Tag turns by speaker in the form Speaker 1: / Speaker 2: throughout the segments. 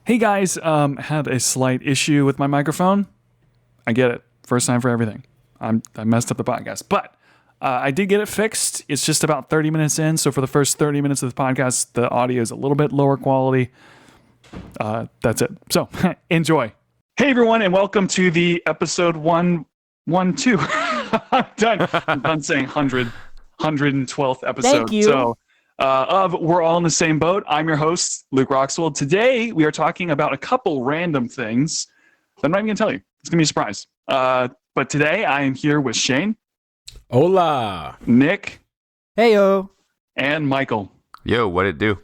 Speaker 1: Hey guys, had a slight issue with my microphone. I get it. First time for everything. I messed up the podcast, but I did get it fixed. It's just about 30 minutes in, so for the first 30 minutes of the podcast, the audio is a little bit lower quality. That's it. So enjoy. Hey everyone, and welcome to the episode 112. I'm done saying 112th episode.
Speaker 2: Thank you.
Speaker 1: So of We're All in the Same Boat. I'm your host, Luke Roxwell. Today, we are talking about a couple random things that I'm not even going to tell you. It's going to be a surprise. But today, I am here with Shayne.
Speaker 3: Hola.
Speaker 1: Nick.
Speaker 2: Heyo.
Speaker 1: And Michael.
Speaker 4: Yo, what it do?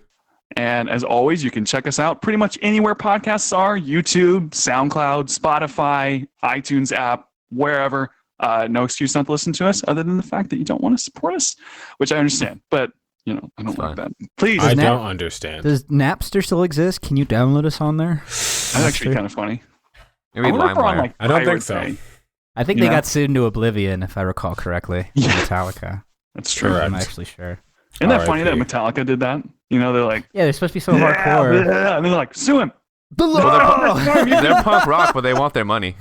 Speaker 1: And as always, you can check us out pretty much anywhere podcasts are. YouTube, SoundCloud, Spotify, iTunes app, wherever. No excuse not to listen to us other than the fact that you don't want to support us, which I understand. But I don't like that. Please.
Speaker 3: I don't understand.
Speaker 2: Does Napster still exist? Can you download us on there?
Speaker 1: That's actually kind of funny.
Speaker 4: Maybe
Speaker 1: I wonder if we're on,
Speaker 4: LimeWire.
Speaker 3: I don't think
Speaker 1: Pirate
Speaker 3: so.
Speaker 1: Bay.
Speaker 2: I think
Speaker 1: You
Speaker 2: they
Speaker 1: know?
Speaker 2: got sued into oblivion, if I recall correctly.
Speaker 1: Yeah.
Speaker 2: Metallica.
Speaker 1: That's true.
Speaker 3: Correct.
Speaker 2: I'm actually sure.
Speaker 1: Isn't that funny that
Speaker 3: R.I.P.
Speaker 1: Metallica did that? They're like,
Speaker 2: Yeah, they're supposed to be so
Speaker 1: yeah,
Speaker 2: hardcore.
Speaker 1: yeah, and they're like, sue him.
Speaker 4: They're punk rock, but they want their money.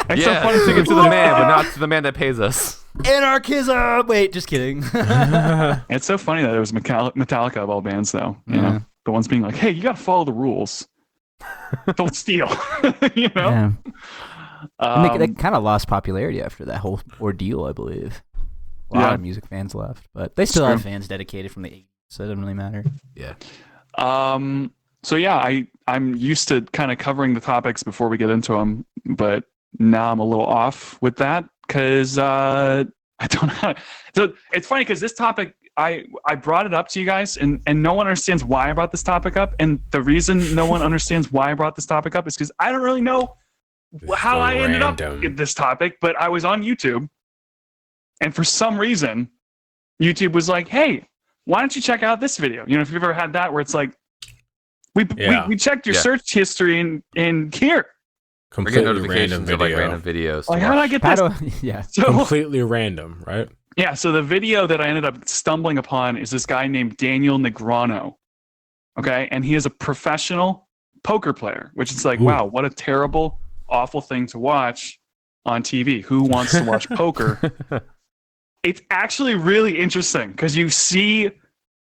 Speaker 1: It's so
Speaker 4: Yeah,
Speaker 1: funny
Speaker 4: sing it to the man, but not to the man that pays us.
Speaker 2: Anarchism! Wait, just kidding.
Speaker 1: It's so funny that it was Metallica of all bands, though. You
Speaker 2: Yeah.
Speaker 1: know, the ones being like, "Hey, you got to follow the rules. Don't steal."
Speaker 2: Yeah.
Speaker 1: Um,
Speaker 2: They kind of lost popularity after that whole ordeal, I believe. A lot of music fans left, but they still
Speaker 1: True.
Speaker 2: have fans dedicated from the 80s, so it doesn't really matter.
Speaker 4: Yeah.
Speaker 1: So yeah, I'm used to kind of covering the topics before we get into them, but now I'm a little off with that because I don't know. So it's funny because this topic I brought it up to you guys and no one understands why I brought this topic up, and the reason no one understands why I brought this topic up is because I don't really know how I ended up with this topic, but I was on YouTube, and for some reason, YouTube was like, "Hey, why don't you check out this video?" You know, if you've ever had that where it's like, we checked your
Speaker 4: Yeah.
Speaker 1: search history in here.
Speaker 4: We're getting
Speaker 3: Completely random
Speaker 4: notifications of like
Speaker 3: video.
Speaker 4: random videos. to
Speaker 1: Like, how did I
Speaker 4: watch.
Speaker 1: get
Speaker 2: How
Speaker 1: this?
Speaker 2: do yeah.
Speaker 1: So
Speaker 3: Completely random, right?
Speaker 1: yeah, so the video that I ended up stumbling upon is this guy named Daniel Negreanu. Okay, and he is a professional poker player, which is like,
Speaker 3: Ooh.
Speaker 1: wow, what a terrible, awful thing to watch on TV. Who wants to watch poker? It's actually really interesting because you see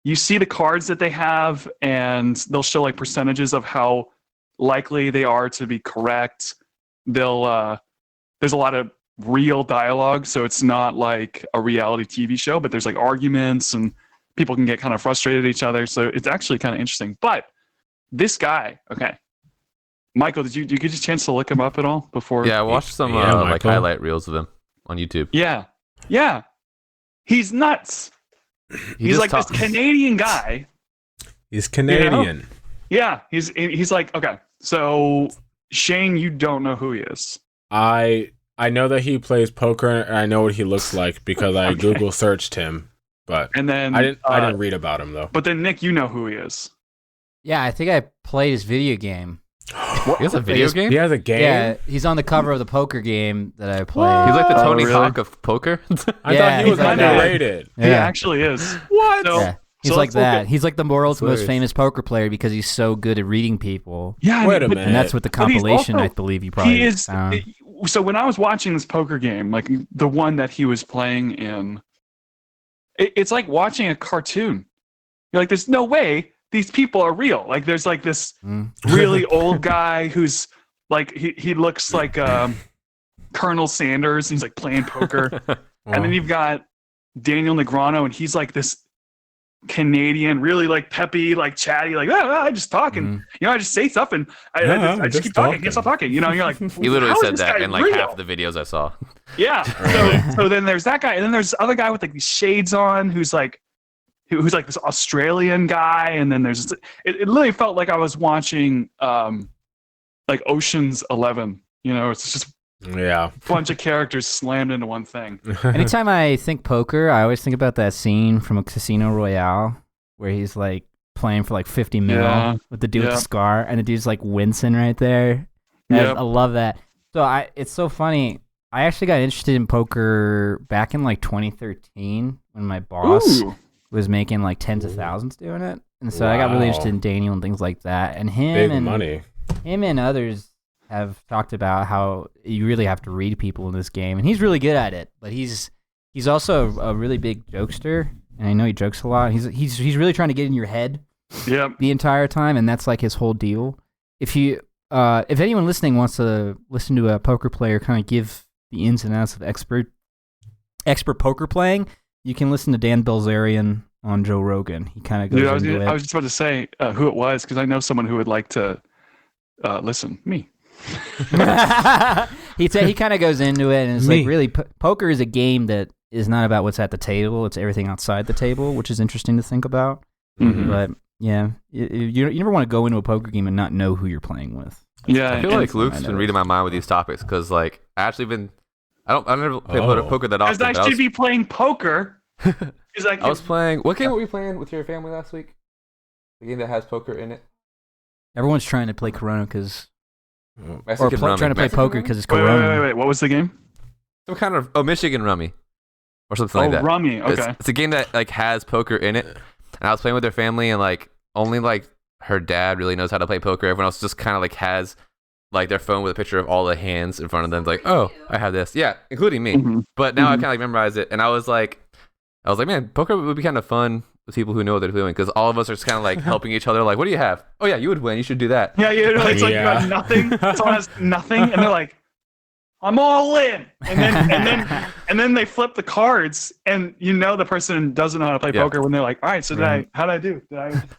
Speaker 1: the cards that they have, and they'll show like percentages of how likely they are to be correct. There's a lot of real dialogue, so it's not like a reality TV show, but there's like arguments and people can get kind of frustrated at each other. So it's actually kind of interesting. But this guy, okay, Michael, did you get a chance to look him up at all before?
Speaker 4: Yeah, I watched some
Speaker 3: Yeah,
Speaker 4: like
Speaker 3: Michael.
Speaker 4: highlight reels of him on YouTube.
Speaker 1: Yeah. He's nuts. He's like this Canadian guy.
Speaker 3: He's Canadian.
Speaker 1: Yeah, he's like, okay, so Shayne, you don't know who he is.
Speaker 3: I know that he plays poker, and I know what he looks like because I
Speaker 1: Okay.
Speaker 3: Google searched him, but
Speaker 1: And then
Speaker 3: I didn't read about him though.
Speaker 1: But then Nick, you know who he is.
Speaker 2: Yeah, I think I played his video game.
Speaker 4: He has a video game?
Speaker 3: He has a game.
Speaker 2: Yeah, he's on the cover of the poker game that I played.
Speaker 4: He's like the
Speaker 1: Oh,
Speaker 4: Tony
Speaker 1: really?
Speaker 4: Hawk of poker.
Speaker 3: I
Speaker 2: Yeah,
Speaker 3: thought he was
Speaker 2: he's like that.
Speaker 3: underrated.
Speaker 1: He
Speaker 2: Yeah.
Speaker 1: actually is.
Speaker 3: What?
Speaker 1: So-
Speaker 2: Yeah. He's
Speaker 1: so
Speaker 2: like
Speaker 1: let's look
Speaker 2: that.
Speaker 1: at-
Speaker 2: He's like the world's most
Speaker 3: Hilarious.
Speaker 2: famous poker player because he's so good at reading people.
Speaker 1: Yeah,
Speaker 3: Wait a
Speaker 1: but-
Speaker 3: minute.
Speaker 2: And that's what the
Speaker 1: But he's
Speaker 2: compilation,
Speaker 1: also-
Speaker 2: I believe, you probably
Speaker 1: He is.
Speaker 2: found.
Speaker 1: So when I was watching this poker game, like the one that he was playing in, it's like watching a cartoon. You're like, there's no way these people are real. Like there's like this
Speaker 2: Mm.
Speaker 1: really old guy who's like he looks like Colonel Sanders. He's like playing poker, and then you've got Daniel Negreanu, and he's like this Canadian, really like peppy, like chatty, like I just talk and
Speaker 2: Mhm.
Speaker 1: I just say stuff and I just keep talking, can't stop talking. You're like,
Speaker 4: He literally
Speaker 1: how is
Speaker 4: said
Speaker 1: this
Speaker 4: that
Speaker 1: guy
Speaker 4: in like
Speaker 1: real?
Speaker 4: half the videos I saw.
Speaker 1: Yeah. So then there's that guy, and then there's this other guy with like these shades on, who's like this Australian guy, and then there's it literally felt like I was watching like Ocean's 11. It's just
Speaker 3: Yeah.
Speaker 1: a bunch of characters slammed into one thing.
Speaker 2: Anytime I think poker, I always think about that scene from a Casino Royale where he's like playing for like 50 mil
Speaker 1: Yeah.
Speaker 2: with the dude with
Speaker 1: Yeah.
Speaker 2: the scar, and the dude's like wincing right there. And
Speaker 1: Yep.
Speaker 2: I love that. So it's so funny. I actually got interested in poker back in like 2013 when my boss
Speaker 1: Ooh.
Speaker 2: was making like tens of thousands doing it, and so I got really interested in Daniel and things like that. And
Speaker 3: Big money.
Speaker 2: Him and others have talked about how you really have to read people in this game, and he's really good at it. But he's also a really big jokester, and I know he jokes a lot. He's really trying to get in your head the entire time, and that's like his whole deal. If anyone listening wants to listen to a poker player kind of give the ins and outs of expert poker playing, you can listen to Dan Bilzerian on Joe Rogan. He kind of goes into it.
Speaker 1: I was just about to say who it was because I know someone who would like to listen. Me.
Speaker 2: He kind of goes into it, and it's like really poker is a game that is not about what's at the table; it's everything outside the table, which is interesting to think about.
Speaker 1: Mm-hmm.
Speaker 2: But yeah, you never want to go into a poker game and not know who you're playing with.
Speaker 1: Yeah,
Speaker 4: I feel like Luke's been reading my mind with these topics because like I never play poker that often.
Speaker 1: Because I should be playing poker.
Speaker 4: I was playing. What game were we playing with your family last week? The game that has poker in it.
Speaker 2: Everyone's trying to play Corona because.
Speaker 4: Trying
Speaker 2: to play poker because it's Corona.
Speaker 1: Wait. What was the game?
Speaker 4: Some kind of Michigan Rummy, or something like that.
Speaker 1: Rummy. Okay.
Speaker 4: It's a game that like has poker in it, and I was playing with their family, and like only like her dad really knows how to play poker. Everyone else just kind of like has like their phone with a picture of all the hands in front of them. Like, oh, I have this, yeah, including me.
Speaker 1: Mm-hmm.
Speaker 4: But now I kind of like memorize it, and I was like, man, poker would be kind of fun with people who know what they're doing because all of us are just kind of like helping each other. Like, what do you have? Oh yeah, you would win. You should do that.
Speaker 1: Yeah, it's like you got nothing. Someone has nothing, and they're like, "I'm all in." And then they flip the cards, and the person doesn't know how to play poker when they're like, "All right, so how did I do?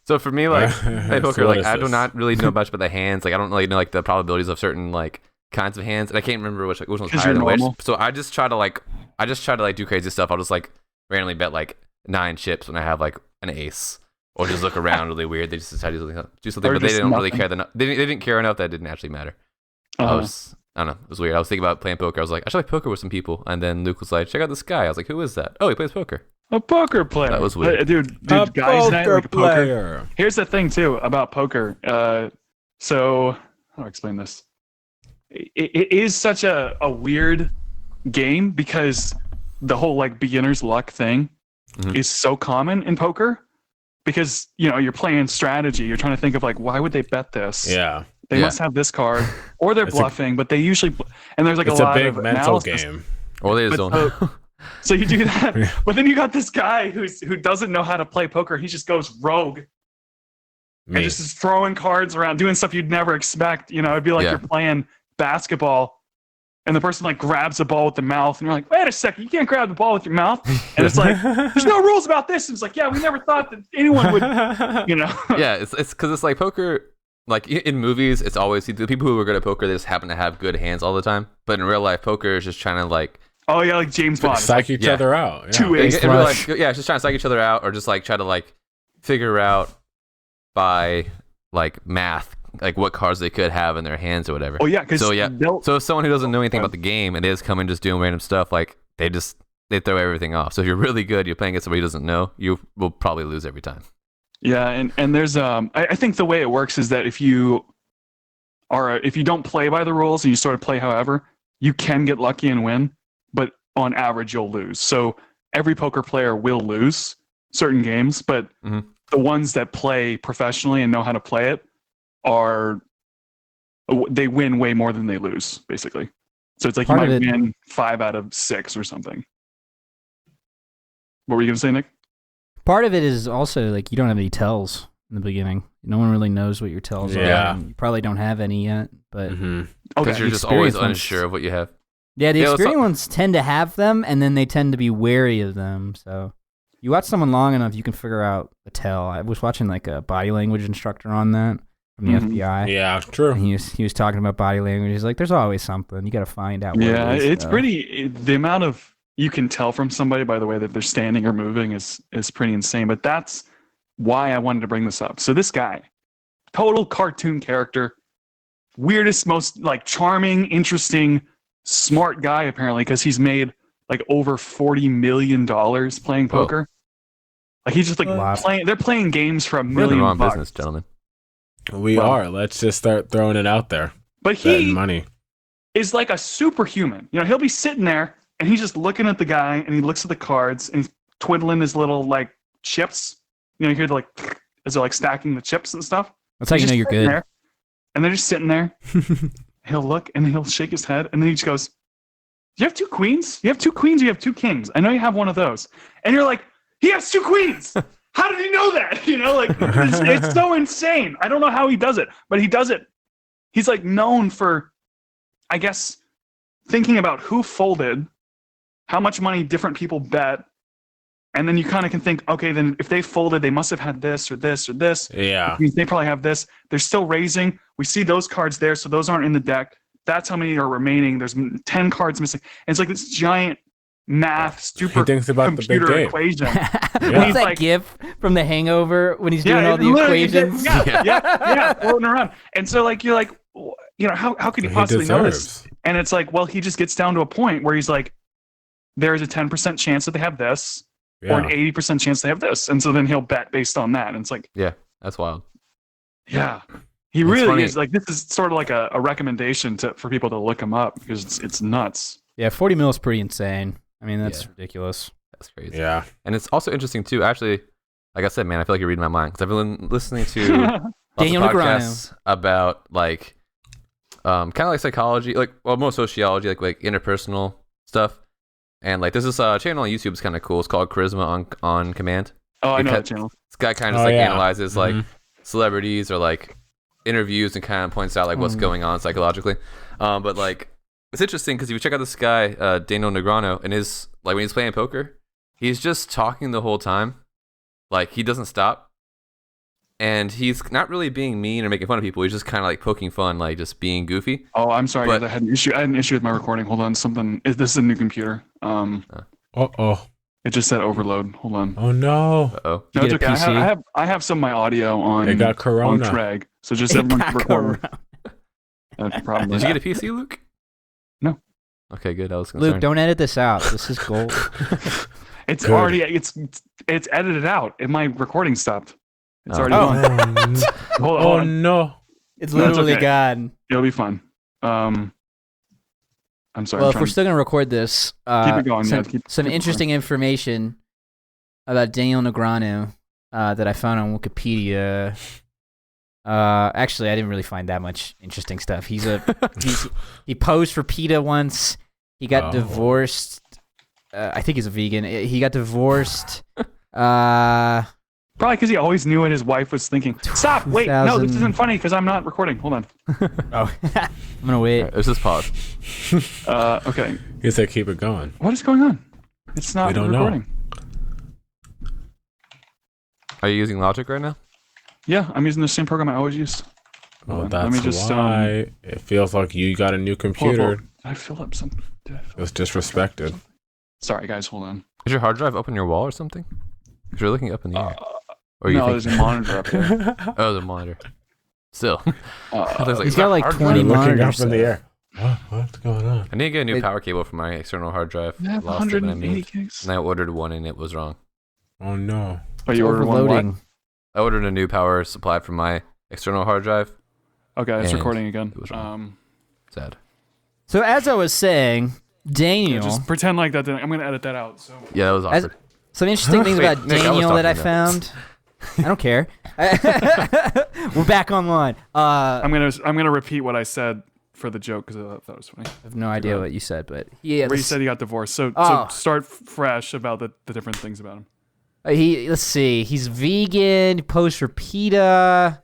Speaker 4: So for me, like play poker, like I do not really know much about the hands. Like I don't really know like the probabilities of certain like kinds of hands, and I can't remember which one's higher than which. So I just try to do crazy stuff. I'll just like randomly bet like 9 chips when I have like an ace, or just look around really weird. They just decide to do something, but they didn't really care. They didn't care enough that it didn't actually matter. I don't know. It was weird. I was thinking about playing poker. I was like, I should play poker with some people. And then Luke was like, check out this guy. I was like, who is that? Oh, he plays poker.
Speaker 1: A poker player.
Speaker 4: That was weird.
Speaker 1: Dude, guys night like a poker. Here's the thing too about poker. So how do I explain this? It is such a weird game because the whole like beginner's luck thing is so common in poker because you're playing strategy. You're trying to think of like why would they bet this?
Speaker 3: Yeah.
Speaker 1: They must have this card, or they're bluffing, but they usually and there's like a lot of
Speaker 3: mental
Speaker 1: analysis.
Speaker 3: game.
Speaker 4: Or they just don't know.
Speaker 1: So you do that, but then you got this guy who doesn't know how to play poker. He just goes rogue and just is throwing cards around, doing stuff you'd never expect. It'd be like you're playing basketball, and the person like grabs a ball with the mouth, and you're like, wait a second, you can't grab the ball with your mouth. And it's like, there's no rules about this. And it's like, yeah, we never thought that anyone would,
Speaker 4: Yeah, it's because it's like poker. Like in movies, it's always the people who are good at poker. They just happen to have good hands all the time. But in real life, poker is just trying to like.
Speaker 1: Oh yeah, like James Bond.
Speaker 3: Psych each other out. Yeah.
Speaker 1: 2 ace
Speaker 4: in real life, it's just trying to psych each other out, or just like try to like figure out by like math like what cards they could have in their hands or whatever.
Speaker 1: Oh yeah,
Speaker 4: so if someone who doesn't know anything about the game and they just come in just doing random stuff, like they throw everything off. So if you're really good, you're playing against somebody who doesn't know, you will probably lose every time.
Speaker 1: Yeah, and there's I think the way it works is that if you don't play by the rules and you sort of play however, you can get lucky and win, but on average you'll lose. So every poker player will lose certain games, but the ones that play professionally and know how to play it they win way more than they lose, basically. So it's like you might win 5 out of 6 or something. What were you gonna say, Nick?
Speaker 2: Part of it is also like you don't have any tells in the beginning. No one really knows what your tells are. And you probably don't have any yet, but
Speaker 4: because you're just always unsure of what you have.
Speaker 2: Yeah, the experienced ones tend to have them, and then they tend to be wary of them. So you watch someone long enough, you can figure out a tell. I was watching like a body language instructor on that from the FBI.
Speaker 3: Yeah, true.
Speaker 2: And he was talking about body language. He's like, "There's always something. You got to find out." What it is,
Speaker 1: it's pretty. The amount of you can tell from somebody by the way that they're standing or moving is pretty insane. But that's why I wanted to bring this up. So this guy, total cartoon character, weirdest, most like charming, interesting, smart guy apparently because he's made like over $40 million playing poker. Like he's just like playing. They're playing games for $1 million.
Speaker 4: We're in the wrong business, gentlemen.
Speaker 3: We are. Let's just start throwing it out there.
Speaker 1: But he is like a superhuman. He'll be sitting there and he's just looking at the guy and he looks at the cards and he's twiddling his little like chips. You hear as they're stacking the chips and stuff.
Speaker 2: That's how you know you're good.
Speaker 1: There, and they're just sitting there. He'll look and he'll shake his head, and then he just goes, "You have 2 queens? You have 2 queens or you have 2 kings? I know you have one of those." And you're like, "He has 2 queens! How did he know that?" It's so insane. I don't know how he does it, but he does it. He's known for, I guess, thinking about who folded, how much money different people bet, and then you kind of can think, okay, then if they folded, they must have had this or this or this.
Speaker 3: Yeah.
Speaker 1: They probably have this. They're still raising. We see those cards there, so those aren't in the deck. That's how many are remaining. There's 10 cards missing. And it's this giant math, super computer equation.
Speaker 2: What's that gif from The Hangover when he's doing all the equations?
Speaker 1: Yeah, floating around. And so you're how could he possibly know this? And it's well, he just gets down to a point where he's there's a 10% chance that they have this, or an 80% chance they have this. And so then he'll bet based on that. And it's
Speaker 4: yeah, that's wild.
Speaker 1: Yeah. He really is this is sort of a recommendation for people to look him up because it's nuts.
Speaker 2: Yeah, 40 mil is pretty insane. I mean, that's ridiculous.
Speaker 4: That's crazy.
Speaker 3: Yeah.
Speaker 4: And it's also interesting too, actually, like I said, man, I feel like you're reading my mind because I've been listening to
Speaker 2: Daniel
Speaker 4: podcasts about kind of psychology, more sociology, like interpersonal stuff. And there's this channel on YouTube. It's kind of cool. It's called Charisma on Command.
Speaker 1: Oh, I know that channel.
Speaker 4: This guy kind of analyzes celebrities or interviews and kind of points out what's going on psychologically. But it's interesting because if you check out this guy, Daniel Negreanu, and his when he's playing poker, he's just talking the whole time. He doesn't stop. And he's not really being mean or making fun of people. He's just kind of poking fun, just being goofy.
Speaker 1: Oh, I'm sorry. Guys, I had an issue with my recording. Hold on. This is a new computer. It just said overload. Hold on.
Speaker 3: Oh no.
Speaker 4: Uh-oh.
Speaker 1: No, it's okay. I have some of my audio on.
Speaker 3: It got corona.
Speaker 1: On Treg, so just everyone keep recording.
Speaker 4: Did you get a PC, Luke?
Speaker 1: No.
Speaker 4: Okay, good. I was concerned.
Speaker 2: Luke, don't edit this out. This is gold.
Speaker 1: It's good. Already. It's edited out, and my recording stopped. It's already gone. Hold on.
Speaker 3: No.
Speaker 2: It's literally gone.
Speaker 1: It'll be fun. I'm sorry.
Speaker 2: Well, if we're still going to record this,
Speaker 1: keep it going.
Speaker 2: Some interesting information about Daniel Negreanu that I found on Wikipedia. Actually, I didn't really find that much interesting stuff. He posed for PETA once. He got divorced. I think he's a vegan. He got divorced.
Speaker 1: Probably because he always knew what his wife was thinking. Stop! Wait, no, this isn't funny because I'm not recording. Hold on.
Speaker 2: I'm gonna wait.
Speaker 4: Right, let's just pause.
Speaker 1: Okay.
Speaker 3: He said keep it going.
Speaker 1: What is going on? It's not recording.
Speaker 4: Are you using Logic right now?
Speaker 1: Yeah, I'm using the same program I always use.
Speaker 3: Oh, that's why it feels like you got a new computer.
Speaker 1: Did I fill up something?
Speaker 3: It was disrespected.
Speaker 1: Sorry, guys. Hold on.
Speaker 4: Is your hard drive up on your wall or something? Because you're looking up in the air.
Speaker 1: There's a monitor up there.
Speaker 4: Oh, there's a monitor. Still.
Speaker 2: He's got 20 monitors
Speaker 3: up in the air. What's going on?
Speaker 4: I need to get a new power cable for my external hard drive.
Speaker 1: I have 180 gigs.
Speaker 4: And I ordered one and it was wrong.
Speaker 3: Oh no.
Speaker 1: Oh, you ordered one what?
Speaker 4: I ordered a new power supply for my external hard drive.
Speaker 1: Okay, it's recording again.
Speaker 4: It was wrong. Sad.
Speaker 2: So as I was saying, Daniel...
Speaker 1: just pretend like that. I'm going to edit that out. So
Speaker 4: yeah, that was awkward.
Speaker 2: Some interesting things about Daniel that I found. I don't care. We're back online.
Speaker 1: I'm gonna repeat what I said for the joke because I thought that was funny.
Speaker 2: I have no idea what you said, but
Speaker 1: where you said he got divorced. So start fresh about the different things about him.
Speaker 2: Let's see. He's vegan. He posed for PETA.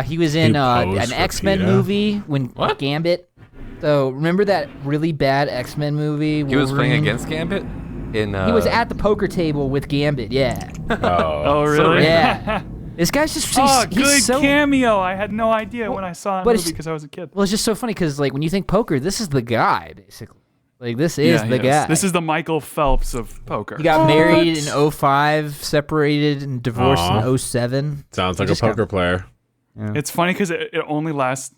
Speaker 2: He was in an X-Men movie when Gambit. So remember that really bad X-Men movie?
Speaker 4: He was playing against Gambit. He
Speaker 2: was at the poker table with Gambit. Yeah.
Speaker 1: Oh really?
Speaker 2: Yeah. This guy's just
Speaker 1: he's so cameo. I had no idea when I saw the movie because I was a kid.
Speaker 2: Well, it's just so funny because when you think poker, this is the guy basically. This is the guy.
Speaker 1: This is the Michael Phelps of poker.
Speaker 2: He got married in 2005, separated and divorced in 2007.
Speaker 3: Sounds like a poker player.
Speaker 1: Yeah. It's funny because it only lasts.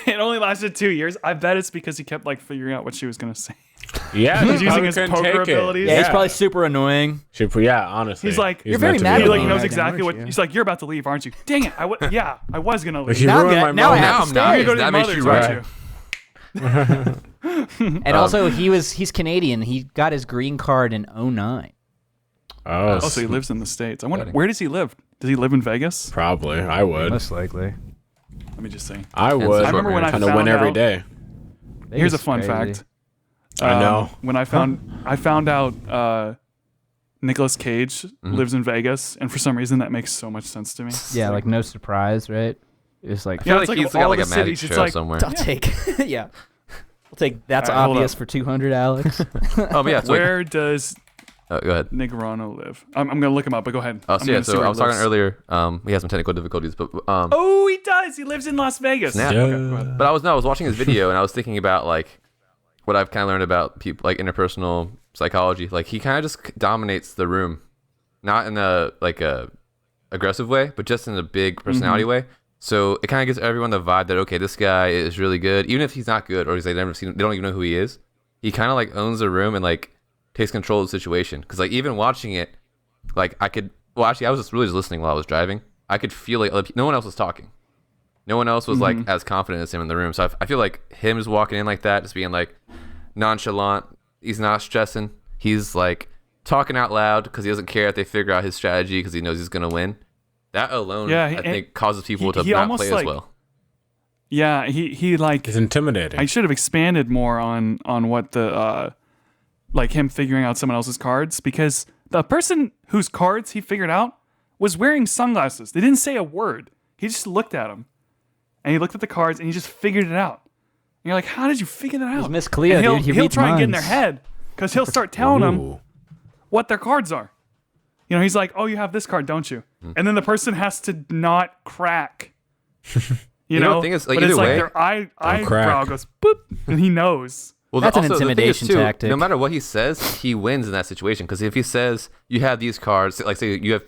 Speaker 1: It only lasted 2 years. I bet it's because he kept figuring out what she was gonna say.
Speaker 3: Yeah,
Speaker 1: he's using his poker abilities.
Speaker 2: Yeah, he's probably super annoying.
Speaker 3: Yeah, honestly.
Speaker 1: He's like,
Speaker 2: you're very mad.
Speaker 1: He knows exactly what. He's like, you're about to leave, aren't you? Dang it! I was gonna leave.
Speaker 3: Now
Speaker 1: I'm not. You're gonna go to your mother's, aren't you?
Speaker 2: And also, he's Canadian. He got his green card in 2009.
Speaker 3: Oh,
Speaker 1: so he lives in the States. I wonder, where does he live? Does he live in Vegas?
Speaker 3: Probably. I would.
Speaker 2: Most likely.
Speaker 1: Let me just see.
Speaker 3: I would.
Speaker 1: I remember when I
Speaker 3: trying to
Speaker 1: found
Speaker 3: win every
Speaker 1: out-
Speaker 3: day.
Speaker 1: Here's a
Speaker 2: Vegas
Speaker 1: fun
Speaker 2: is crazy.
Speaker 1: fact.
Speaker 3: I know.
Speaker 1: When I found out Nicolas Cage lives in Vegas, and for some reason that makes so much sense to me.
Speaker 2: Yeah, like no surprise, right? It's like,
Speaker 4: I feel
Speaker 1: Yeah,
Speaker 4: like
Speaker 1: it's
Speaker 4: he's
Speaker 1: like
Speaker 4: got
Speaker 1: all
Speaker 4: like
Speaker 1: the
Speaker 4: a magic
Speaker 1: cities, it's
Speaker 4: show
Speaker 1: like-
Speaker 4: somewhere.
Speaker 2: I'll take, yeah. We'll take, that's
Speaker 1: All right, hold
Speaker 2: obvious
Speaker 1: up.
Speaker 2: for 200, Alex.
Speaker 4: Oh, but yeah. So
Speaker 1: Where does
Speaker 4: go ahead.
Speaker 1: Negreanu live? I'm going to look him up, but go ahead.
Speaker 4: Oh,
Speaker 1: I'm
Speaker 4: so yeah.
Speaker 1: gonna see
Speaker 4: So
Speaker 1: where
Speaker 4: I
Speaker 1: he
Speaker 4: was talking
Speaker 1: lives.
Speaker 4: earlier. He has some technical difficulties, but
Speaker 1: Oh, he does. He lives in Las Vegas.
Speaker 4: Snap.
Speaker 1: Okay, go ahead.
Speaker 4: But I was watching his video and I was thinking about like what I've kind of learned about people like interpersonal psychology. Like he kind of just dominates the room, not in a aggressive way, but just in a big personality way. So it kind of gives everyone the vibe that okay, this guy is really good, even if he's not good or they never seen, they don't even know who he is. He kind of like owns the room and like takes control of the situation. Because like even watching it, like I could. Well, actually, I was just really just listening while I was driving. I could feel like no one else was talking. No one else was like as confident as him in the room. So I feel like him just walking in like that, just being like nonchalant. He's not stressing. He's like talking out loud because he doesn't care if they figure out his strategy because he knows he's gonna win. That alone,
Speaker 1: Yeah,
Speaker 4: I think, causes people to
Speaker 1: he
Speaker 4: not
Speaker 1: almost,
Speaker 4: play
Speaker 1: like-
Speaker 4: as well.
Speaker 1: Yeah, he like
Speaker 3: It's intimidating.
Speaker 1: I should have expanded more on what the like him figuring out someone else's cards, because the person whose cards he figured out was wearing sunglasses. They didn't say a word. He just looked at them. And he looked at the cards and he just figured it out. And you're like, how did you figure that out?
Speaker 2: Miss Cleo,
Speaker 1: And he'll,
Speaker 2: dude. He
Speaker 1: he'll
Speaker 2: reads
Speaker 1: try and get in their
Speaker 2: minds.
Speaker 1: head because he'll start telling them
Speaker 3: Ooh.
Speaker 1: what their cards are. You know, he's like, oh, you have this card, don't you? And then the person has to not crack. You
Speaker 4: know,
Speaker 1: know,
Speaker 4: the thing is, like,
Speaker 1: but it's
Speaker 4: either
Speaker 1: like
Speaker 4: way-
Speaker 1: their eyebrow
Speaker 3: crack.
Speaker 1: goes boop, and he knows.
Speaker 4: Well,
Speaker 2: That's an
Speaker 4: also, the thing is,
Speaker 2: intimidation
Speaker 4: too,
Speaker 2: tactic.
Speaker 4: No matter what he says, he wins in that situation. Because if he says you have these cards, like say you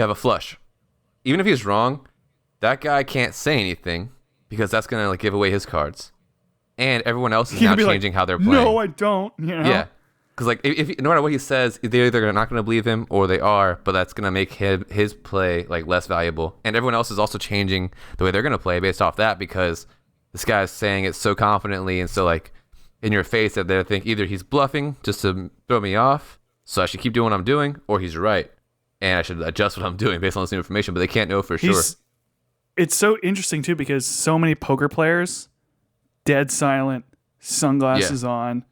Speaker 4: have a flush, even if he's wrong, that guy can't say anything because that's gonna like give away his cards, and everyone else is
Speaker 1: He'll
Speaker 4: now
Speaker 1: be like,
Speaker 4: changing how they're playing.
Speaker 1: No, I don't. You know?
Speaker 4: Yeah, because like if no matter what he says, they're either not gonna believe him or they are, but that's gonna make his play like less valuable, and everyone else is also changing the way they're gonna play based off that because this guy's saying it so confidently and so like in your face that they think either he's bluffing just to throw me off, so I should keep doing what I'm doing, or he's right and I should adjust what I'm doing based on this new information, but they can't know for sure.
Speaker 1: It's so interesting too because so many poker players, dead silent, sunglasses on,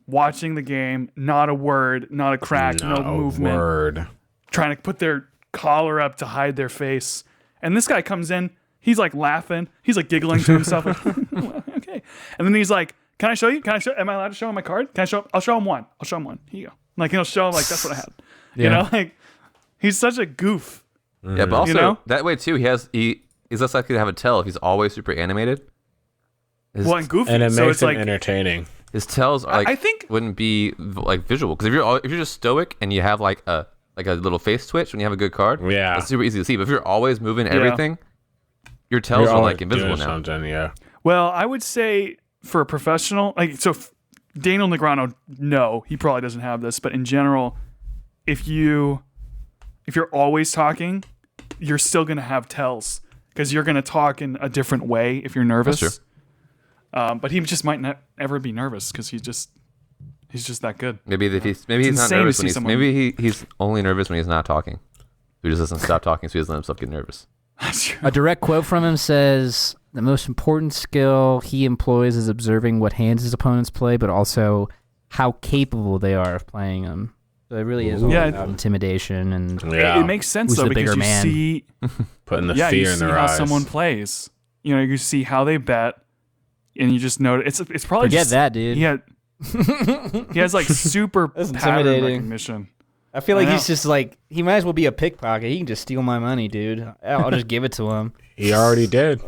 Speaker 1: watching the game, not a word, not a crack, no
Speaker 3: Not a
Speaker 1: movement,
Speaker 3: word.
Speaker 1: trying to put their collar up to hide their face. And this guy comes in, he's like laughing, he's like giggling to himself, like, okay. And then he's like, "Can I show you? Am I allowed to show him my card? Can I show? I'll show him one. I'll show him one. Here you go." Like he'll show him like that's what I had. You know, like he's such a goof.
Speaker 4: Yeah, but also
Speaker 1: You know?
Speaker 4: that way too, he's less likely to have a tell if he's always super animated.
Speaker 1: Well, and goofy.
Speaker 3: And it
Speaker 1: so
Speaker 3: makes
Speaker 1: it's
Speaker 3: it
Speaker 1: like
Speaker 3: entertaining.
Speaker 4: His tells are like
Speaker 1: I think-
Speaker 4: wouldn't be like visual because if you're just stoic and you have like a little face twitch when you have a good card,
Speaker 3: Yeah.
Speaker 4: it's super easy to see. But if you're always moving everything, your tells
Speaker 3: You're
Speaker 4: are
Speaker 3: always
Speaker 4: like invisible
Speaker 3: doing
Speaker 4: now.
Speaker 3: something, yeah.
Speaker 1: Well, I would say for a professional, like so, Daniel Negreanu, no, he probably doesn't have this. But in general, if you're always talking, you're still gonna have tells because you're gonna talk in a different way if you're nervous.
Speaker 4: That's
Speaker 1: But he just might not ever be nervous because he's just that good.
Speaker 4: Maybe he's not
Speaker 1: insane to
Speaker 4: nervous
Speaker 1: see
Speaker 4: when he's
Speaker 1: someone-
Speaker 4: maybe he's only nervous when he's not talking. He just doesn't stop talking, so he doesn't let himself get nervous.
Speaker 1: That's true.
Speaker 2: A direct quote from him says, "The most important skill he employs is observing what hands his opponents play, but also how capable they are of playing them." So it really is all
Speaker 1: Yeah,
Speaker 2: about intimidation and
Speaker 3: Yeah.
Speaker 1: It makes sense
Speaker 2: Who's
Speaker 1: though
Speaker 2: the
Speaker 1: because
Speaker 2: bigger
Speaker 1: you
Speaker 2: man?
Speaker 1: see,
Speaker 3: Putting the
Speaker 1: you
Speaker 3: fear in
Speaker 1: see
Speaker 3: their
Speaker 1: how
Speaker 3: eyes.
Speaker 1: someone plays. You know, you see how they bet, and you just know it's probably
Speaker 2: forget
Speaker 1: just,
Speaker 2: that, dude.
Speaker 1: He has like super
Speaker 2: That's
Speaker 1: pattern
Speaker 2: intimidating.
Speaker 1: recognition.
Speaker 2: I feel like
Speaker 1: I
Speaker 2: he's
Speaker 1: know.
Speaker 2: just like, he might as well be a pickpocket. He can just steal my money, dude. I'll just give it to him.
Speaker 3: He already did.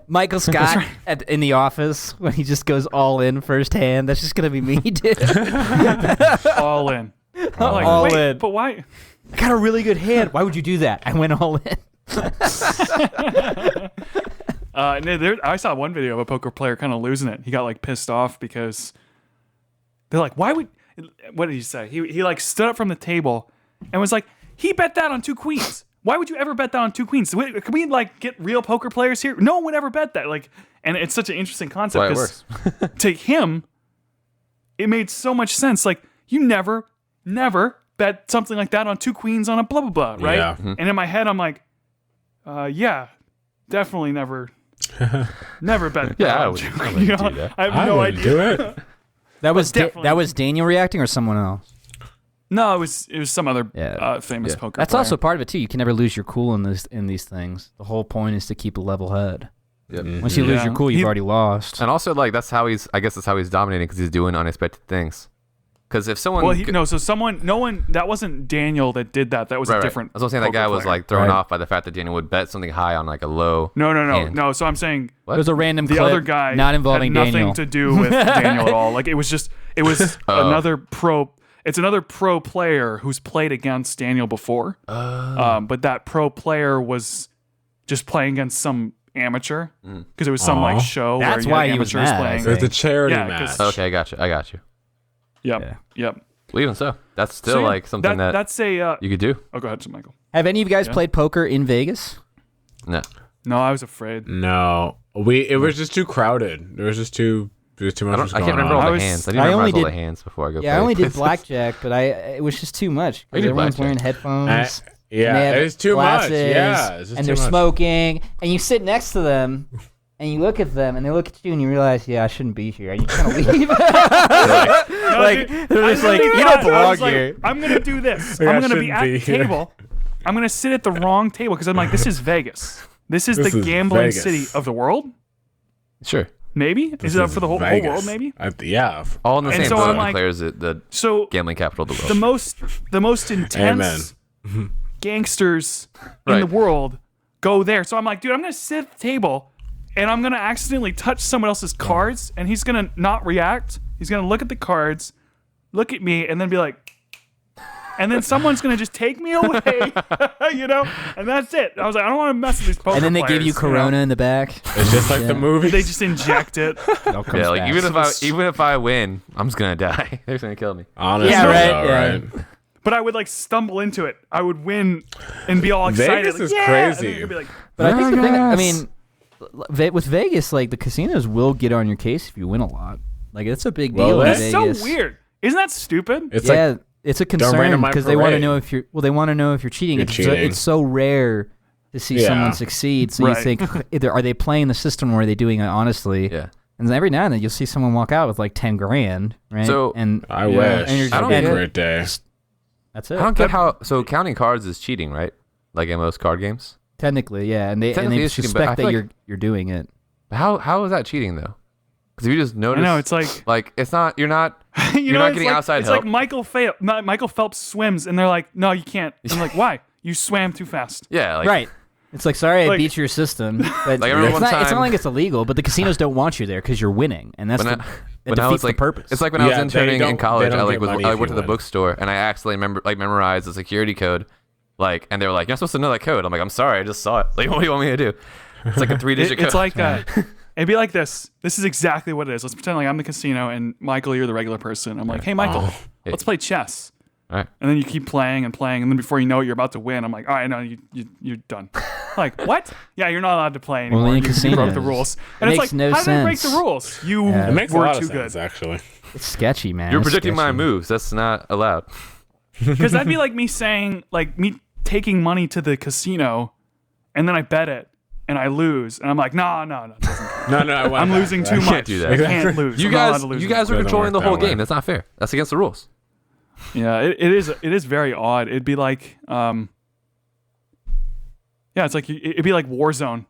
Speaker 2: Michael Scott in The Office when he just goes all in first hand. That's just gonna be me, dude.
Speaker 1: All in. I'm like,
Speaker 2: All
Speaker 1: wait,
Speaker 2: in.
Speaker 1: But why?
Speaker 2: I got a really good hand. Why would you do that? I went all in.
Speaker 1: I saw one video of a poker player kind of losing it. He got like pissed off because they're like, "Why would?" What did he say? He like stood up from the table and was like, "He bet that on two queens. Why would you ever bet that on two queens? Can we like get real poker players here? No one would ever bet that." Like, and it's such an interesting concept
Speaker 4: That's why it
Speaker 1: because
Speaker 4: works.
Speaker 1: to him, it made so much sense. Like, you never bet something like that on 2 queens on a blah, blah, blah, right?
Speaker 3: Yeah.
Speaker 1: And in my head, I'm like, yeah, definitely never bet.
Speaker 4: Yeah, I
Speaker 1: on
Speaker 4: wouldn't-
Speaker 1: two.
Speaker 4: I wouldn't
Speaker 1: You know,
Speaker 4: do that.
Speaker 1: I have
Speaker 3: I
Speaker 1: no
Speaker 3: wouldn't
Speaker 1: idea.
Speaker 3: do it.
Speaker 2: That was
Speaker 1: definitely-
Speaker 2: that was Daniel reacting or someone else?
Speaker 1: No, it was some other famous
Speaker 4: Yeah.
Speaker 1: poker
Speaker 2: That's
Speaker 1: player.
Speaker 2: also part of it too. You can never lose your cool in these things. The whole point is to keep a level head.
Speaker 4: Yep.
Speaker 2: Once you lose
Speaker 1: Yeah.
Speaker 2: your cool, you've
Speaker 1: He-
Speaker 2: already lost.
Speaker 4: And also, like, that's how he's dominating because he's doing unexpected things. Because if someone,
Speaker 1: Well, no one, that wasn't Daniel that did that. That was a different.
Speaker 4: I was saying that guy
Speaker 1: poker
Speaker 4: was
Speaker 1: player.
Speaker 4: like thrown
Speaker 2: Right.
Speaker 4: off by the fact that Daniel would bet something high on like a low. hand.
Speaker 1: No. So I'm saying
Speaker 4: What?
Speaker 2: It was a random
Speaker 1: the
Speaker 2: clip,
Speaker 1: other guy
Speaker 2: not involving
Speaker 1: had nothing
Speaker 2: Daniel.
Speaker 1: to do with Daniel at all. Like it was another pro. It's another pro player who's played against Daniel before. But that pro player was just playing against some amateur because it was some like show
Speaker 2: That's
Speaker 1: where
Speaker 2: why
Speaker 1: you had
Speaker 2: he was
Speaker 1: amateurs
Speaker 2: mad, I
Speaker 1: playing.
Speaker 2: think.
Speaker 3: It's a charity
Speaker 1: Yeah,
Speaker 3: match.
Speaker 1: 'cause-
Speaker 4: Okay, I got you.
Speaker 1: Yep.
Speaker 4: Well, even so, that's still
Speaker 1: So, yeah,
Speaker 4: like something that
Speaker 1: that's a.
Speaker 4: you could do.
Speaker 1: Oh, go ahead, Michael.
Speaker 2: Have any of you guys played poker in Vegas?
Speaker 4: No.
Speaker 1: No, I was afraid.
Speaker 3: No, it was just too crowded. There was just too much.
Speaker 4: I
Speaker 3: was
Speaker 4: can't
Speaker 3: going
Speaker 4: remember
Speaker 3: on.
Speaker 4: all
Speaker 1: I
Speaker 4: the
Speaker 1: was-
Speaker 4: hands. I didn't
Speaker 2: I
Speaker 4: memorize
Speaker 2: only
Speaker 4: all the
Speaker 2: did-
Speaker 4: hands before I go.
Speaker 2: Yeah, I
Speaker 4: play
Speaker 2: only did
Speaker 4: places.
Speaker 2: blackjack, but it was just too much.
Speaker 4: I did
Speaker 2: Everyone's
Speaker 4: blackjack.
Speaker 2: wearing headphones.
Speaker 3: Yeah,
Speaker 2: and they have
Speaker 3: it's too much.
Speaker 2: glasses,
Speaker 3: Yeah, it's just
Speaker 2: and
Speaker 3: too
Speaker 2: they're
Speaker 3: much.
Speaker 2: smoking, and you sit next to them, and you look at them, and they look at you, and you realize, yeah, I shouldn't be here. And you kind of leave. like they're just like, you don't belong here.
Speaker 1: I'm gonna do this.
Speaker 3: Like, I
Speaker 1: I'm gonna be
Speaker 3: shouldn't
Speaker 1: at
Speaker 3: be
Speaker 1: the
Speaker 3: here.
Speaker 1: table. I'm gonna sit at the wrong table because I'm like, this is Vegas. This is
Speaker 3: This
Speaker 1: the
Speaker 3: is
Speaker 1: gambling
Speaker 3: Vegas.
Speaker 1: city of the world.
Speaker 4: Maybe.
Speaker 1: Maybe is it up for the whole world? Maybe.
Speaker 3: Yeah.
Speaker 4: All in the
Speaker 1: And
Speaker 4: same
Speaker 1: so
Speaker 4: boat.
Speaker 1: I'm like-
Speaker 4: Declares it the
Speaker 1: So
Speaker 4: gambling capital of the world.
Speaker 1: the most intense gangsters in the
Speaker 4: Right.
Speaker 1: world go there. So I'm like, dude, I'm gonna sit at the table and I'm gonna accidentally touch someone else's cards, and he's gonna not react. He's gonna look at the cards, look at me, and then be like, and then someone's gonna just take me away, you know, and that's it. I was like, I don't want to mess with these poker
Speaker 2: And then they give
Speaker 1: players,
Speaker 2: you Corona
Speaker 1: know?
Speaker 2: in the back.
Speaker 3: It's just like the
Speaker 2: Yeah.
Speaker 3: movie.
Speaker 1: They just inject it.
Speaker 2: It all comes
Speaker 4: Yeah, like
Speaker 2: back.
Speaker 4: even if I win, I'm just gonna die. They're just gonna kill me.
Speaker 3: Honestly,
Speaker 2: Yeah, right,
Speaker 3: though,
Speaker 2: yeah.
Speaker 3: right?
Speaker 1: But I would like stumble into it. I would win and be all excited.
Speaker 3: Vegas
Speaker 1: like,
Speaker 3: is
Speaker 1: yeah!
Speaker 3: crazy.
Speaker 1: And then you'd be like,
Speaker 2: But I think the thing, I
Speaker 1: Vegas.
Speaker 2: mean, with Vegas, like the casinos will get on your case if you win a lot. Like it's a big
Speaker 3: Well,
Speaker 2: deal in
Speaker 3: that's
Speaker 1: it's
Speaker 2: Vegas.
Speaker 1: so weird. Isn't that stupid?
Speaker 3: It's
Speaker 2: yeah,
Speaker 3: like
Speaker 2: it's a
Speaker 3: bring to
Speaker 2: concern
Speaker 3: my
Speaker 2: because they want to
Speaker 3: parade.
Speaker 2: know if you're. Well, they want to know if you're cheating.
Speaker 3: You're
Speaker 2: it's,
Speaker 3: cheating.
Speaker 2: it's so rare to see
Speaker 3: Yeah.
Speaker 2: someone succeed. So
Speaker 1: Right.
Speaker 2: you think either are they playing the system or are they doing it honestly?
Speaker 4: Yeah.
Speaker 2: And then every now and then you'll see someone walk out with like 10 grand, right?
Speaker 4: So-
Speaker 2: and
Speaker 3: I
Speaker 1: Yeah.
Speaker 3: wish.
Speaker 2: And you're-
Speaker 3: That'd
Speaker 4: I
Speaker 3: be
Speaker 4: don't
Speaker 3: a
Speaker 4: get-
Speaker 3: great day.
Speaker 2: that's it.
Speaker 4: I don't get how. So counting cards is cheating, right? Like in most card games.
Speaker 2: Technically, yeah, and
Speaker 4: Technically
Speaker 2: they
Speaker 4: it's cheating, but I
Speaker 2: suspect
Speaker 4: feel
Speaker 2: that
Speaker 4: like-
Speaker 2: you're doing it.
Speaker 4: But how is that cheating though? Because if you just
Speaker 1: I
Speaker 4: notice,
Speaker 1: know it's like
Speaker 4: it's not. You're not.
Speaker 1: you
Speaker 4: You're
Speaker 1: know,
Speaker 4: not
Speaker 1: it's
Speaker 4: getting
Speaker 1: like,
Speaker 4: outside
Speaker 1: it's
Speaker 4: help.
Speaker 1: like Michael Phelps swims, and they're like, no, you can't. I'm like, why? You swam too fast.
Speaker 4: Yeah. Like,
Speaker 2: Right. It's like, sorry, I
Speaker 1: Like-
Speaker 2: beat your system. But
Speaker 4: Like, I remember
Speaker 2: it's,
Speaker 4: one
Speaker 2: not, it's
Speaker 4: time-
Speaker 2: not like it's illegal, but the casinos don't want you there because you're winning, and that's
Speaker 4: When
Speaker 2: the,
Speaker 4: I-
Speaker 2: it
Speaker 4: when I
Speaker 2: defeats
Speaker 4: was like,
Speaker 2: the purpose.
Speaker 4: it's like when I was
Speaker 3: Yeah, they
Speaker 4: interning
Speaker 3: don't-
Speaker 4: in
Speaker 3: they
Speaker 4: college.
Speaker 3: don't
Speaker 4: I like
Speaker 3: get
Speaker 4: was
Speaker 3: money
Speaker 4: I
Speaker 3: if
Speaker 4: went to
Speaker 3: you
Speaker 4: the
Speaker 3: win.
Speaker 4: bookstore and I accidentally memorized the security code. Like, and they were like, "You're not supposed to know that code." I'm like, "I'm sorry, I just saw it." Like, what do you want me to do? It's like a 3-digit code.
Speaker 1: It's like it'd be like this. This is exactly what it is. Let's pretend like I'm the casino, and Michael, you're the regular person. I'm like, hey, Michael, let's play chess.
Speaker 4: All right.
Speaker 1: And then you keep playing and playing, and then before you know it, you're about to win. I'm like, all right, no, you're done. Like, what? Yeah, you're not allowed to play
Speaker 2: Well,
Speaker 1: anymore.
Speaker 2: in
Speaker 1: You broke the
Speaker 2: casinos,
Speaker 1: rules.
Speaker 2: it
Speaker 1: And it's
Speaker 2: makes
Speaker 1: like,
Speaker 2: no
Speaker 1: how did I break the
Speaker 2: sense.
Speaker 1: rules? You
Speaker 2: Yeah.
Speaker 3: It makes a
Speaker 1: were
Speaker 3: lot
Speaker 1: too
Speaker 3: of sense,
Speaker 1: good.
Speaker 3: actually.
Speaker 2: It's sketchy, man.
Speaker 4: You're
Speaker 2: It's
Speaker 4: predicting my
Speaker 2: sketchy.
Speaker 4: moves. That's not allowed.
Speaker 1: Because that'd be like me saying, like me taking money to the casino, and then I bet it, and I lose, and I'm like, no, it doesn't count.
Speaker 3: No, I went
Speaker 1: I'm
Speaker 3: back,
Speaker 1: losing
Speaker 3: right?
Speaker 1: too
Speaker 4: You
Speaker 1: much.
Speaker 4: can't do that.
Speaker 1: I can't lose.
Speaker 4: You
Speaker 1: I'm not allowed
Speaker 4: guys,
Speaker 1: to lose
Speaker 4: you guys are
Speaker 3: Doesn't
Speaker 4: controlling the
Speaker 3: work
Speaker 4: whole
Speaker 3: that way.
Speaker 4: game. That's not fair. That's against the rules.
Speaker 1: Yeah, it is very odd. It'd be like, yeah, it's like it'd be like Warzone.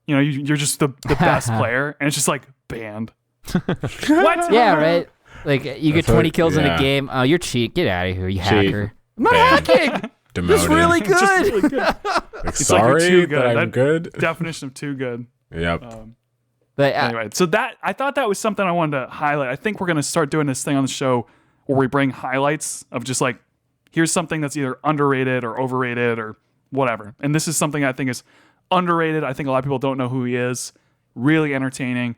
Speaker 1: You know, you're just the best player, and it's just like banned. What?
Speaker 2: Yeah, right. Like you get
Speaker 3: That's what-
Speaker 2: 20 kills in a
Speaker 3: yeah.
Speaker 2: game. Oh, you're cheat. Get out of here, you
Speaker 3: Cheat.
Speaker 2: hacker. I'm not
Speaker 3: Banned.
Speaker 2: hacking.
Speaker 3: Demoted.
Speaker 2: It's really good.
Speaker 1: It's just really good.
Speaker 3: Like,
Speaker 1: like
Speaker 3: sorry
Speaker 1: you're too good.
Speaker 3: that I'm
Speaker 1: That-
Speaker 3: good.
Speaker 1: Definition of too good.
Speaker 3: Yep.
Speaker 2: But
Speaker 1: Anyway, so that I thought that was something I wanted to highlight. I think we're gonna start doing this thing on the show where we bring highlights of just like, here's something that's either underrated or overrated or whatever. And this is something I think is underrated. I think a lot of people don't know who he is. Really entertaining.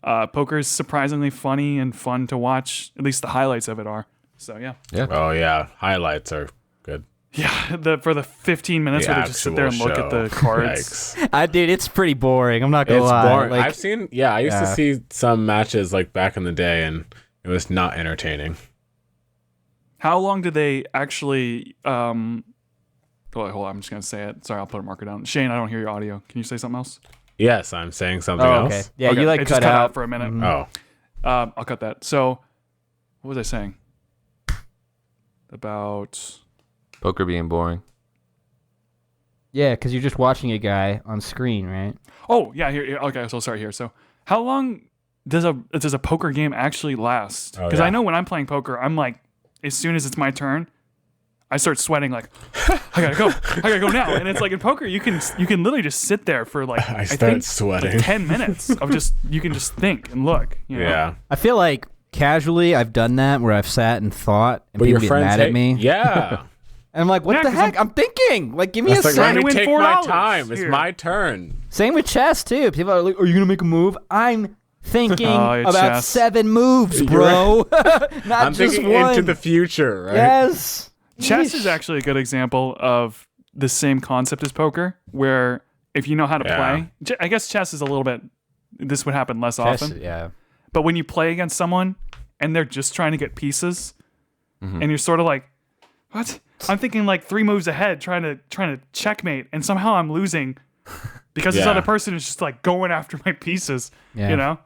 Speaker 1: Poker is surprisingly funny and fun to watch. At least the highlights of it are. So yeah,
Speaker 3: Oh yeah, highlights are good.
Speaker 1: yeah. For the 15 minutes
Speaker 3: The
Speaker 1: where they just sit there and
Speaker 3: actual
Speaker 1: look at the
Speaker 3: show.
Speaker 1: cards.
Speaker 3: Yikes.
Speaker 2: dude, it's pretty boring. I'm not gonna
Speaker 3: It's
Speaker 2: lie.
Speaker 3: boring.
Speaker 2: Like,
Speaker 3: I've seen. Yeah, I used to see some matches like back in the day, and it was not entertaining.
Speaker 1: How long do they actually? Hold on, I'm just gonna say it. Sorry, I'll put a marker down. Shayne, I don't hear your audio. Can you say something else?
Speaker 3: Yes, I'm saying something
Speaker 2: okay.
Speaker 3: else.
Speaker 2: Yeah,
Speaker 1: Okay,
Speaker 2: you
Speaker 1: it just
Speaker 2: cut out
Speaker 1: for a minute.
Speaker 3: Oh,
Speaker 1: I'll cut that. So, what was I saying? About
Speaker 4: Poker being boring.
Speaker 2: Yeah, because you're just watching a guy on screen, right?
Speaker 1: Oh yeah, here. Okay, so sorry here. So, how long does a poker game actually last?
Speaker 3: Oh,
Speaker 1: Because
Speaker 3: yeah.
Speaker 1: I know when I'm playing poker, I'm like, as soon as it's my turn, I start sweating like, I gotta go now. And it's like in poker, you can literally just sit there for like
Speaker 3: I
Speaker 1: think,
Speaker 3: start sweating.
Speaker 1: like 10 minutes of you can just think and look. You know?
Speaker 3: Yeah.
Speaker 2: I feel like casually I've done that where I've sat and thought and
Speaker 3: But your
Speaker 2: people get
Speaker 3: friends
Speaker 2: mad at me.
Speaker 3: Yeah.
Speaker 2: And I'm like, what
Speaker 1: Yeah,
Speaker 2: the
Speaker 1: 'cause
Speaker 2: heck? I'm thinking. Like, give me
Speaker 3: It's
Speaker 2: a
Speaker 3: like, let
Speaker 2: second.
Speaker 3: me
Speaker 1: win
Speaker 3: take my
Speaker 1: $4
Speaker 3: time. It's
Speaker 1: here.
Speaker 3: my turn.
Speaker 2: Same with chess, too. People are like, are you going to make a move? I'm thinking
Speaker 1: Oh,
Speaker 2: about
Speaker 1: chess.
Speaker 2: 7 moves, bro. Not
Speaker 3: I'm
Speaker 2: just
Speaker 3: thinking
Speaker 2: one.
Speaker 3: into the future, right?
Speaker 2: Yes.
Speaker 1: Chess
Speaker 2: Yeesh.
Speaker 1: is actually a good example of the same concept as poker, where if you know how to
Speaker 3: Yeah.
Speaker 1: play, I guess chess is a little bit. This would happen less
Speaker 2: Chess,
Speaker 1: often,
Speaker 2: yeah.
Speaker 1: but when you play against someone and they're just trying to get pieces,
Speaker 3: Mm-hmm.
Speaker 1: and you're sort of like, what? I'm thinking like 3 moves ahead, trying to checkmate, and somehow I'm losing because this
Speaker 3: Yeah.
Speaker 1: other person is just like going after my pieces.
Speaker 2: Yeah.
Speaker 1: You know.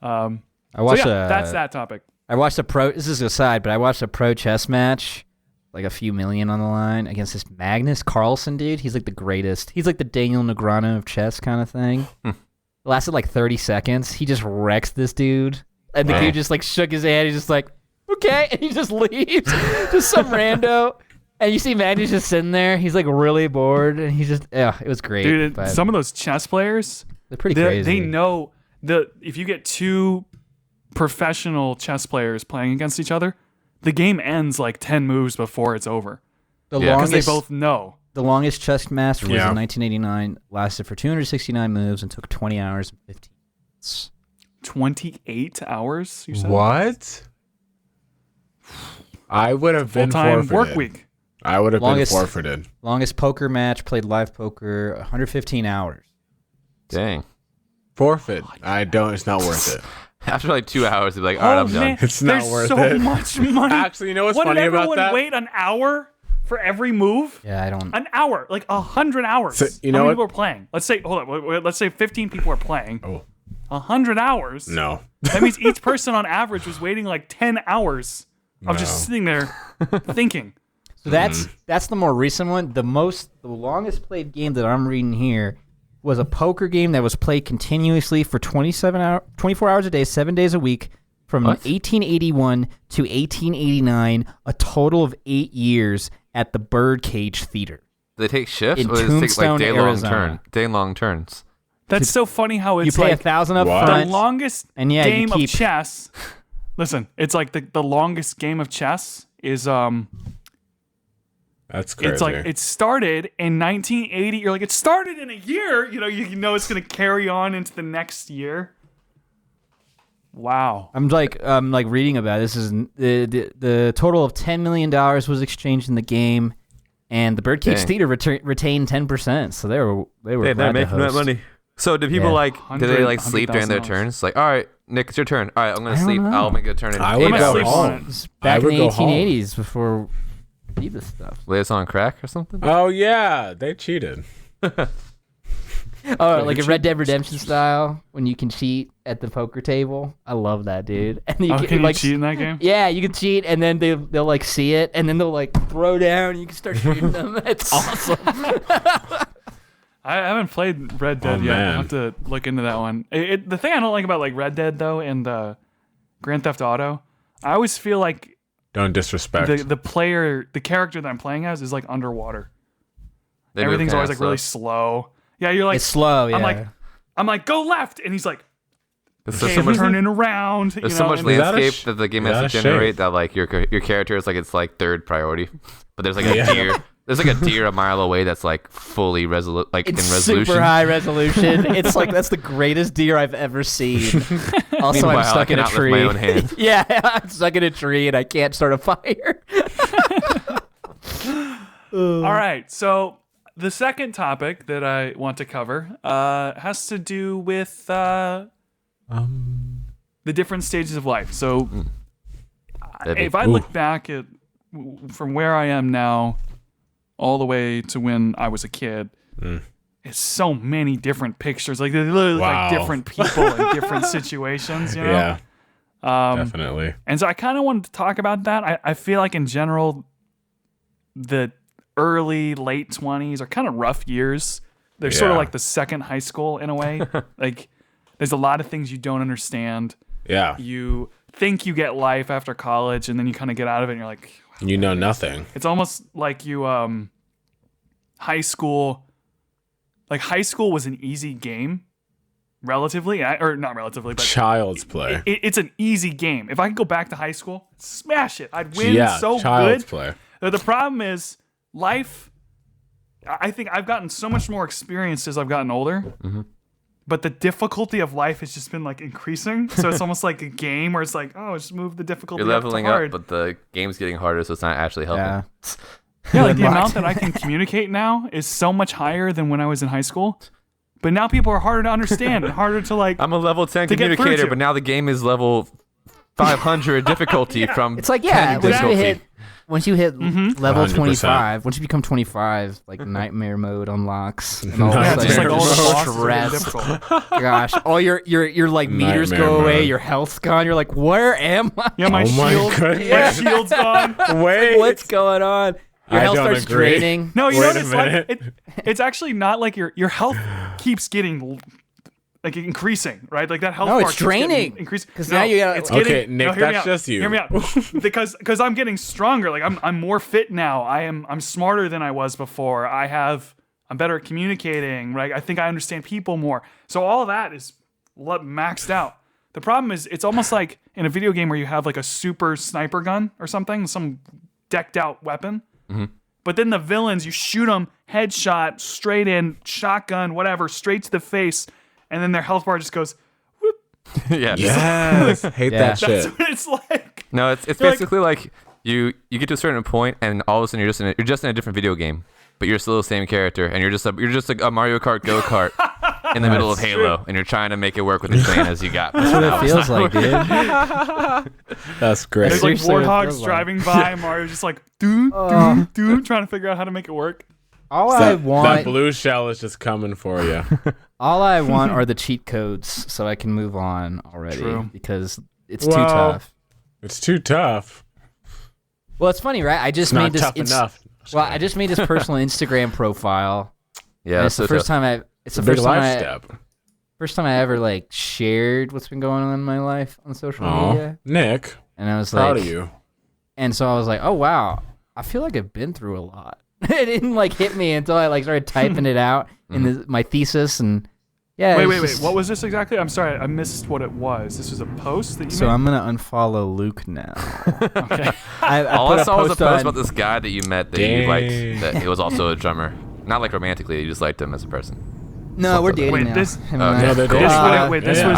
Speaker 2: I
Speaker 1: So
Speaker 2: watched
Speaker 1: yeah, that's that topic.
Speaker 2: I watched this is a side, but I watched a pro chess match, like a few million on the line, against this Magnus Carlsen dude. He's like the greatest. He's like the Daniel Negreanu of chess kind of thing. It lasted like 30 seconds. He just wrecks this dude. And the
Speaker 3: Wow.
Speaker 2: dude just like shook his hand. He's just like, okay. And he just leaves. Just some rando. And you see Magnus just sitting there. He's like really bored. And he just, yeah, it was great.
Speaker 1: Dude,
Speaker 2: but
Speaker 1: some of those chess players,
Speaker 2: they're pretty
Speaker 1: they
Speaker 2: crazy.
Speaker 1: know if you get 2 professional chess players playing against each other, the game ends like 10 moves before it's over
Speaker 2: the
Speaker 4: Yeah.
Speaker 1: because
Speaker 2: longest,
Speaker 1: they both know.
Speaker 2: the longest chess match was
Speaker 3: Yeah.
Speaker 2: in 1989, lasted for 269 moves and took 20 hours and 15 minutes.
Speaker 1: 28 hours, you said?
Speaker 3: What? I would have been
Speaker 1: Full-time
Speaker 3: forfeited.
Speaker 1: work week.
Speaker 3: I would have been
Speaker 2: Longest-
Speaker 3: forfeited.
Speaker 2: Longest poker match, played live poker, 115 hours.
Speaker 4: Dang.
Speaker 3: Forfeit. It's not worth it.
Speaker 4: After like 2 hours, they'd be like, all right, I'm done.
Speaker 1: Man,
Speaker 3: It's not
Speaker 1: there's
Speaker 3: worth
Speaker 1: so
Speaker 3: it.
Speaker 1: much money.
Speaker 3: Actually, you know what's
Speaker 1: what
Speaker 3: funny
Speaker 1: did
Speaker 3: about
Speaker 1: everyone
Speaker 3: that?
Speaker 1: wait an hour for every move?
Speaker 2: Yeah, I don't.
Speaker 1: An hour, like 100 hours.
Speaker 3: So, you know
Speaker 1: How many
Speaker 3: what?
Speaker 1: people are playing? Let's say, hold on, let's say 15 people are playing.
Speaker 3: Oh,
Speaker 1: 100 hours.
Speaker 3: no.
Speaker 1: That means each person on average was waiting like 10 hours of just sitting there thinking.
Speaker 2: So that's the more recent one. The longest played game that I'm reading here was a poker game that was played continuously for 24 hours a day, 7 days a week, from
Speaker 4: What?
Speaker 2: 1881 to 1889, a total of 8 years at the Birdcage Theater.
Speaker 4: Do they take shifts
Speaker 2: In
Speaker 4: or do they take
Speaker 2: Tombstone,
Speaker 4: like
Speaker 2: Arizona.
Speaker 4: day long turns?
Speaker 1: That's so funny how
Speaker 2: You
Speaker 1: it's
Speaker 2: pay
Speaker 1: like
Speaker 2: $1,000 up
Speaker 3: What?
Speaker 1: the
Speaker 2: front.
Speaker 1: longest
Speaker 2: And yeah, you
Speaker 1: game of
Speaker 2: keep-
Speaker 1: chess. Listen, it's like the longest game of chess is
Speaker 3: That's crazy.
Speaker 1: it's like it started in 1980. You're like, it started in a year. You know it's gonna carry on into the next year. Wow.
Speaker 2: I'm like reading about it. This is the total of $10 million was exchanged in the game, and the Birdcage
Speaker 4: Dang.
Speaker 2: Theater retained 10%. So they were glad to host.
Speaker 4: So do people
Speaker 2: Yeah.
Speaker 4: do they like sleep during their
Speaker 1: $100,000.
Speaker 4: turns? Like, all right, Nick, it's your turn. All right, I'm gonna
Speaker 2: I don't
Speaker 4: sleep.
Speaker 2: know.
Speaker 4: I'll make a turn in
Speaker 3: I
Speaker 4: 8
Speaker 3: would
Speaker 1: might
Speaker 3: go
Speaker 1: sleep
Speaker 4: hours.
Speaker 1: on
Speaker 3: home.
Speaker 1: it.
Speaker 2: Back
Speaker 3: I
Speaker 2: in
Speaker 3: would
Speaker 2: the
Speaker 3: go home.
Speaker 2: 1880s before Diva stuff.
Speaker 4: Lay us on crack or something?
Speaker 3: Oh yeah, they cheated.
Speaker 2: Oh, like a Red Dead Redemption style when you can cheat at the poker table. I love that, dude. And you
Speaker 1: Oh, can you
Speaker 2: like
Speaker 1: cheat in that game?
Speaker 2: yeah, you can cheat, and then they'll like see it, and then they'll like throw down. And you can start shooting them. It's awesome.
Speaker 1: I haven't played Red Dead
Speaker 3: Oh,
Speaker 1: yet.
Speaker 3: man.
Speaker 1: I'll have to look into that one. The thing I don't like about like Red Dead though and Grand Theft Auto, I always feel like
Speaker 3: Don't disrespect.
Speaker 1: the character that I'm playing as is like underwater.
Speaker 4: They move
Speaker 1: Everything's
Speaker 4: kinda
Speaker 1: always like really slow. Yeah, you're like
Speaker 2: It's slow. Yeah.
Speaker 1: I'm like go left, and he's like
Speaker 4: There's
Speaker 1: okay,
Speaker 4: so much,
Speaker 1: turning around.
Speaker 4: there's so much
Speaker 1: and-
Speaker 3: Is that a
Speaker 4: landscape that the game
Speaker 3: is
Speaker 4: has
Speaker 3: that
Speaker 4: to
Speaker 3: a
Speaker 4: generate
Speaker 3: shame?
Speaker 4: that like your character is like it's like third priority. But there's like a
Speaker 3: Yeah.
Speaker 4: deer. There's like a deer a mile away that's like fully resolute, like
Speaker 2: It's
Speaker 4: in resolution.
Speaker 2: super high resolution. It's like that's the greatest deer I've ever seen. Also,
Speaker 4: Meanwhile,
Speaker 2: I'm stuck
Speaker 4: I
Speaker 2: in
Speaker 4: can
Speaker 2: a
Speaker 4: outlift
Speaker 2: tree.
Speaker 4: my own hand.
Speaker 2: Yeah, I'm stuck in a tree and I can't start a fire.
Speaker 1: All right, so the second topic that I want to cover has to do with the different stages of life. So if I look back at from where I am now, all the way to when I was a kid, it's so many different pictures. Like they literally look like different people in different situations. You know?
Speaker 3: Yeah. Definitely.
Speaker 1: And so I kind of wanted to talk about that. I feel like in general, the early, late 20s are kind of rough years. They're sort of like the second high school in a way. Like there's a lot of things you don't understand.
Speaker 3: Yeah.
Speaker 1: You think you get life after college, and then you kind of get out of it, and you're like,
Speaker 3: you know nothing.
Speaker 1: It's almost like you, high school. Like high school was an easy game. Relatively, or not relatively, but
Speaker 3: child's play.
Speaker 1: It's an easy game. If I could go back to high school, smash it. I'd win so
Speaker 3: child's
Speaker 1: good.
Speaker 3: Play.
Speaker 1: The problem is life. I think I've gotten so much more experience as I've gotten older, but the difficulty of life has just been like increasing. So it's almost like a game where it's like, oh, just move the difficulty.
Speaker 4: You're leveling
Speaker 1: up, to hard.
Speaker 4: but the game's getting harder, so it's not actually helping.
Speaker 1: Yeah, like the amount that I can communicate now is so much higher than when I was in high school. But now people are harder to understand and harder to like.
Speaker 4: I'm a level 10 communicator, but now the game is level 500 difficulty from.
Speaker 2: It's like once you hit level 25, once you become 25, like nightmare mode unlocks, and all of a
Speaker 1: just like all the
Speaker 2: stress. Gosh, all your like meters go away, your health's gone. You're like, where am I?
Speaker 1: Yeah, my shield's gone.
Speaker 3: Wait,
Speaker 2: what's going on? Your health starts draining.
Speaker 1: No, you notice like it's actually not like your health keeps getting like increasing, right? Like that health bar
Speaker 2: it's draining.
Speaker 1: Increasing
Speaker 2: because now you got.
Speaker 1: It's getting,
Speaker 3: okay, Nick, that's just you.
Speaker 1: Hear me out, because I'm getting stronger. Like I'm more fit now. I'm smarter than I was before. I'm better at communicating. Right? I think I understand people more. So all of that is maxed out. The problem is it's almost like in a video game where you have like a super sniper gun or something, some decked out weapon. But then the villains, you shoot them, headshot, straight in, shotgun, whatever, straight to the face, and then their health bar just goes, whoop.
Speaker 3: Yes. Hate that shit.
Speaker 1: That's what it's like.
Speaker 4: No, it's basically like you get to a certain point, and all of a sudden you're just in a different video game, but you're still the same character, and you're just a Mario Kart go-kart in the middle of Halo, and you're trying to make it work with the plan as you got.
Speaker 2: That's what it feels like, dude.
Speaker 3: That's great.
Speaker 1: There's like warthogs driving by, Mario's just like, trying to figure out how to make it work.
Speaker 3: That blue shell is just coming for you.
Speaker 2: All I want are the cheat codes so I can move on already.
Speaker 1: True.
Speaker 2: Because it's too tough.
Speaker 3: It's too tough.
Speaker 2: Well, it's funny, right? I just made this. I just made this personal Instagram profile.
Speaker 4: Yeah,
Speaker 2: it's the first time First time I ever like shared what's been going on in my life on social media.
Speaker 3: Nick,
Speaker 2: and I was
Speaker 3: proud of you.
Speaker 2: And so I was like, oh wow, I feel like I've been through a lot. It didn't like hit me until I like started typing it out in my thesis and
Speaker 1: Wait. What was this exactly? I'm sorry, I missed what it was. This was a post that you made?
Speaker 2: I'm gonna unfollow Luke now.
Speaker 1: Okay.
Speaker 4: All I saw was a post about this guy that you met that you liked. That he was also a drummer. Not like romantically, you just liked him as a person.
Speaker 2: No, we're dating now.
Speaker 1: This
Speaker 3: was
Speaker 4: I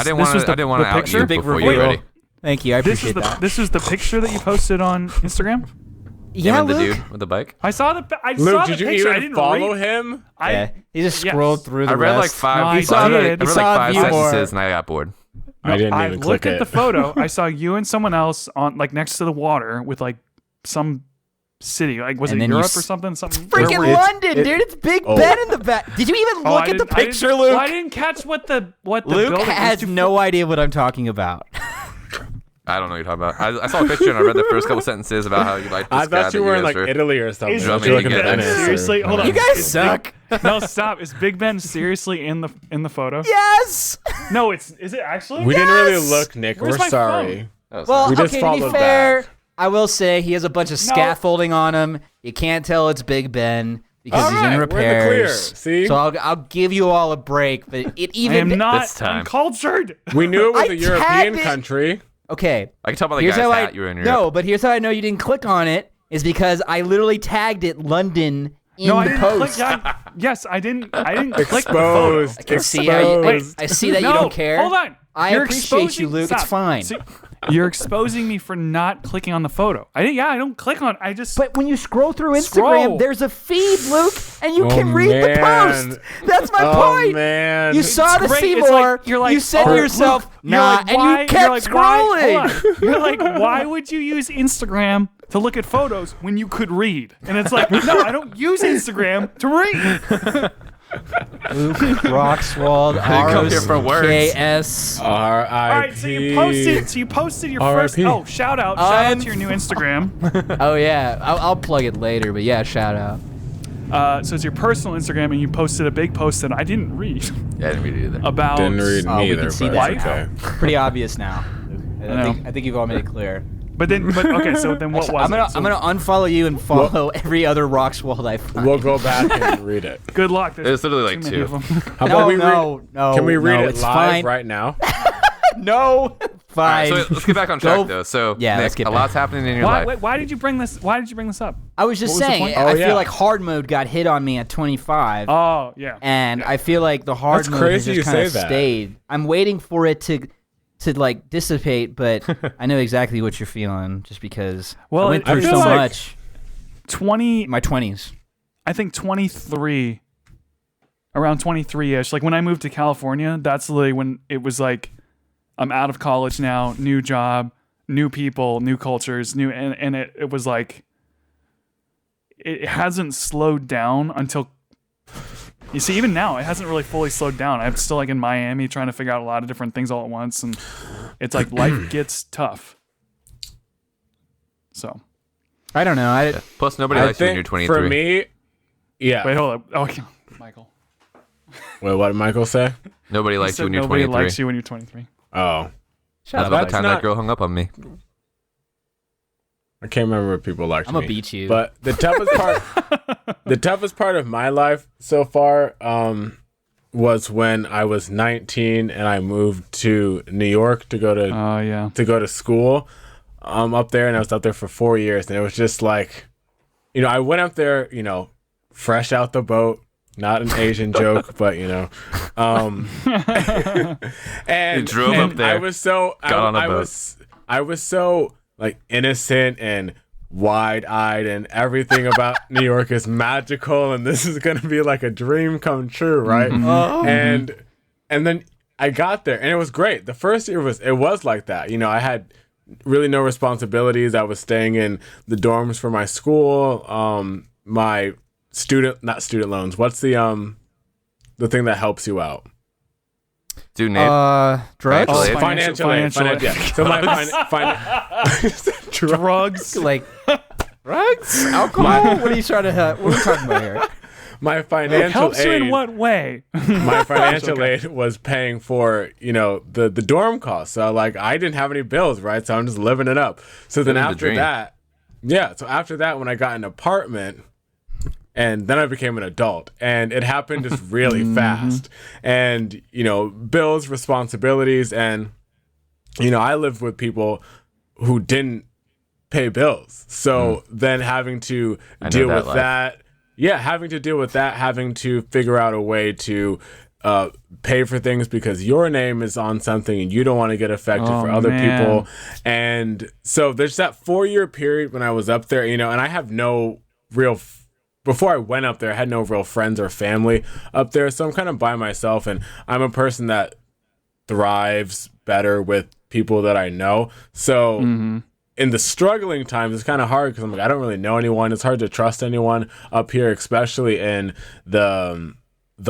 Speaker 4: didn't want to out
Speaker 1: picture?
Speaker 4: you before you were ready.
Speaker 2: Thank you, I appreciate that.
Speaker 1: This was the picture that you posted on Instagram?
Speaker 2: Yeah,
Speaker 4: the
Speaker 2: Luke.
Speaker 4: dude with the bike.
Speaker 1: I saw the
Speaker 3: Luke,
Speaker 1: picture.
Speaker 3: did you
Speaker 1: I
Speaker 3: even
Speaker 1: didn't
Speaker 3: follow him?
Speaker 2: He just scrolled through the
Speaker 4: I read
Speaker 2: rest.
Speaker 4: like five. I read like 5 sentences and I got bored.
Speaker 3: I didn't even click it.
Speaker 1: I looked at the photo. I saw you and someone else on like next to the water with like some city. Like was it Europe or something? Something.
Speaker 2: Freaking London, dude! It's Big Ben in the back. Did you even look at the picture, Luke?
Speaker 1: I didn't catch what the
Speaker 2: Luke has no idea what I'm talking about.
Speaker 4: I don't know what you're talking about. I saw a picture and I read the first couple sentences about how you liked this guy.
Speaker 3: I thought you were in like Italy or something.
Speaker 1: Seriously, hold on.
Speaker 2: You guys suck.
Speaker 1: No, stop. Is Big Ben seriously in the photo?
Speaker 2: Yes.
Speaker 1: No, is it actually?
Speaker 3: We didn't really look, Nick.
Speaker 1: Where's
Speaker 3: we're
Speaker 1: my
Speaker 3: sorry.
Speaker 2: Well,
Speaker 3: we just
Speaker 2: okay, to be
Speaker 3: followed
Speaker 2: fair,
Speaker 3: back.
Speaker 2: I will say he has a bunch of scaffolding on him. You can't tell it's Big Ben because he's in repairs.
Speaker 3: We're in the clear. See?
Speaker 2: So I'll give you all a break, but it even
Speaker 1: I am not
Speaker 4: this time.
Speaker 1: uncultured.
Speaker 3: We knew it was a European country.
Speaker 2: Okay.
Speaker 4: I can tell by the guy's hat you were in Europe.
Speaker 2: No, but here's how I know you didn't click on it is because I literally tagged it London in the post.
Speaker 1: Yes, I didn't click the
Speaker 3: Exposed.
Speaker 1: photo.
Speaker 2: I see that you don't care.
Speaker 1: Hold on.
Speaker 2: I appreciate you, Luke.
Speaker 1: Stop.
Speaker 2: It's fine.
Speaker 1: See, You're exposing me for not clicking on the photo. I don't click on. I just.
Speaker 2: But when you scroll through Instagram, there's a feed, Luke, and you can read the post. That's my point.
Speaker 3: Man.
Speaker 2: You saw the
Speaker 1: great.
Speaker 2: Seymour.
Speaker 1: You're like,
Speaker 2: you said to yourself,
Speaker 1: Luke,
Speaker 2: nah, and you kept scrolling.
Speaker 1: You're like, why would you use Instagram to look at photos when you could read? And it's like, no, I don't use Instagram to read.
Speaker 2: Luke Roxwald, ROKS.
Speaker 3: R.I.P.
Speaker 1: All right, so you posted your first. Oh, shout out to your new Instagram.
Speaker 2: Oh yeah, I'll plug it later, but yeah, shout out.
Speaker 1: So it's your personal Instagram, and you posted a big post that I didn't read.
Speaker 4: Yeah, I didn't read it either.
Speaker 1: About
Speaker 3: didn't read me
Speaker 2: we
Speaker 3: either,
Speaker 2: can see
Speaker 3: but
Speaker 2: that
Speaker 3: okay.
Speaker 2: Pretty obvious now. I think you've all made it clear.
Speaker 1: But okay, so then what was it?
Speaker 2: I'm gonna unfollow you and follow every other Roxwald I find.
Speaker 3: We'll go back and read it.
Speaker 1: Good luck.
Speaker 4: It's literally like 2.
Speaker 3: How about we read?
Speaker 2: No.
Speaker 3: Can we read it
Speaker 2: it's
Speaker 3: live
Speaker 2: fine.
Speaker 3: right now?
Speaker 2: No. Fine.
Speaker 4: All right, so let's get back on track though. So
Speaker 2: yeah,
Speaker 4: Nick,
Speaker 2: let's get
Speaker 4: a lot's happening in your life.
Speaker 1: Why did you bring this? Why did you bring this up?
Speaker 2: I was just
Speaker 1: What was the
Speaker 2: saying,
Speaker 1: point?
Speaker 2: I
Speaker 3: Oh, yeah.
Speaker 2: feel like hard mode got hit on me at 25.
Speaker 1: Oh yeah.
Speaker 2: And I feel like the hard
Speaker 3: That's
Speaker 2: mode has
Speaker 3: crazy
Speaker 2: just
Speaker 3: you
Speaker 2: kind of
Speaker 3: say that.
Speaker 2: stayed. I'm waiting for it to like dissipate, but I know exactly what you're feeling just because
Speaker 1: Well,
Speaker 2: I went
Speaker 1: I
Speaker 2: through
Speaker 1: feel
Speaker 2: so
Speaker 1: like
Speaker 2: much
Speaker 1: 20.
Speaker 2: in my 20s.
Speaker 1: I think 23. Around 23ish. Like when I moved to California, that's literally when it was like, I'm out of college now, new job, new people, new cultures, and it was like, it hasn't slowed down until. You see, even now, it hasn't really fully slowed down. I'm still like in Miami trying to figure out a lot of different things all at once, and it's like life gets tough. So,
Speaker 2: I don't know.
Speaker 4: Plus, nobody likes you when you're 23.
Speaker 3: For me, yeah.
Speaker 1: wait, hold up. Oh, okay. Michael.
Speaker 3: Wait, what did Michael say?
Speaker 4: Nobody likes you when you're
Speaker 1: nobody
Speaker 4: 23.
Speaker 1: likes you when you're 23.
Speaker 3: Oh.
Speaker 4: That's about the
Speaker 3: That's
Speaker 4: time
Speaker 3: not-
Speaker 4: that girl hung up on me.
Speaker 3: I can't remember if people liked
Speaker 2: I'm
Speaker 3: me.
Speaker 2: gonna beat you.
Speaker 3: But the toughest part of my life so far was when I was 19 and I moved to New York to go to
Speaker 1: Oh yeah.
Speaker 3: school up there, and I was up there for 4 years, and it was just like, I went up there, fresh out the boat. Not an Asian joke, but and
Speaker 4: You drove up there,
Speaker 3: I was so
Speaker 4: got on a boat.
Speaker 3: I was so like innocent and wide-eyed, and everything about New York is magical, and this is gonna be like a dream come true, right? And then I got there, and it was great. The first year was like that. I had really no responsibilities. I was staying in the dorms for my school. My not student loans. What's the thing that helps you out?
Speaker 4: Dude, Nate.
Speaker 2: Drugs?
Speaker 4: Financial aid.
Speaker 3: Financial aid. Yeah. So my
Speaker 1: Drugs.
Speaker 2: Like drugs? Alcohol? What are you trying to what are we talking about here?
Speaker 3: my financial
Speaker 1: Helps you
Speaker 3: aid.
Speaker 1: in what way?
Speaker 3: My financial aid was paying for, the dorm costs. So like I didn't have any bills, right? So I'm just living it up. So then after that, when I got an apartment, and then I became an adult, and it happened just really fast. And, bills, responsibilities, and, I lived with people who didn't pay bills. So then having to deal with that, having to figure out a way to pay for things because your name is on something and you don't want to get affected for other people. And so there's that 4-year period when I was up there, and I have no real before I went up there, I had no real friends or family up there. So I'm kind of by myself, and I'm a person that thrives better with people that I know. So in the struggling times, it's kind of hard because I'm like, I don't really know anyone. It's hard to trust anyone up here, especially in the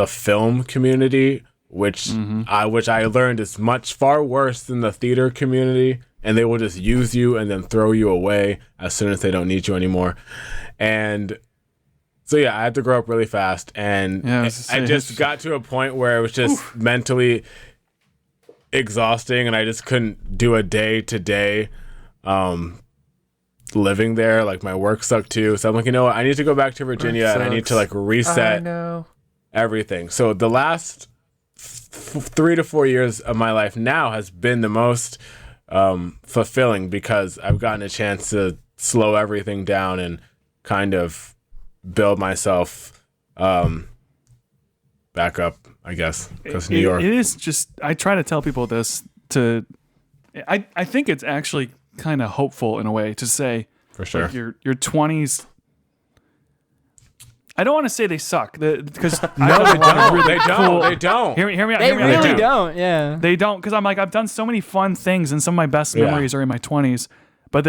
Speaker 3: film community, which I learned is far worse than the theater community. And they will just use you and then throw you away as soon as they don't need you anymore. And so yeah, I had to grow up really fast, and I just got to a point where it was just mentally exhausting, and I just couldn't do a day to day living there. Like my work sucked too, so I'm like, what? I need to go back to Virginia, and I need to like reset everything. So the last 3 to 4 years of my life now has been the most fulfilling because I've gotten a chance to slow everything down and kind of build myself back up, I guess, because New York.
Speaker 1: It is just, I try to tell people this to I think it's actually kind of hopeful in a way to say,
Speaker 3: for sure,
Speaker 1: like your 20s. I don't want to say they suck because no,
Speaker 3: they don't. Really they don't.
Speaker 1: Hear me out.
Speaker 2: They really don't. Yeah,
Speaker 1: they don't because I'm like I've done so many fun things and some of my best memories are in my 20s. But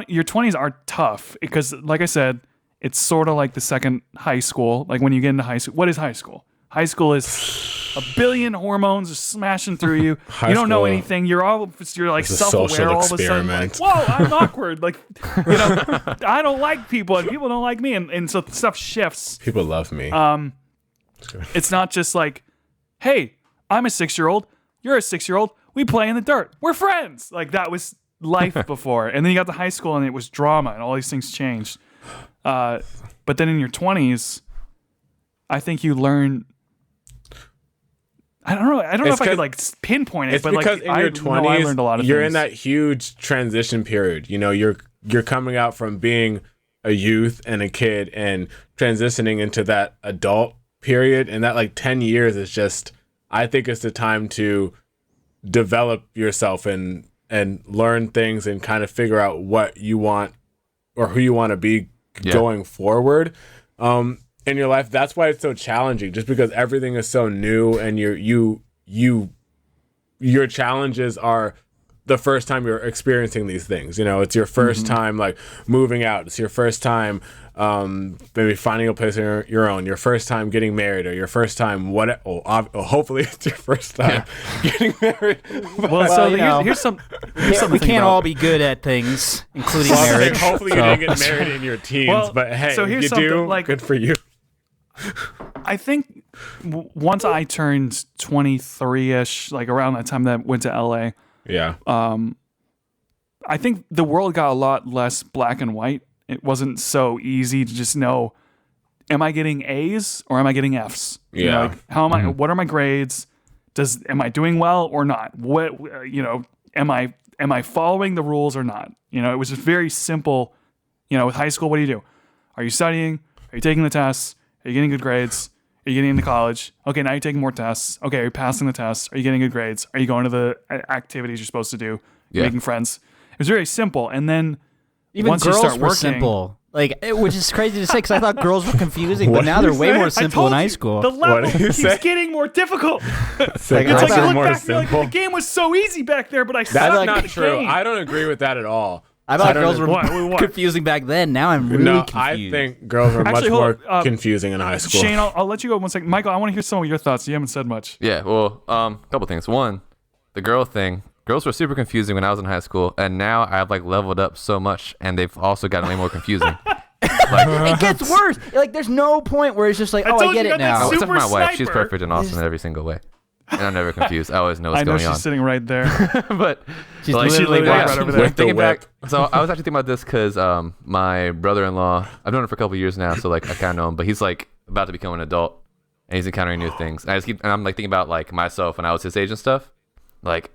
Speaker 1: your 20s are tough because, like I said, it's sort of like the second high school. Like when you get into high school, what is high school? High school is a billion hormones smashing through you. You don't know anything. You're like self-aware all of a sudden. Like, whoa, I'm awkward. Like, I don't like people and people don't like me. And so stuff shifts.
Speaker 3: People love me.
Speaker 1: It's not just like, hey, I'm a 6-year-old. You're a 6-year-old. We play in the dirt. We're friends. Like that was life before. And then you got to high school and it was drama and all these things changed. But then in your 20s, I think you learn. I don't know. I don't know if I could like pinpoint it,
Speaker 3: it's
Speaker 1: but
Speaker 3: because
Speaker 1: like
Speaker 3: in your 20s,
Speaker 1: I learned a lot of
Speaker 3: you're
Speaker 1: things.
Speaker 3: in that huge transition period. You're coming out from being a youth and a kid and transitioning into that adult period, and that like 10 years is just. I think it's the time to develop yourself and learn things and kind of figure out what you want or who you want to be going forward. In your life, that's why it's so challenging, just because everything is so new and your challenges are the first time you're experiencing these things. It's your first time like moving out. It's your first time maybe finding a place on your own. Your first time getting married, or your first time hopefully it's your first time getting married.
Speaker 1: Well, so here's something.
Speaker 2: We can't all be good at things, including marriage.
Speaker 3: Hopefully you didn't get married in your teens, but hey,
Speaker 1: so here's
Speaker 3: you do. Like, good for you.
Speaker 1: I think once I turned 23-ish, like around that time that I went to LA.
Speaker 3: Yeah.
Speaker 1: I think the world got a lot less black and white. It wasn't so easy to just know, am I getting A's or am I getting F's?
Speaker 3: Yeah.
Speaker 1: Like, how am I? What are my grades? Am I doing well or not? What am I following the rules or not? It was just very simple. With high school, what do? Are you studying? Are you taking the tests? Are you getting good grades? Are you getting into college? Okay, now you're taking more tests. Okay, are you passing the tests? Are you getting good grades? Are you going to the activities you're supposed to do? Yeah. Making friends. It was very simple. And then
Speaker 2: even
Speaker 1: once
Speaker 2: girls
Speaker 1: you start
Speaker 2: were
Speaker 1: working,
Speaker 2: simple. Which is crazy to say because I thought girls were confusing, but now they're way more simple in high school.
Speaker 1: The level keeps getting more difficult.
Speaker 3: It's like you look back and
Speaker 1: like, the game was so easy back there, but I sucked
Speaker 3: That's
Speaker 1: at
Speaker 3: not
Speaker 1: the
Speaker 3: true.
Speaker 1: game.
Speaker 3: I don't agree with that at all.
Speaker 2: I thought girls were confusing back then. Now I'm really confused.
Speaker 3: I think girls are much more confusing in high school.
Speaker 1: Shayne, I'll let you go 1 second. Michael, I want to hear some of your thoughts. You haven't said much.
Speaker 4: Yeah, well, couple things. One, the girl thing. Girls were super confusing when I was in high school, and now I've like leveled up so much, and they've also gotten way more confusing.
Speaker 2: It gets worse. Like, there's no point where it's just like, I get it now.
Speaker 4: Except for my wife, she's perfect and awesome in every single way. And I'm never confused. I always know what's going on.
Speaker 1: I know she's sitting right there.
Speaker 4: But
Speaker 2: she's literally
Speaker 1: right over there.
Speaker 4: Thinking back, so I was actually thinking about this because my brother-in-law, I've known him for a couple of years now, so like I kind of know him, but he's like about to become an adult, and he's encountering new things. And I'm like thinking about like myself when I was his age and stuff. Like,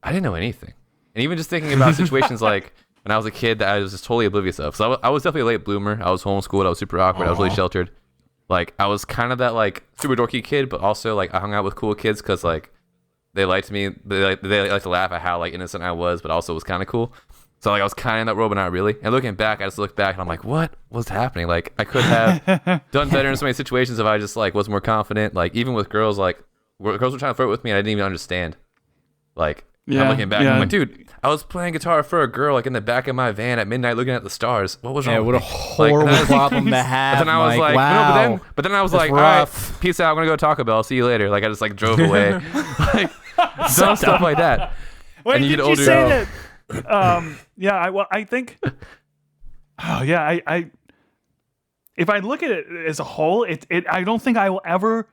Speaker 4: I didn't know anything, and even just thinking about situations like when I was a kid that I was just totally oblivious of. So I was definitely a late bloomer. I was homeschooled. I was super awkward. I was really sheltered. Like, I was kind of that, like, super dorky kid, but also, like, I hung out with cool kids because, like, they liked me. They like to laugh at how, like, innocent I was, but also was kind of cool. So, like, I was kind of in that role, but not really. And looking back, I just look back, and I'm like, what was happening? Like, I could have done better in so many situations if I just, like, was more confident. Like, even with girls, like, girls were trying to flirt with me, and I didn't even understand. Like, I'm looking back, I'm like, dude, I was playing guitar for a girl, like, in the back of my van at midnight looking at the stars. What was wrong with
Speaker 2: what
Speaker 4: me?
Speaker 2: a horrible problem to have.
Speaker 4: But then I was like,
Speaker 2: wow.
Speaker 4: No, but then I was like, all right, peace out. I'm going to go to Taco Bell. See you later. Like, I just, like, drove away. Like, dumb stuff like that.
Speaker 1: Wait, did you say that? I think... Oh, yeah, I if I look at it as a whole, I don't think I will ever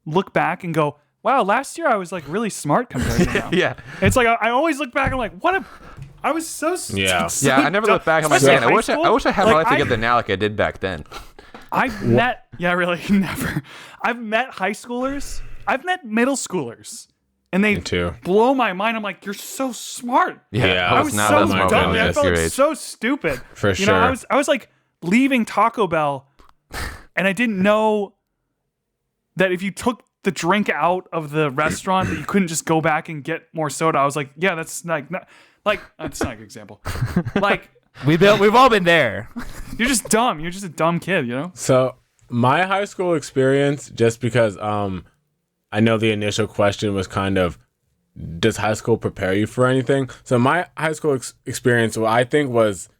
Speaker 1: look back and go, wow, last year I was like really smart compared to now.
Speaker 4: Yeah.
Speaker 1: It's like I always look back and I'm like, I was so
Speaker 4: yeah. I never look back. I'm like, man, I wish I had my life together now like I did back then.
Speaker 1: I've met never. I've met high schoolers. I've met middle schoolers. And they blow my mind. I'm like, you're so smart.
Speaker 4: Yeah.
Speaker 1: I was so dumb. I felt so stupid.
Speaker 3: For sure.
Speaker 1: I was like leaving Taco Bell and I didn't know that if you took
Speaker 5: the drink out of the restaurant that you couldn't just go back and get more soda. I was like, yeah, that's like not, like that's not a good example. Like
Speaker 2: we've all been there.
Speaker 5: You're just dumb. You're just a dumb kid, you know?
Speaker 3: So my high school experience, just because I know the initial question was kind of, does high school prepare you for anything? So my high school experience, what I think was,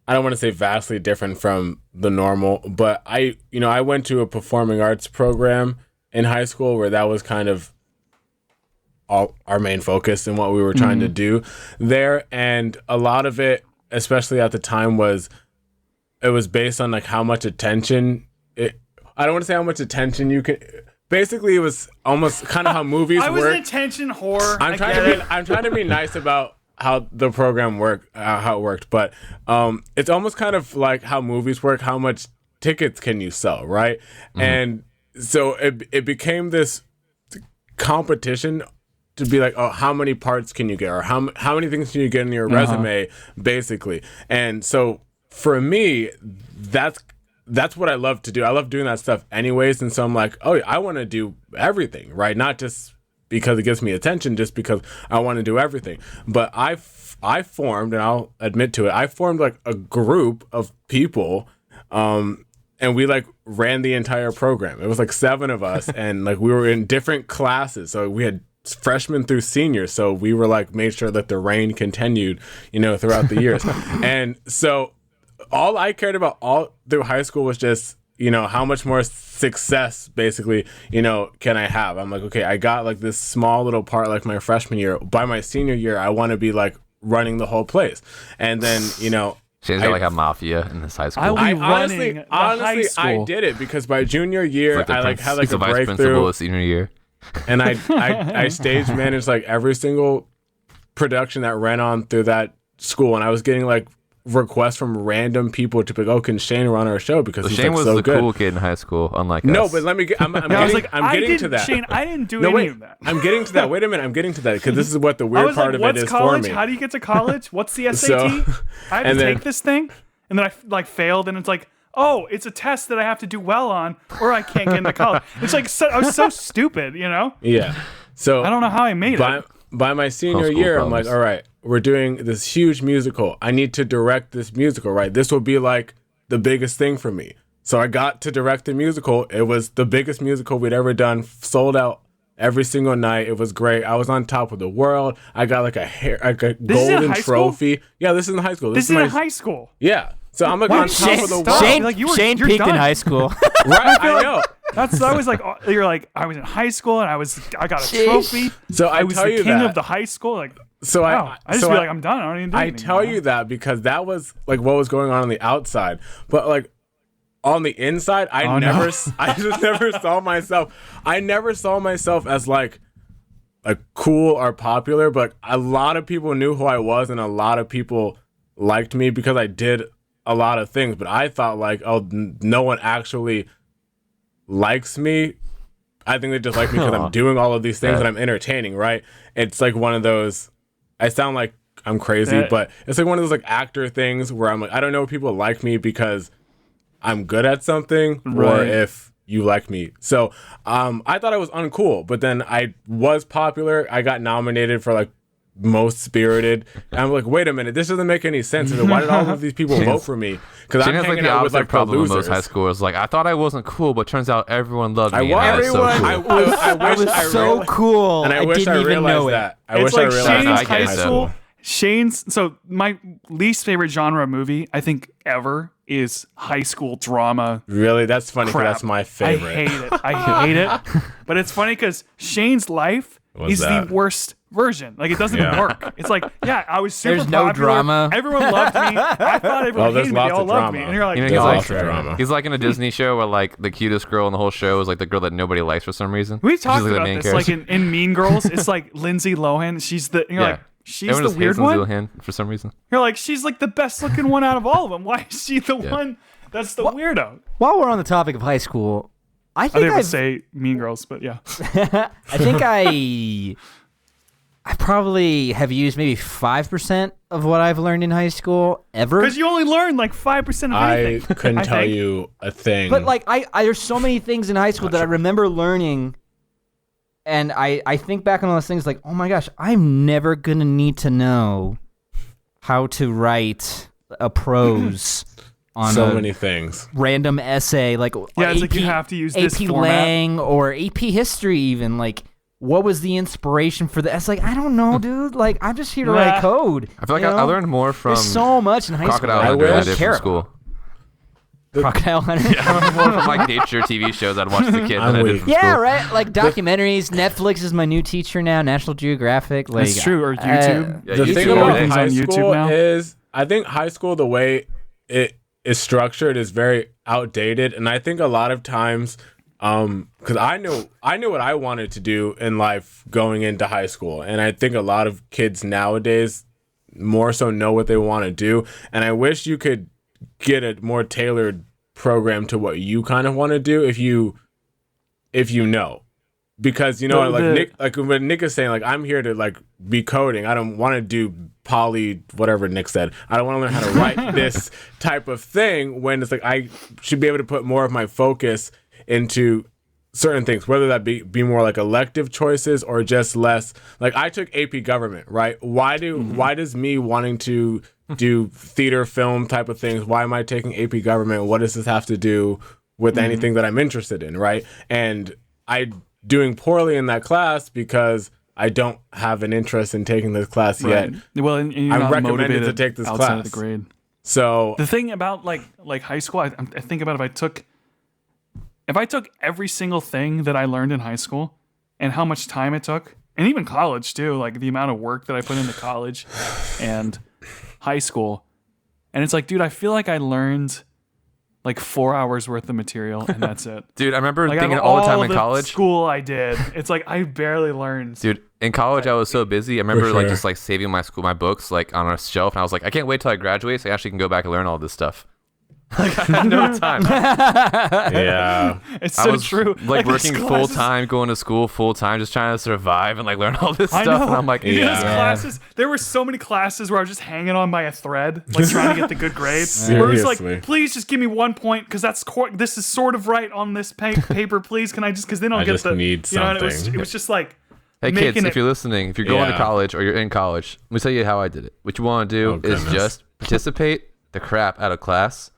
Speaker 3: I don't want to say vastly different from the normal, but I went to a performing arts program in high school where that was kind of all our main focus and what we were trying to do there. And a lot of it, especially at the time, it was based on like how much attention I don't want to say how much attention you can. Basically, it was almost kind of how movies work.
Speaker 5: I was an attention whore.
Speaker 3: I'm trying to be nice about how the program worked, how it worked, but it's almost kind of like how movies work. How much tickets can you sell, right? And so it became this competition to be like, oh, how many parts can you get, or how many things can you get in your resume, basically. And so for me, that's what I love to do. I love doing that stuff anyways. And so I'm like, oh, I want to do everything, right? Not just because it gives me attention, just because I want to do everything. But I formed, and I'll admit to it, I formed like a group of people, and we like ran the entire program. It was like 7 of us, and like we were in different classes. So we had freshmen through seniors. So we were like, made sure that the reign continued, throughout the years. And so all I cared about all through high school was just, how much more success basically, can I have? I'm like, okay, I got like this small little part like my freshman year. By my senior year, I want to be like running the whole place. And then,
Speaker 4: Shayne's got like a mafia in this high school.
Speaker 3: Honestly, I did it because by junior year, I like had like a
Speaker 4: vice
Speaker 3: breakthrough.
Speaker 4: Principal senior year,
Speaker 3: and I stage managed like every single production that ran on through that school, and I was getting like requests from random people to be like, oh, can Shayne run our show because he's
Speaker 4: Shayne
Speaker 3: like
Speaker 4: was
Speaker 3: so
Speaker 4: the
Speaker 3: good.
Speaker 4: cool kid in high school, unlike us.
Speaker 3: No, but let me get. I'm getting to that.
Speaker 5: Shayne, I didn't do any of that.
Speaker 3: I'm getting to that. Wait a minute, I'm getting to that because this is what the weird part of it is
Speaker 5: college?
Speaker 3: for me.
Speaker 5: How do you get to college? What's the SAT? I have to take this thing, and then I like failed, and it's like, oh, it's a test that I have to do well on, or I can't get into college. It's like I was so stupid,
Speaker 3: Yeah. So
Speaker 5: I don't know how I made it.
Speaker 3: By my senior year, I'm like, all right, we're doing this huge musical. I need to direct this musical, right? This will be like the biggest thing for me. So I got to direct the musical. It was the biggest musical we'd ever done, sold out every single night. It was great. I was on top of the world. I got like a golden trophy. Yeah, this is in high school.
Speaker 5: This is in high school.
Speaker 3: Yeah. So I'm like on top of the world.
Speaker 2: Shayne peaked in high school.
Speaker 3: Right, I know.
Speaker 5: I was like, you're like, I was in high school and I got a trophy.
Speaker 3: So I
Speaker 5: was
Speaker 3: tell
Speaker 5: the
Speaker 3: you
Speaker 5: king
Speaker 3: that.
Speaker 5: of the high school. Like,
Speaker 3: so
Speaker 5: wow. I just feel like I'm done. I don't even do anything.
Speaker 3: I tell you that because that was like what was going on the outside, but like on the inside, I just never saw myself. I never saw myself as like cool or popular, but a lot of people knew who I was, and a lot of people liked me because I did a lot of things. But I thought like, oh, no one actually likes me. I think they just like me because I'm doing all of these things and I'm entertaining, right? It's like one of those, I sound like I'm crazy, but it's like one of those like actor things where I'm like, I don't know if people like me because I'm good at something or if you like me. So I thought I was uncool, but then I was popular. I got nominated for like most spirited. And I'm like, wait a minute, this doesn't make any sense. And why did all of these people vote for me? Because I'm hanging out with like
Speaker 4: problem
Speaker 3: losers.
Speaker 4: in most high schools. Like, I thought I wasn't cool, but turns out everyone loved me.
Speaker 3: I
Speaker 2: was cool.
Speaker 3: And I wish I realized that. I wish I realized
Speaker 5: Shayne's high school. So my least favorite genre movie, I think ever, is high school drama.
Speaker 3: Really? That's funny because that's my favorite.
Speaker 5: I hate it. But it's funny because Shayne's life is the worst version. Like, it doesn't work. It's like, I was super
Speaker 2: There's no
Speaker 5: popular.
Speaker 2: drama.
Speaker 5: Everyone loved me. I thought everyone hated me. They all loved me. And you're like,
Speaker 4: he's like in a Disney show where like the cutest girl in the whole show is like the girl that nobody likes for some reason.
Speaker 5: We talked about this like in Mean Girls. It's like Lindsay Lohan. She's the like, she's
Speaker 4: everyone
Speaker 5: the weird one.
Speaker 4: Lohan for some reason.
Speaker 5: You're like, she's like the best looking one out of all of them. Why is she the one that's the weirdo?
Speaker 2: While we're on the topic of high school, I
Speaker 5: didn't even say Mean Girls, but yeah.
Speaker 2: I think I probably have used maybe 5% of what I've learned in high school ever.
Speaker 5: Because you only learn like 5% of anything.
Speaker 3: I couldn't tell you a thing.
Speaker 2: But like, I there's so many things in high school that I remember learning And I think back on those things like, oh my gosh, I'm never going to need to know how to write a prose on
Speaker 3: so many things.
Speaker 2: Random essay. Like,
Speaker 5: it's like you have to use this
Speaker 2: AP
Speaker 5: format.
Speaker 2: Lang or AP History even. Like, what was the inspiration for that? It's like, I don't know, dude. Like, I'm just here to write code.
Speaker 4: I feel like I learned more from
Speaker 2: There's so much in high school.
Speaker 4: Crocodile Hunter than I did from school.
Speaker 2: Crocodile Hunter.
Speaker 4: Yeah, I remember more from like nature TV shows I'd watch as a kid than I did from
Speaker 2: yeah,
Speaker 4: school.
Speaker 2: right. Like documentaries. Netflix is my new teacher now. National Geographic. Like,
Speaker 5: That's true. Or YouTube.
Speaker 4: Yeah,
Speaker 3: The
Speaker 4: YouTube
Speaker 3: thing
Speaker 4: every
Speaker 3: about
Speaker 4: day.
Speaker 3: high
Speaker 5: On YouTube
Speaker 3: school
Speaker 5: now.
Speaker 3: is, I think high school, the way it is structured is very outdated, and I think a lot of times, because I knew what I wanted to do in life going into high school, and I think a lot of kids nowadays more so know what they want to do, and I wish you could get a more tailored program to what you kind of want to do if you know. Because like when Nick is saying, like, I'm here to like be coding. I don't want to do whatever Nick said. I don't want to learn how to write this type of thing, when it's like I should be able to put more of my focus into certain things, whether that be more like elective choices or just less. Like, I took AP Government, right? Why does me wanting to do theater, film type of things, why am I taking AP Government? What does this have to do with anything that I'm interested in, right? And I doing poorly in that class because I don't have an interest in taking this class yet.
Speaker 5: Well, and you're
Speaker 3: I'm
Speaker 5: not
Speaker 3: recommended
Speaker 5: motivated
Speaker 3: to take this
Speaker 5: outside
Speaker 3: class.
Speaker 5: of the grade.
Speaker 3: So
Speaker 5: The thing about like high school, I think about if I took every single thing that I learned in high school and how much time it took, and even college too, like the amount of work that I put into college and high school, and it's like, dude, I feel like I learned like 4 hours worth of material, and that's it.
Speaker 4: Dude, I remember
Speaker 5: Like,
Speaker 4: thinking
Speaker 5: out of
Speaker 4: all the time
Speaker 5: all
Speaker 4: in college.
Speaker 5: school I did, it's like I barely learned.
Speaker 4: Dude, in college I was so busy. I remember like
Speaker 3: sure.
Speaker 4: just like saving my books like on a shelf, and I was like, I can't wait till I graduate so I actually can go back and learn all this stuff. Like, I had no time.
Speaker 3: yeah,
Speaker 5: It's
Speaker 4: I
Speaker 5: so
Speaker 4: was
Speaker 5: true.
Speaker 4: like
Speaker 5: these
Speaker 4: working full
Speaker 5: classes-
Speaker 4: time, going to school full time, just trying to survive and like learn all this
Speaker 5: I
Speaker 4: stuff.
Speaker 5: know.
Speaker 4: And I'm like,
Speaker 5: You know, these
Speaker 3: Yeah.
Speaker 5: classes. There were so many classes where I was just hanging on by a thread, like trying to get the good grade. Where it was
Speaker 3: Seriously.
Speaker 5: like, please just give me 1 point because this is sort of right on this paper. Please, can I just? Because then I'll
Speaker 3: I
Speaker 5: get
Speaker 3: just
Speaker 5: the.
Speaker 3: need
Speaker 5: you know, and
Speaker 3: something.
Speaker 5: it was just like.
Speaker 4: hey kids,
Speaker 5: making
Speaker 4: if you're listening, if you're going to
Speaker 3: Yeah.
Speaker 4: college or you're in college, let me tell you how I did it. What you want to do is
Speaker 3: goodness.
Speaker 4: just participate the crap out of class,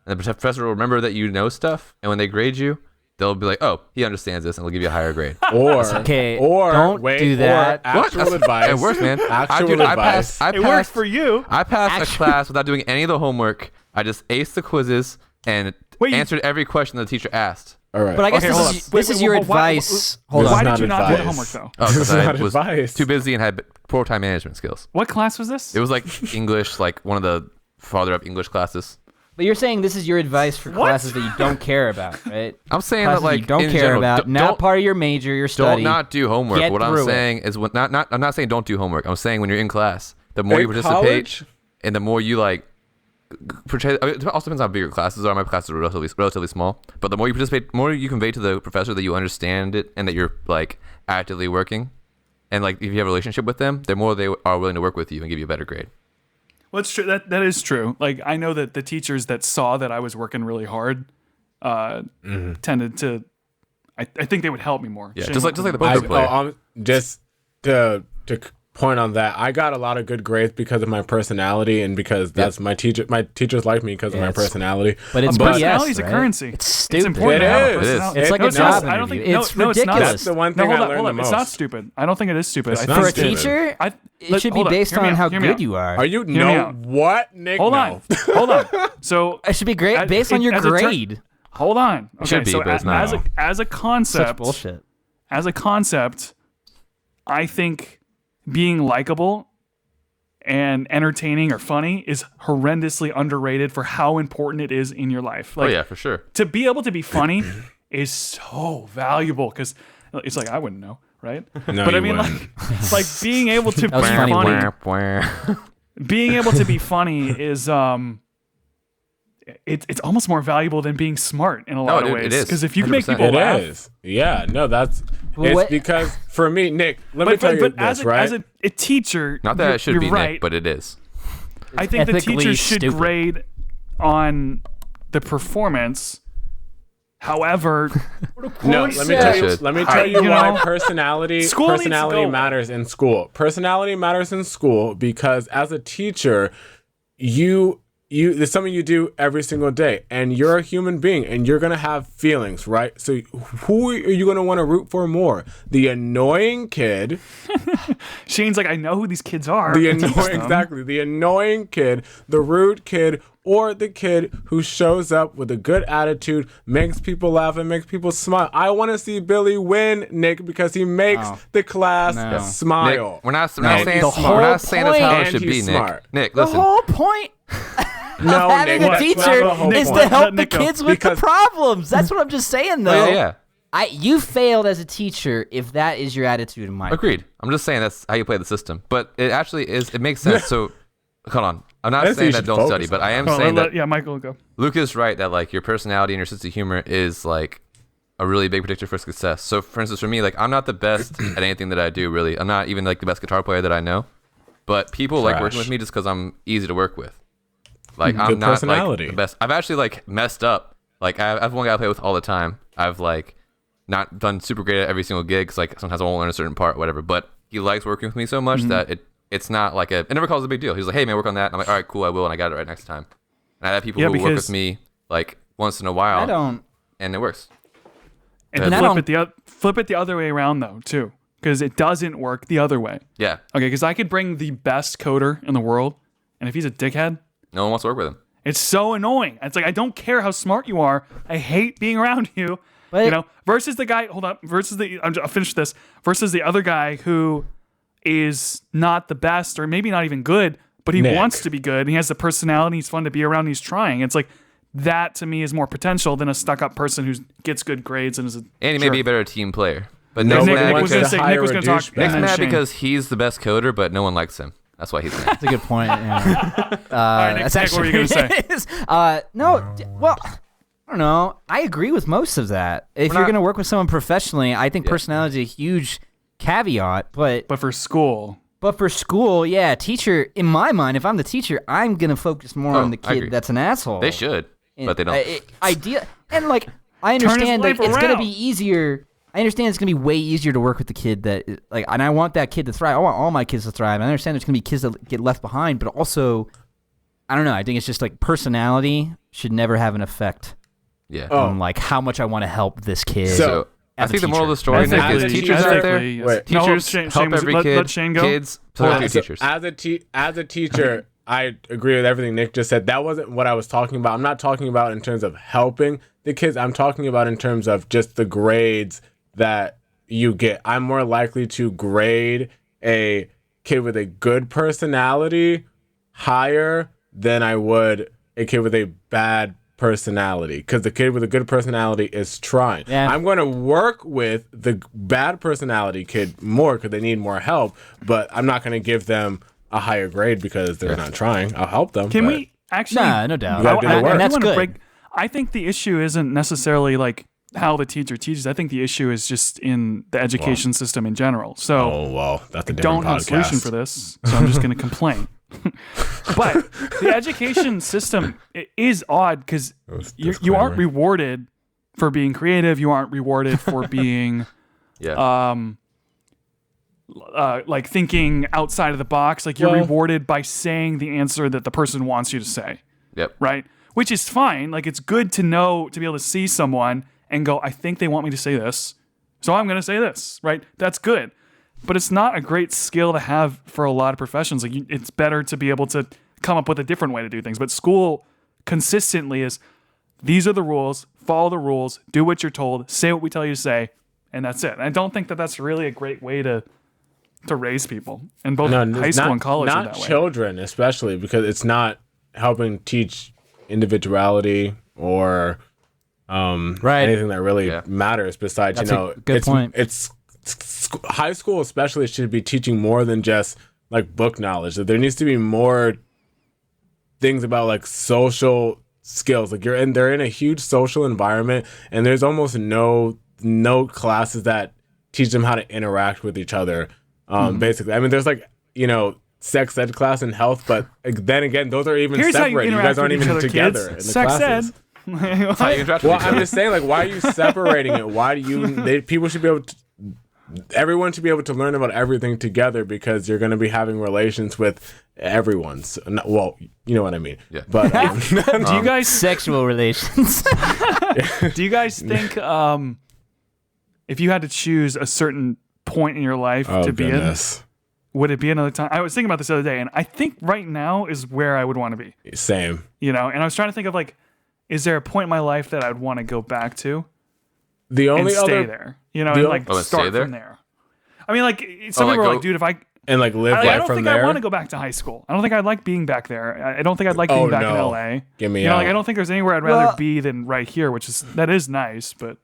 Speaker 4: and the professor will remember that you know stuff, and when they grade you, they'll be like, oh, he understands this, and they'll give you a higher grade.
Speaker 3: or
Speaker 2: Okay,
Speaker 3: or
Speaker 2: don't
Speaker 3: wait,
Speaker 2: do that.
Speaker 3: Or actual advice.
Speaker 4: It works, man.
Speaker 3: Actual
Speaker 4: Dude,
Speaker 3: advice.
Speaker 4: I
Speaker 5: It worked
Speaker 4: passed
Speaker 5: for you.
Speaker 4: I passed a class without doing any of the homework. I just aced the quizzes and
Speaker 5: Wait, you-
Speaker 4: answered every question the teacher asked.
Speaker 3: All right.
Speaker 2: But I guess
Speaker 5: Okay, hold
Speaker 2: this
Speaker 5: up.
Speaker 2: is your
Speaker 5: Wait, why-
Speaker 2: advice. Hold
Speaker 3: This
Speaker 2: on.
Speaker 5: Why
Speaker 3: is
Speaker 5: did
Speaker 3: not
Speaker 5: you not do the
Speaker 3: advice.
Speaker 5: homework though?
Speaker 4: Oh,
Speaker 3: This
Speaker 4: because
Speaker 3: is
Speaker 4: I
Speaker 3: not
Speaker 4: was
Speaker 3: advice.
Speaker 4: too busy and had poor time management skills.
Speaker 5: What class was this?
Speaker 4: It was like English, like one of the farther up English classes.
Speaker 2: But you're saying this is your advice for classes that you don't care about, right?
Speaker 4: I'm saying
Speaker 2: Classes
Speaker 4: that like
Speaker 2: you don't
Speaker 4: in
Speaker 2: care
Speaker 4: general,
Speaker 2: about, not part of your major, your study.
Speaker 4: Don't not do homework.
Speaker 2: Get
Speaker 4: What I'm
Speaker 2: through it.
Speaker 4: saying is I'm not saying don't do homework. I'm saying when you're in class, the more you
Speaker 3: In
Speaker 4: participate
Speaker 3: college?
Speaker 4: and the more you like portray. It also depends on how big your classes are. My classes are relatively small, but the more you participate, the more you convey to the professor that you understand it and that you're like actively working, and like if you have a relationship with them, the more they are willing to work with you and give you a better grade.
Speaker 5: Well, it's true. That is true. Like, I know that the teachers that saw that I was working really hard tended to. I think they would help me more.
Speaker 4: Yeah,
Speaker 5: Shayne
Speaker 4: just like
Speaker 5: would-
Speaker 4: the poker player.
Speaker 3: Just to point on that, I got a lot of good grades because of my personality and because that's my teacher. My teachers like me because of my personality.
Speaker 2: But it's
Speaker 5: But
Speaker 2: BS,
Speaker 5: personality is a
Speaker 2: right?
Speaker 5: currency.
Speaker 2: It's stupid.
Speaker 5: important
Speaker 3: It
Speaker 5: to have a
Speaker 3: is.
Speaker 5: personality.
Speaker 2: It's like
Speaker 5: No,
Speaker 2: a
Speaker 5: it's not.
Speaker 2: job
Speaker 5: I don't think.
Speaker 2: interview.
Speaker 5: No,
Speaker 2: It's
Speaker 5: no, it's not.
Speaker 2: ridiculous.
Speaker 3: That's the one
Speaker 5: No,
Speaker 3: thing I
Speaker 5: hold up,
Speaker 3: learned
Speaker 5: hold up.
Speaker 3: the
Speaker 5: It's not
Speaker 3: most.
Speaker 5: stupid. I don't think it is stupid.
Speaker 3: It's
Speaker 5: I
Speaker 3: not
Speaker 5: think
Speaker 2: For a
Speaker 3: stupid.
Speaker 2: teacher,
Speaker 5: I-
Speaker 2: it should be
Speaker 5: hold up.
Speaker 2: based
Speaker 5: Hear me
Speaker 2: on
Speaker 5: out.
Speaker 2: how
Speaker 5: Hear me
Speaker 2: good
Speaker 5: out.
Speaker 2: you are.
Speaker 3: Are you
Speaker 5: me
Speaker 3: no
Speaker 5: out.
Speaker 3: what, Nick?
Speaker 5: Hold
Speaker 3: No.
Speaker 5: on. Hold on. So
Speaker 2: It should be great
Speaker 5: As-
Speaker 2: based on
Speaker 5: it-
Speaker 2: your
Speaker 5: as a ter-
Speaker 2: grade.
Speaker 5: hold on. Okay,
Speaker 4: should be,
Speaker 5: so
Speaker 4: but it's not.
Speaker 5: as a
Speaker 2: Such
Speaker 5: concept,
Speaker 2: bullshit.
Speaker 5: as a concept, I think being likable and entertaining or funny is horrendously underrated for how important it is in your life. Like,
Speaker 4: Oh yeah, for sure.
Speaker 5: to be able to be funny is so valuable because it's like I wouldn't know, right?
Speaker 3: No,
Speaker 5: but I
Speaker 3: you
Speaker 5: mean,
Speaker 3: wouldn't.
Speaker 5: like being able to be
Speaker 2: was funny.
Speaker 5: funny, being able to be funny is it's almost more valuable than being smart in a lot of
Speaker 4: dude, it
Speaker 5: ways.
Speaker 4: is.
Speaker 5: Because if you can make
Speaker 4: 100%.
Speaker 5: people
Speaker 3: It
Speaker 5: laugh,
Speaker 3: is. Yeah. No, that's.
Speaker 2: Well,
Speaker 3: It's
Speaker 2: what-
Speaker 3: because for me, Nick. Let me tell you
Speaker 5: but
Speaker 3: this,
Speaker 5: as
Speaker 3: right?
Speaker 5: a teacher,
Speaker 4: Not that it should
Speaker 5: you're
Speaker 4: be,
Speaker 5: right.
Speaker 4: Nick, but it is.
Speaker 5: I think the
Speaker 2: ethically
Speaker 5: teachers should
Speaker 2: stupid.
Speaker 5: grade on the performance. However,
Speaker 3: no, let me tell you why personality matters in school. Personality matters in school because as a teacher, it's something you do every single day, and you're a human being, and you're gonna have feelings, right? So who are you gonna want to root for more? The annoying kid.
Speaker 5: Shayne's like, I know who these kids are.
Speaker 3: The annoying kid, the rude kid, or the kid who shows up with a good attitude, makes people laugh, and makes people smile. I want to see Billy win, Nick, because he makes the class smile.
Speaker 4: Nick, we're not saying that's how it should be, Nick. Nick, listen.
Speaker 2: The whole point of having a teacher is to help the kids with the problems. That's what I'm just saying, though.
Speaker 4: Yeah.
Speaker 2: You failed as a teacher if that is your attitude in mind.
Speaker 4: Agreed. I'm just saying that's how you play the system. But it actually is. It makes sense. So, hold on. I'm not saying that don't study, but I am saying that.
Speaker 5: Yeah, Michael will go.
Speaker 4: Luke is right that like your personality and your sense of humor is like a really big predictor for success. So, for instance, for me, like I'm not the best at anything that I do. Really, I'm not even like the best guitar player that I know. But people like working with me just because I'm easy to work with. Like I'm not like the best. I've actually like messed up. Like I have one guy I play with all the time. I've like not done super great at every single gig because like sometimes I won't learn a certain part, or whatever. But he likes working with me so much that it's not like it never calls a big deal. He's like, hey man, work on that. And I'm like, all right, cool, I will, and I got it right next time. And I have people who work with me like once in a while, and it works.
Speaker 5: And flip it the other way around though too, because it doesn't work the other way.
Speaker 4: Yeah.
Speaker 5: Okay, because I could bring the best coder in the world, and if he's a dickhead,
Speaker 4: no one wants to work with him.
Speaker 5: It's so annoying. It's like, I don't care how smart you are. I hate being around you.
Speaker 2: But,
Speaker 5: versus the guy, I'll finish this, versus the other guy who is not the best or maybe not even good, but he wants to be good. And he has the personality. He's fun to be around. And he's trying. It's like, that to me is more potential than a stuck-up person who gets good grades and is a
Speaker 4: And he may be a better team player. But
Speaker 5: Nick
Speaker 3: was
Speaker 5: going to talk.
Speaker 4: Nick's mad because he's the best coder, but no one likes him. That's why he's mad.
Speaker 2: That's a good point. Yeah.
Speaker 5: All right, Nick, what were you going to say?
Speaker 2: Well, I don't know. I agree with most of that. If you're going to work with someone professionally, I think personality is a huge caveat. But
Speaker 5: for school,
Speaker 2: yeah, teacher, in my mind, if I'm the teacher, I'm going to focus more on the kid that's an asshole.
Speaker 4: They should, but they don't.
Speaker 2: And like, I understand like, it's going to be easier. I understand it's going to be way easier to work with the kid that, like, and I want that kid to thrive. I want all my kids to thrive. I understand there's going to be kids that get left behind, but also, I don't know. I think it's just like personality should never have an effect on like how much I want to help this kid.
Speaker 4: So I think the moral of the story, Nick, is teachers out there. Teachers help every kid.
Speaker 5: Let Shayne go.
Speaker 4: Kids, teachers.
Speaker 3: As a teacher, I agree with everything Nick just said. That wasn't what I was talking about. I'm not talking about in terms of helping the kids. I'm talking about in terms of just the grades that you get. I'm more likely to grade a kid with a good personality higher than I would a kid with a bad personality, because the kid with a good personality is trying. Yeah. I'm going to work with the bad personality kid more because they need more help, but I'm not going to give them a higher grade because they're not trying. I'll help them.
Speaker 5: Can we actually?
Speaker 2: Nah, no doubt.
Speaker 5: And
Speaker 2: that's good.
Speaker 5: I think the issue isn't necessarily like how the teacher teaches. I think the issue is just in the education system in general. So,
Speaker 3: that's a different
Speaker 5: don't have a solution for this. So I'm just going to complain. But the education system is odd because you aren't rewarded for being creative. You aren't rewarded for being, like thinking outside of the box. Like you're rewarded by saying the answer that the person wants you to say.
Speaker 4: Yep.
Speaker 5: Right. Which is fine. Like it's good to know, to be able to see someone and go, I think they want me to say this, so I'm going to say this. Right. That's good. But it's not a great skill to have for a lot of professions. Like it's better to be able to come up with a different way to do things. But school consistently is, these are the rules, follow the rules, do what you're told, say what we tell you to say, and that's it. And I don't think that that's really a great way to raise people. And both high school and college are that way.
Speaker 3: Not children, especially, because it's not helping teach individuality or anything that really matters besides,
Speaker 2: that's a good point.
Speaker 3: It's high school especially should be teaching more than just like book knowledge. There needs to be more things about like social skills. Like they're in a huge social environment, and there's almost no classes that teach them how to interact with each other. Basically, I mean, there's like sex ed class and health, but then again, those are even separate. You guys aren't even together in the
Speaker 5: sex
Speaker 3: classes.
Speaker 5: ed.
Speaker 4: That's how you interact with
Speaker 3: Well,
Speaker 4: each
Speaker 3: I'm
Speaker 4: other.
Speaker 3: just saying, like, why are you separating it? Why do you? People should be able to. Everyone should be able to learn about everything together because you're going to be having relations with everyone. So, well, you know what I mean.
Speaker 4: Yeah.
Speaker 3: But
Speaker 5: Do you guys
Speaker 2: Sexual relations.
Speaker 5: do you guys think if you had to choose a certain point in your life to be in, would it be another time? I was thinking about this the other day, and I think right now is where I would want to be.
Speaker 3: Same.
Speaker 5: You know, and I was trying to think of like, is there a point in my life that I'd want to go back to
Speaker 3: The
Speaker 5: and
Speaker 3: only
Speaker 5: stay
Speaker 3: other
Speaker 5: there? You know, and like
Speaker 4: stay
Speaker 5: start
Speaker 4: there?
Speaker 5: from there. I mean, like some
Speaker 4: like
Speaker 5: people are
Speaker 4: go-
Speaker 5: like, dude, if I
Speaker 3: and like live
Speaker 5: I
Speaker 3: life
Speaker 5: don't
Speaker 3: from
Speaker 5: think
Speaker 3: there.
Speaker 5: I want to go back to high school. I don't think I'd like being back there. I don't think I'd like being back in
Speaker 3: no.
Speaker 5: LA.
Speaker 3: Get me
Speaker 5: You know,
Speaker 3: out.
Speaker 5: like I don't think there's anywhere I'd rather
Speaker 2: Well-
Speaker 5: be than right here, which is that is nice, but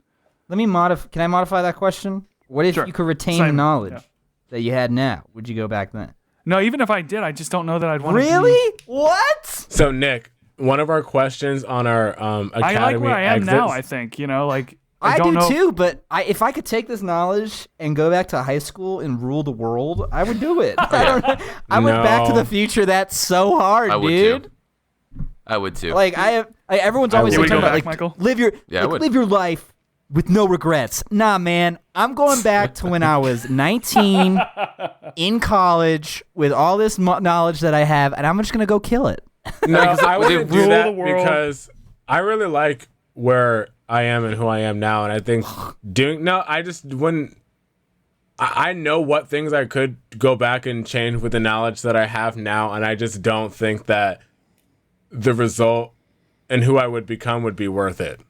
Speaker 2: Let me Can I modify that question? What if
Speaker 5: Sure.
Speaker 2: you could retain
Speaker 5: Same.
Speaker 2: the knowledge
Speaker 5: Yeah.
Speaker 2: that you had now? Would you go back then?
Speaker 5: no, even if I did, I just don't know that I'd want to
Speaker 2: Really? What?
Speaker 3: So Nick, one of our questions on our academy
Speaker 5: I like where I am
Speaker 3: exits,
Speaker 5: now, I think, you know, like
Speaker 2: I
Speaker 5: don't
Speaker 2: do
Speaker 5: know.
Speaker 2: too, but if I could take this knowledge and go back to high school and rule the world, I would do it. I went Back to
Speaker 3: No.
Speaker 2: the Future. That's so hard,
Speaker 4: I would
Speaker 2: dude.
Speaker 4: too. I would too.
Speaker 2: Like everyone's always
Speaker 3: would.
Speaker 2: talking
Speaker 3: You would
Speaker 2: about
Speaker 5: go
Speaker 2: like
Speaker 5: back, Michael?
Speaker 2: live your
Speaker 4: Yeah, I would.
Speaker 2: live your life with no regrets. Nah, man, I'm going back to when I was 19 in college with all this knowledge that I have, and I'm just gonna go kill it.
Speaker 3: No, I wouldn't
Speaker 5: rule
Speaker 3: do that
Speaker 5: the world.
Speaker 3: because I really like where I am and who I am now, and I think I just wouldn't. I know what things I could go back and change with the knowledge that I have now, and I just don't think that the result and who I would become would be worth it.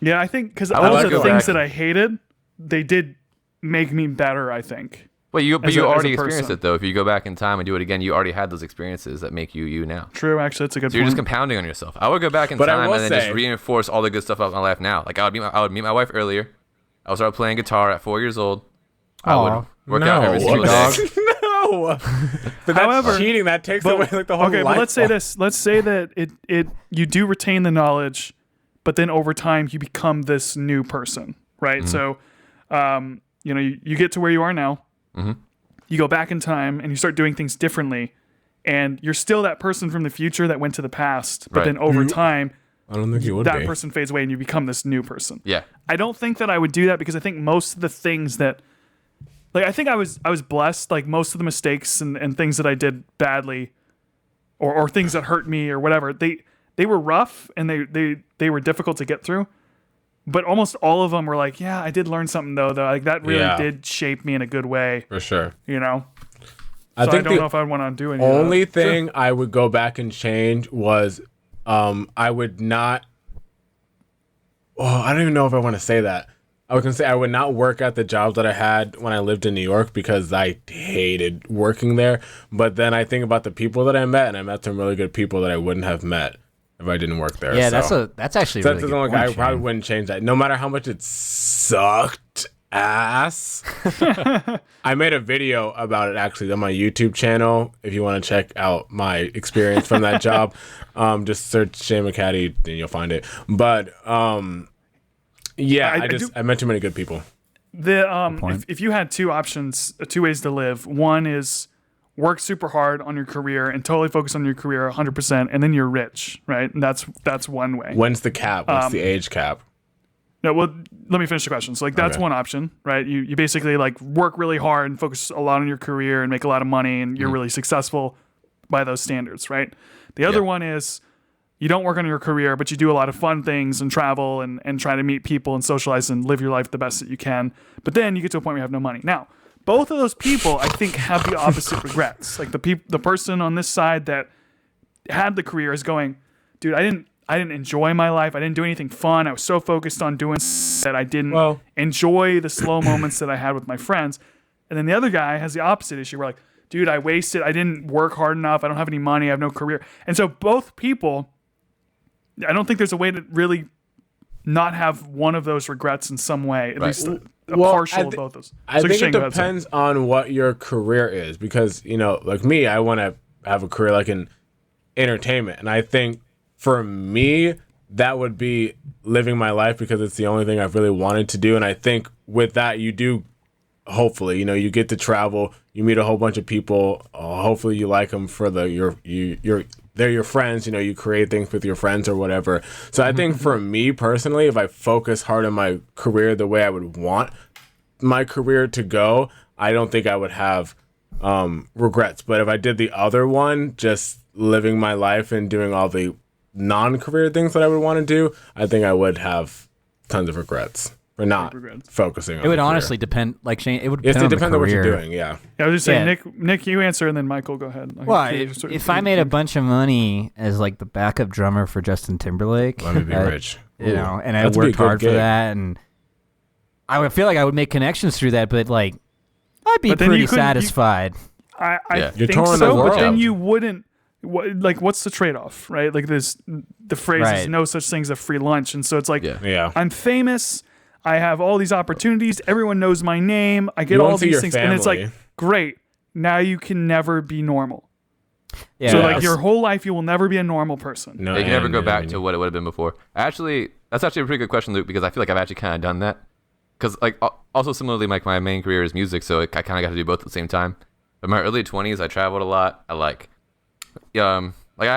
Speaker 5: Yeah, I think because
Speaker 4: would
Speaker 5: all
Speaker 4: like
Speaker 5: the
Speaker 4: to go
Speaker 5: things
Speaker 4: back.
Speaker 5: that I hated, they did make me better, I think.
Speaker 4: But you
Speaker 5: as a
Speaker 4: already experienced
Speaker 5: person.
Speaker 4: it though. If you go back in time and do it again, you already had those experiences that make you now.
Speaker 5: True, actually, that's a good
Speaker 4: So you're
Speaker 5: point.
Speaker 4: just compounding on yourself. I would go back in
Speaker 3: But I
Speaker 4: time
Speaker 3: will
Speaker 4: and then just
Speaker 3: say-
Speaker 4: reinforce all the good stuff about my life now. Like I would meet my wife earlier. I would start playing guitar at 4 years old. I
Speaker 2: Aw.
Speaker 4: would work out every single
Speaker 2: dog.
Speaker 4: day.
Speaker 3: No, but that's
Speaker 5: However-
Speaker 3: cheating. That takes away like the whole.
Speaker 5: Okay, but
Speaker 3: life
Speaker 5: let's say
Speaker 3: form.
Speaker 5: this. Let's say that it you do retain the knowledge, but then over time you become this new person, right?
Speaker 3: Mm-hmm.
Speaker 5: So, you know, you get to where you are now.
Speaker 4: Mm-hmm.
Speaker 5: You go back in time and you start doing things differently, and you're still that person from the future that went to the past, but
Speaker 4: Right.
Speaker 5: then over time
Speaker 3: I don't think you would
Speaker 5: that
Speaker 3: be.
Speaker 5: person fades away and you become this new person.
Speaker 4: Yeah.
Speaker 5: I don't think that I would do that because I think most of the things that like I think I was blessed, like most of the mistakes and things that I did badly or things that hurt me or whatever, they were rough and they were difficult to get through. But almost all of them were like, yeah, I did learn something though. Like that really
Speaker 3: Yeah.
Speaker 5: did shape me in a good way,
Speaker 3: For sure.
Speaker 5: you know?
Speaker 3: I
Speaker 5: So I
Speaker 3: think
Speaker 5: don't
Speaker 3: the
Speaker 5: know if I'd want to do any of
Speaker 3: only
Speaker 5: that.
Speaker 3: thing I would go back and change was I would not. Oh, I don't even know if I want to say that. I was gonna say I would not work at the job that I had when I lived in New York because I hated working there. But then I think about the people that I met, and I met some really good people that I wouldn't have met if I didn't work there.
Speaker 2: Yeah,
Speaker 3: so.
Speaker 2: that's actually
Speaker 3: So
Speaker 2: really
Speaker 3: that's
Speaker 2: good
Speaker 3: the
Speaker 2: point,
Speaker 3: I probably
Speaker 2: Shayne.
Speaker 3: wouldn't change that. No matter how much it sucked ass. I made a video about it actually on my YouTube channel. If you want to check out my experience from that job, just search Shayne McCaddy and you'll find it. But yeah, I met too many good people.
Speaker 5: If you had two options, two ways to live. One is work super hard on your career and totally focus on your career 100%, and then you're rich, right? And that's one way.
Speaker 3: When's the cap? What's the age cap?
Speaker 5: No, well, let me finish the question. So, like, that's
Speaker 3: Okay.
Speaker 5: one option, right? You basically like work really hard and focus a lot on your career and make a lot of money, and you're really successful by those standards, right? The other one is you don't work on your career, but you do a lot of fun things and travel and try to meet people and socialize and live your life the best that you can. But then you get to a point where you have no money. Now, both of those people, I think, have the opposite regrets. Like the person on this side that had the career is going, dude, I didn't enjoy my life. I didn't do anything fun. I was so focused on doing that I didn't enjoy the slow moments that I had with my friends. And then the other guy has the opposite issue. We're like, dude, I wasted. I didn't work hard enough. I don't have any money. I have no career. And so both people, I don't think there's a way to really not have one of those regrets in some way, at least a partial of both those.
Speaker 3: I
Speaker 5: So
Speaker 3: think
Speaker 5: Shayne,
Speaker 3: it
Speaker 5: go ahead, sorry.
Speaker 3: depends on what your career is because, you know, like me, I want to have a career like in entertainment. And I think for me, that would be living my life because it's the only thing I've really wanted to do. And I think with that, you do, hopefully, you know, you get to travel, you meet a whole bunch of people. Hopefully you like them for your they're your friends, you create things with your friends or whatever. So I think for me personally, if I focus hard on my career the way I would want my career to go, I don't think I would have regrets. But if I did the other one, just living my life and doing all the non-career things that I would want to do, I think I would have tons of regrets for not focusing on
Speaker 2: it. Would honestly depend, like Shayne, it would depend
Speaker 3: on what you're doing, yeah.
Speaker 5: I was just saying, Nick, you answer, and then Michael, go ahead.
Speaker 2: Well, if I made a bunch of money as like the backup drummer for Justin Timberlake,
Speaker 3: let me be rich.
Speaker 2: And I worked hard for that, and I would feel like I would make connections through that, but like I'd be pretty satisfied.
Speaker 5: I think so, but then you wouldn't. What's the trade-off, right? Like the phrase is no such thing as a free lunch, and so it's like, I'm famous, I have all these opportunities, everyone knows my name, I get all these things, and it's like, great, now you can never be normal. Yeah. So like your whole life, you will never be a normal person.
Speaker 4: No, you can never go back to what it would have been before. That's actually a pretty good question, Luke, because I feel like I've actually kind of done that. Because like also similarly, like my main career is music, so I kind of got to do both at the same time. But in my early 20s, I traveled a lot. I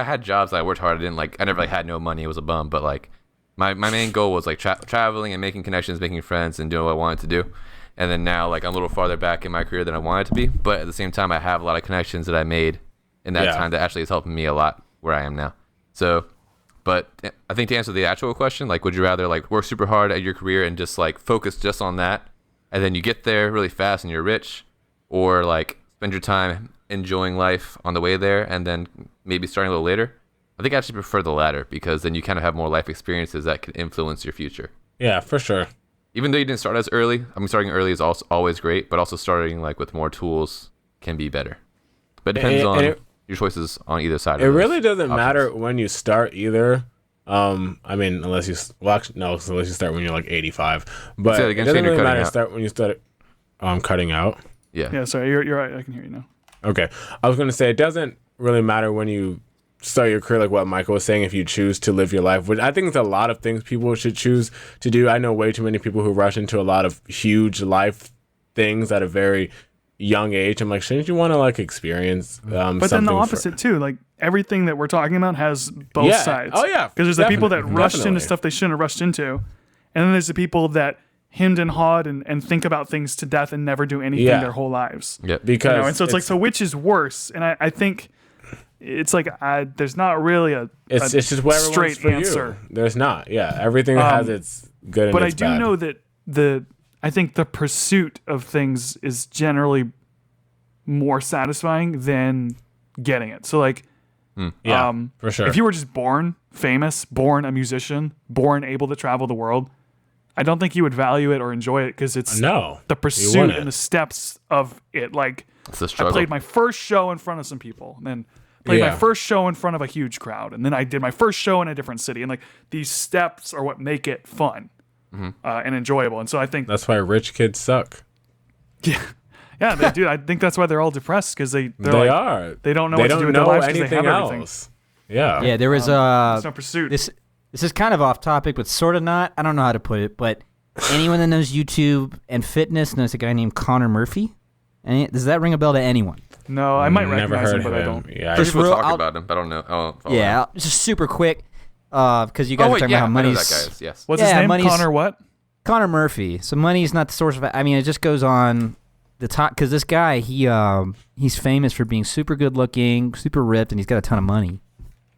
Speaker 4: had jobs that I worked hard. I never had no money. It was a bum. But like my main goal was like traveling and making connections, making friends, and doing what I wanted to do. And then now like I'm a little farther back in my career than I wanted to be. But at the same time, I have a lot of connections that I made in that time that actually is helping me a lot where I am now. So, but I think to answer the actual question, like, would you rather like work super hard at your career and just like focus just on that, and then you get there really fast and you're rich, or like spend your time enjoying life on the way there and then maybe starting a little later? I think I actually prefer the latter, because then you kind of have more life experiences that can influence your future.
Speaker 3: Yeah, for sure.
Speaker 4: Even though you didn't start as early, I mean, starting early is also always great, but also starting like with more tools can be better. But it depends on your choices on either side.
Speaker 3: It really doesn't matter when you start either. I mean, unless you start when you're like 85. But it doesn't really matter start when you start. I'm cutting out.
Speaker 4: Yeah.
Speaker 5: Yeah. Sorry, you're right. I can hear you now.
Speaker 3: Okay, I was going to say it doesn't really matter when you start your career, like what Michael was saying, if you choose to live your life, which I think is a lot of things people should choose to do. I know way too many people who rush into a lot of huge life things at a very young age. I'm like, shouldn't you want to like experience
Speaker 5: but then the opposite too, like everything that we're talking about has both sides.
Speaker 3: Oh yeah,
Speaker 5: because there's the people that rushed into stuff they shouldn't have rushed into, and then there's the people that hemmed and hawed and think about things to death and never do anything their whole lives.
Speaker 4: Yeah,
Speaker 3: because
Speaker 5: and so it's like, so which is worse? And I think it's like there's not really
Speaker 3: it's just whatever
Speaker 5: straight
Speaker 3: for
Speaker 5: answer.
Speaker 3: You. There's not. Yeah, everything has its good and
Speaker 5: but
Speaker 3: its bad.
Speaker 5: I do know that I think the pursuit of things is generally more satisfying than getting it. So like,
Speaker 3: for sure.
Speaker 5: If you were just born famous, born a musician, born able to travel the world, I don't think you would value it or enjoy it, because it's the pursuit and the steps of it. Like, I played my first show in front of some people, and then played my first show in front of a huge crowd, and then I did my first show in a different city. And like, these steps are what make it fun and enjoyable. And so I think
Speaker 3: that's why rich kids suck.
Speaker 5: Yeah, they do. I think that's why they're all depressed, because they don't know what to do with their lives because they have everything.
Speaker 3: Yeah.
Speaker 2: There was
Speaker 5: there's no pursuit.
Speaker 2: This is kind of off topic, but sort of not. I don't know how to put it, but anyone that knows YouTube and fitness knows a guy named Connor Murphy. Does that ring a bell to anyone?
Speaker 5: No, I might recognize him, but I don't.
Speaker 3: Yeah,
Speaker 4: people talk about him, but I don't know.
Speaker 2: Just super quick, because you guys are talking about how money's.
Speaker 4: I know that guy is, yes.
Speaker 5: What's his name? Connor what?
Speaker 2: Connor Murphy. So money's not the source of. I mean, it just goes on the top, because this guy he's famous for being super good looking, super ripped, and he's got a ton of money.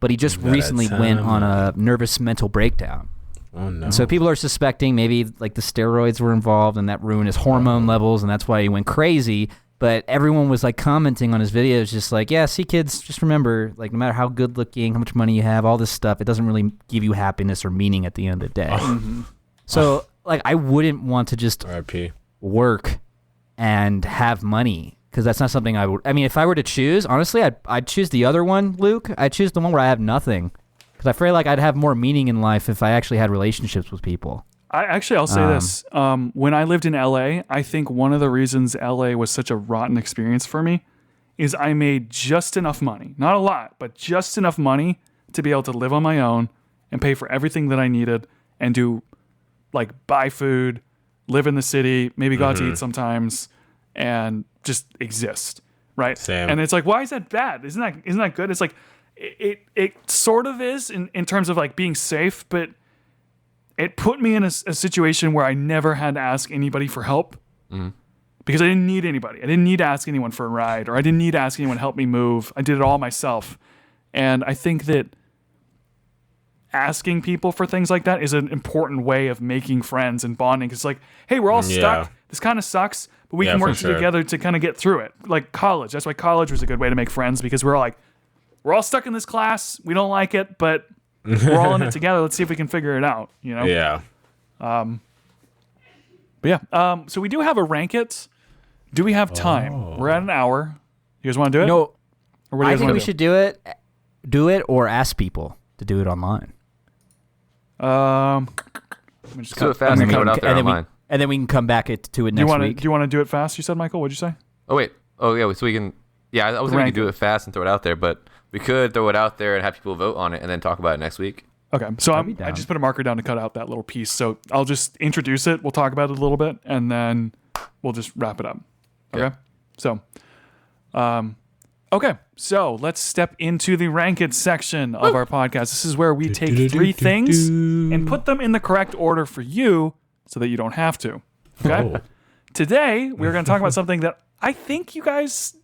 Speaker 2: But he just recently went on a nervous mental breakdown.
Speaker 3: Oh no!
Speaker 2: And so people are suspecting maybe like the steroids were involved, and that ruined his hormone levels, and that's why he went crazy. But everyone was like commenting on his videos, just like, yeah, see, kids, just remember, like, no matter how good looking, how much money you have, all this stuff, it doesn't really give you happiness or meaning at the end of the day. So like, I wouldn't want to just work and have money, because that's not something I would. I mean, if I were to choose, honestly, I'd choose the other one, Luke. I'd choose the one where I have nothing, because I feel like I'd have more meaning in life if I actually had relationships with people.
Speaker 5: I'll say this. When I lived in LA, I think one of the reasons LA was such a rotten experience for me is I made just enough money, not a lot, but just enough money to be able to live on my own and pay for everything that I needed and do, like, buy food, live in the city, maybe go out to eat sometimes, and just exist, right?
Speaker 3: Same.
Speaker 5: And it's like, why is that bad? Isn't that good? It's like, it sort of is in terms of like being safe, but it put me in a situation where I never had to ask anybody for help because I didn't need anybody. I didn't need to ask anyone for a ride, or I didn't need to ask anyone to help me move. I did it all myself. And I think that asking people for things like that is an important way of making friends and bonding. It's like, hey, we're all stuck. This kind of sucks, but we can work together to kind of get through it. Like college. That's why college was a good way to make friends, because we're all stuck in this class. We don't like it, but we're all in it together. Let's see if we can figure it out, you know?
Speaker 3: Yeah.
Speaker 5: So we do have a rank it. Do we have time? We're at an hour. You guys want to do it?
Speaker 2: No.
Speaker 5: Or what do you
Speaker 2: I
Speaker 5: guys
Speaker 2: think
Speaker 5: wanna
Speaker 2: we
Speaker 5: do?
Speaker 2: should do it or ask people to do it online.
Speaker 5: Let me just
Speaker 4: Do it fast and throw it out there online.
Speaker 2: And then we can come back to it next week.
Speaker 5: Do you want to do it fast? You said, Michael. What'd you say?
Speaker 4: Oh wait. Oh yeah. So we can. Yeah, I was thinking we could do it fast and throw it out there, but we could throw it out there and have people vote on it and then talk about it next week.
Speaker 5: Okay, so
Speaker 2: I'd be down.
Speaker 5: I just put a marker down to cut out that little piece. So I'll just introduce it. We'll talk about it a little bit, and then we'll just wrap it up. Okay. So, so let's step into the ranked section of our podcast. This is where we take three things and put them in the correct order for you, so that you don't have to. Okay. Today we're going to talk about something that I think you guys.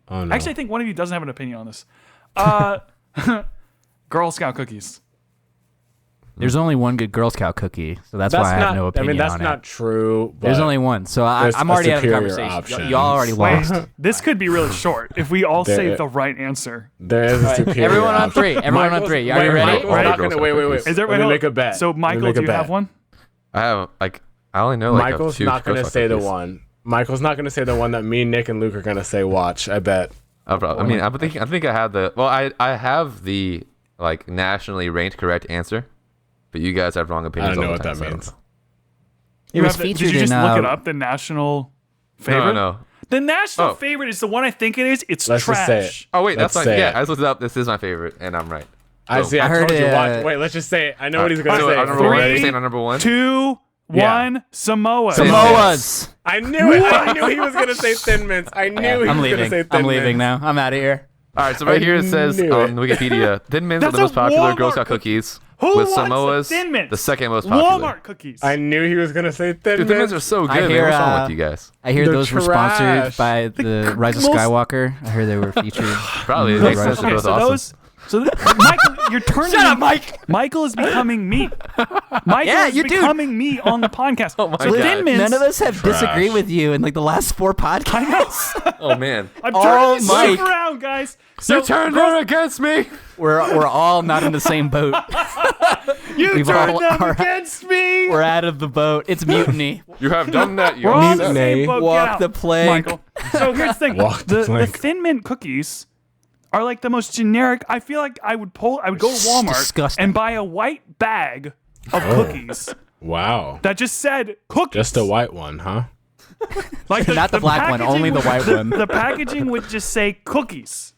Speaker 3: Oh, no.
Speaker 5: Actually, I think one of you doesn't have an opinion on this. Girl Scout cookies.
Speaker 2: There's only one good Girl Scout cookie, so that's why I have no opinion on it.
Speaker 3: that's not true. But
Speaker 2: There's only one, so I'm already out of the conversation. Y'all already lost.
Speaker 5: This could be really short if we all say the right answer.
Speaker 3: There is a superior
Speaker 2: Everyone on
Speaker 3: option.
Speaker 2: three. Everyone on three. Are you ready?
Speaker 3: Michael's not gonna, wait.
Speaker 5: Is there
Speaker 3: Let me make a bet.
Speaker 5: So, Michael, do you have one?
Speaker 4: I have I only know like
Speaker 3: Michael's
Speaker 4: a few
Speaker 3: not going to
Speaker 4: Girl Scout
Speaker 3: say the
Speaker 4: cookies.
Speaker 3: one. Michael's not going to say the one that me, Nick, and Luke are going to say. Watch, I bet.
Speaker 4: I think I have the. Well, I have the like nationally ranked correct answer, but you guys have wrong
Speaker 3: I
Speaker 4: opinions.
Speaker 3: don't know
Speaker 4: all
Speaker 3: what
Speaker 4: the
Speaker 3: that
Speaker 4: time, so I don't
Speaker 3: means.
Speaker 4: know.
Speaker 2: It was
Speaker 5: Did you
Speaker 2: featured
Speaker 5: just
Speaker 2: in.
Speaker 5: look it up? The national favorite?
Speaker 4: No.
Speaker 5: The national
Speaker 4: Oh.
Speaker 5: favorite is the one I think it is. It's
Speaker 3: Let's just
Speaker 5: trash.
Speaker 3: say it.
Speaker 4: Oh wait,
Speaker 3: Let's
Speaker 4: that's
Speaker 3: say
Speaker 4: not. Yeah,
Speaker 3: it.
Speaker 4: I just looked it up. This is my favorite, and I'm right.
Speaker 3: I see. I
Speaker 2: heard
Speaker 3: told you.
Speaker 2: it,
Speaker 3: Watch. Wait, let's just say it. I know what he's going to
Speaker 4: So
Speaker 3: say.
Speaker 4: on number one,
Speaker 5: Three,
Speaker 4: you're saying on number one.
Speaker 5: 2,
Speaker 3: Yeah.
Speaker 5: 1, Samoa.
Speaker 2: Samoa's.
Speaker 3: I knew it. I knew he was going to say Thin Mints. I knew he was
Speaker 2: I'm
Speaker 3: going to
Speaker 2: leaving.
Speaker 3: say Thin
Speaker 2: I'm leaving
Speaker 3: Mints.
Speaker 2: now. I'm out of here.
Speaker 4: All right, so right here it says
Speaker 3: knew
Speaker 4: on
Speaker 3: it.
Speaker 4: Wikipedia, Thin Mints are
Speaker 5: That's
Speaker 4: the most
Speaker 5: a
Speaker 4: popular Girl
Speaker 5: Walmart
Speaker 4: Scout
Speaker 5: cookie.
Speaker 4: cookies,
Speaker 5: Who
Speaker 4: with
Speaker 5: wants
Speaker 4: Samoa's
Speaker 5: the Thin Mints?
Speaker 4: the second most popular.
Speaker 5: Walmart cookies.
Speaker 3: I knew he was going to say Thin
Speaker 4: Dude, Thin Mints
Speaker 3: Mints.
Speaker 4: are so
Speaker 2: I
Speaker 4: good. Man.
Speaker 2: hear,
Speaker 4: What's wrong with you guys?
Speaker 2: I hear
Speaker 3: They're
Speaker 2: those were
Speaker 3: trash.
Speaker 2: sponsored by the Rise of
Speaker 5: most-
Speaker 2: Skywalker. I heard they were featured.
Speaker 4: Probably. It
Speaker 2: in
Speaker 4: makes
Speaker 2: the
Speaker 4: sense.
Speaker 2: Rise
Speaker 4: They're
Speaker 2: of-
Speaker 4: both awesome.
Speaker 5: Michael, you're turning.
Speaker 2: Shut up, Mike.
Speaker 5: Michael is becoming me. Michael
Speaker 2: Yeah,
Speaker 5: is
Speaker 2: you do.
Speaker 5: becoming me on the podcast.
Speaker 4: Oh my
Speaker 5: so
Speaker 4: God.
Speaker 5: Thin Mints.
Speaker 2: None of us have
Speaker 3: Trash.
Speaker 2: disagreed with you in like the last 4 podcasts.
Speaker 4: Oh man,
Speaker 5: I'm
Speaker 2: Oh,
Speaker 5: turning this
Speaker 2: Mike.
Speaker 5: shit around, guys. So
Speaker 4: you turned her against me.
Speaker 2: we're all not in the same boat.
Speaker 5: you
Speaker 2: We've
Speaker 5: turned
Speaker 2: all-
Speaker 5: them
Speaker 2: our-
Speaker 5: against me.
Speaker 2: We're out of the boat. It's mutiny.
Speaker 4: You have done that. You
Speaker 5: We're on the
Speaker 4: upset.
Speaker 5: same boat. Get
Speaker 2: Walk
Speaker 5: out,
Speaker 2: the plank.
Speaker 5: Michael. So here's the thing:
Speaker 3: Walk the
Speaker 5: the
Speaker 3: plank.
Speaker 5: Thin Mint cookies are like the most generic. I feel like I would go to Walmart
Speaker 2: Disgusting.
Speaker 5: and buy a white bag of cookies
Speaker 3: Wow.
Speaker 5: that just said cookies.
Speaker 3: Just a white one, huh?
Speaker 5: Like
Speaker 2: Not the black one,
Speaker 5: packaging
Speaker 2: only the
Speaker 5: would-
Speaker 2: white one.
Speaker 5: The packaging would just say cookies,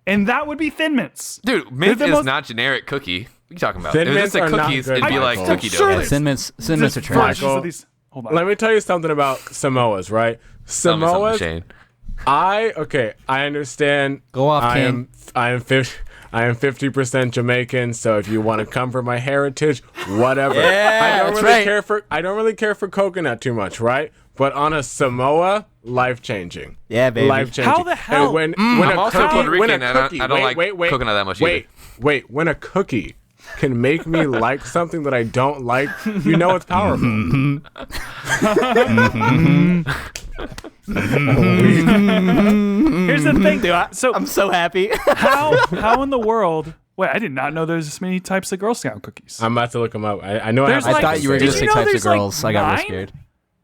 Speaker 5: and that would be Thin Mints.
Speaker 4: Dude, mint
Speaker 5: They're
Speaker 4: is
Speaker 5: the most-
Speaker 4: not generic cookie. What are you talking about?
Speaker 3: Thin
Speaker 4: If it just
Speaker 3: Mints
Speaker 4: said
Speaker 3: are not
Speaker 4: cookies,
Speaker 3: good,
Speaker 4: it'd be like
Speaker 3: Michael.
Speaker 4: cookie
Speaker 5: Surely-
Speaker 4: dough.
Speaker 2: Yeah, Thin Mints are
Speaker 5: Just
Speaker 2: trash.
Speaker 5: versions
Speaker 3: Michael,
Speaker 5: of these. Hold on.
Speaker 3: Let me tell you something about Samoas, right?
Speaker 4: Tell me something,
Speaker 3: Samoas.
Speaker 4: Shane.
Speaker 3: I understand.
Speaker 2: Go off,
Speaker 3: I
Speaker 2: King.
Speaker 3: am 50% Jamaican, so if you want to come for my heritage, whatever.
Speaker 2: Yeah, that's right.
Speaker 3: I don't really care for coconut too much, right? But on a Samoa, life changing.
Speaker 2: Yeah, baby.
Speaker 3: Life changing.
Speaker 5: How the hell-
Speaker 3: when
Speaker 4: I'm
Speaker 3: a
Speaker 4: also
Speaker 3: cookie,
Speaker 4: Puerto
Speaker 3: when a
Speaker 4: Rican, and
Speaker 3: cookie,
Speaker 4: I don't like coconut that much either.
Speaker 3: Wait, when a cookie can make me like something that I don't like, you know it's powerful.
Speaker 5: Here's the thing. So
Speaker 2: I'm so happy.
Speaker 5: how in the world? Wait, I did not know there's this many types of Girl Scout cookies.
Speaker 3: I'm about to look them up. I know
Speaker 5: There's
Speaker 3: I have
Speaker 2: I
Speaker 5: like-
Speaker 2: thought you were
Speaker 5: Did
Speaker 2: going to
Speaker 5: you
Speaker 2: say
Speaker 5: know
Speaker 2: types of
Speaker 5: there's, like,
Speaker 2: girls. I got real
Speaker 5: 9?
Speaker 2: scared.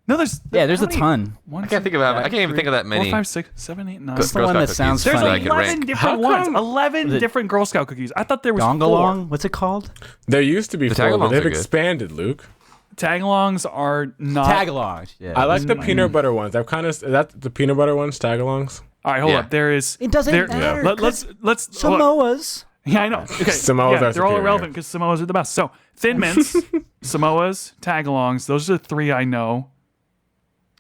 Speaker 5: No, there's
Speaker 2: Yeah, there's
Speaker 5: how
Speaker 2: a
Speaker 5: many?
Speaker 2: ton.
Speaker 5: One,
Speaker 4: I can't think of that. I can't even think of that many.
Speaker 5: 4, 5, 6, 7, 8, 9.
Speaker 2: That's the
Speaker 4: Girl
Speaker 2: one
Speaker 4: Scout
Speaker 2: that
Speaker 4: cookies
Speaker 2: sounds
Speaker 5: There's
Speaker 4: that
Speaker 2: funny.
Speaker 4: I can
Speaker 5: 11
Speaker 4: rank.
Speaker 5: different
Speaker 3: How
Speaker 5: ones.
Speaker 3: come-
Speaker 5: 11 different Girl Scout cookies. I thought there was 4.
Speaker 2: Dongalong? What's it called?
Speaker 3: There used to be
Speaker 4: The
Speaker 3: 4, but
Speaker 4: tagalongs
Speaker 3: they've
Speaker 4: are good.
Speaker 3: expanded, Luke.
Speaker 5: Tagalongs are not.
Speaker 2: Tagalongs. Yeah.
Speaker 3: I like the peanut butter ones. I've kind of that the peanut butter ones, tagalongs.
Speaker 5: All right, hold
Speaker 4: Yeah.
Speaker 5: up. There is.
Speaker 2: It doesn't
Speaker 5: there,
Speaker 2: matter,
Speaker 5: Let's hold up.
Speaker 2: Samoas.
Speaker 5: Yeah, I know. Okay.
Speaker 3: Samoas
Speaker 5: yeah,
Speaker 3: are
Speaker 5: they're all
Speaker 3: superior.
Speaker 5: irrelevant because Samoas are the best. So Thin Mints, Samoas, Tagalongs. Those are the 3 I know.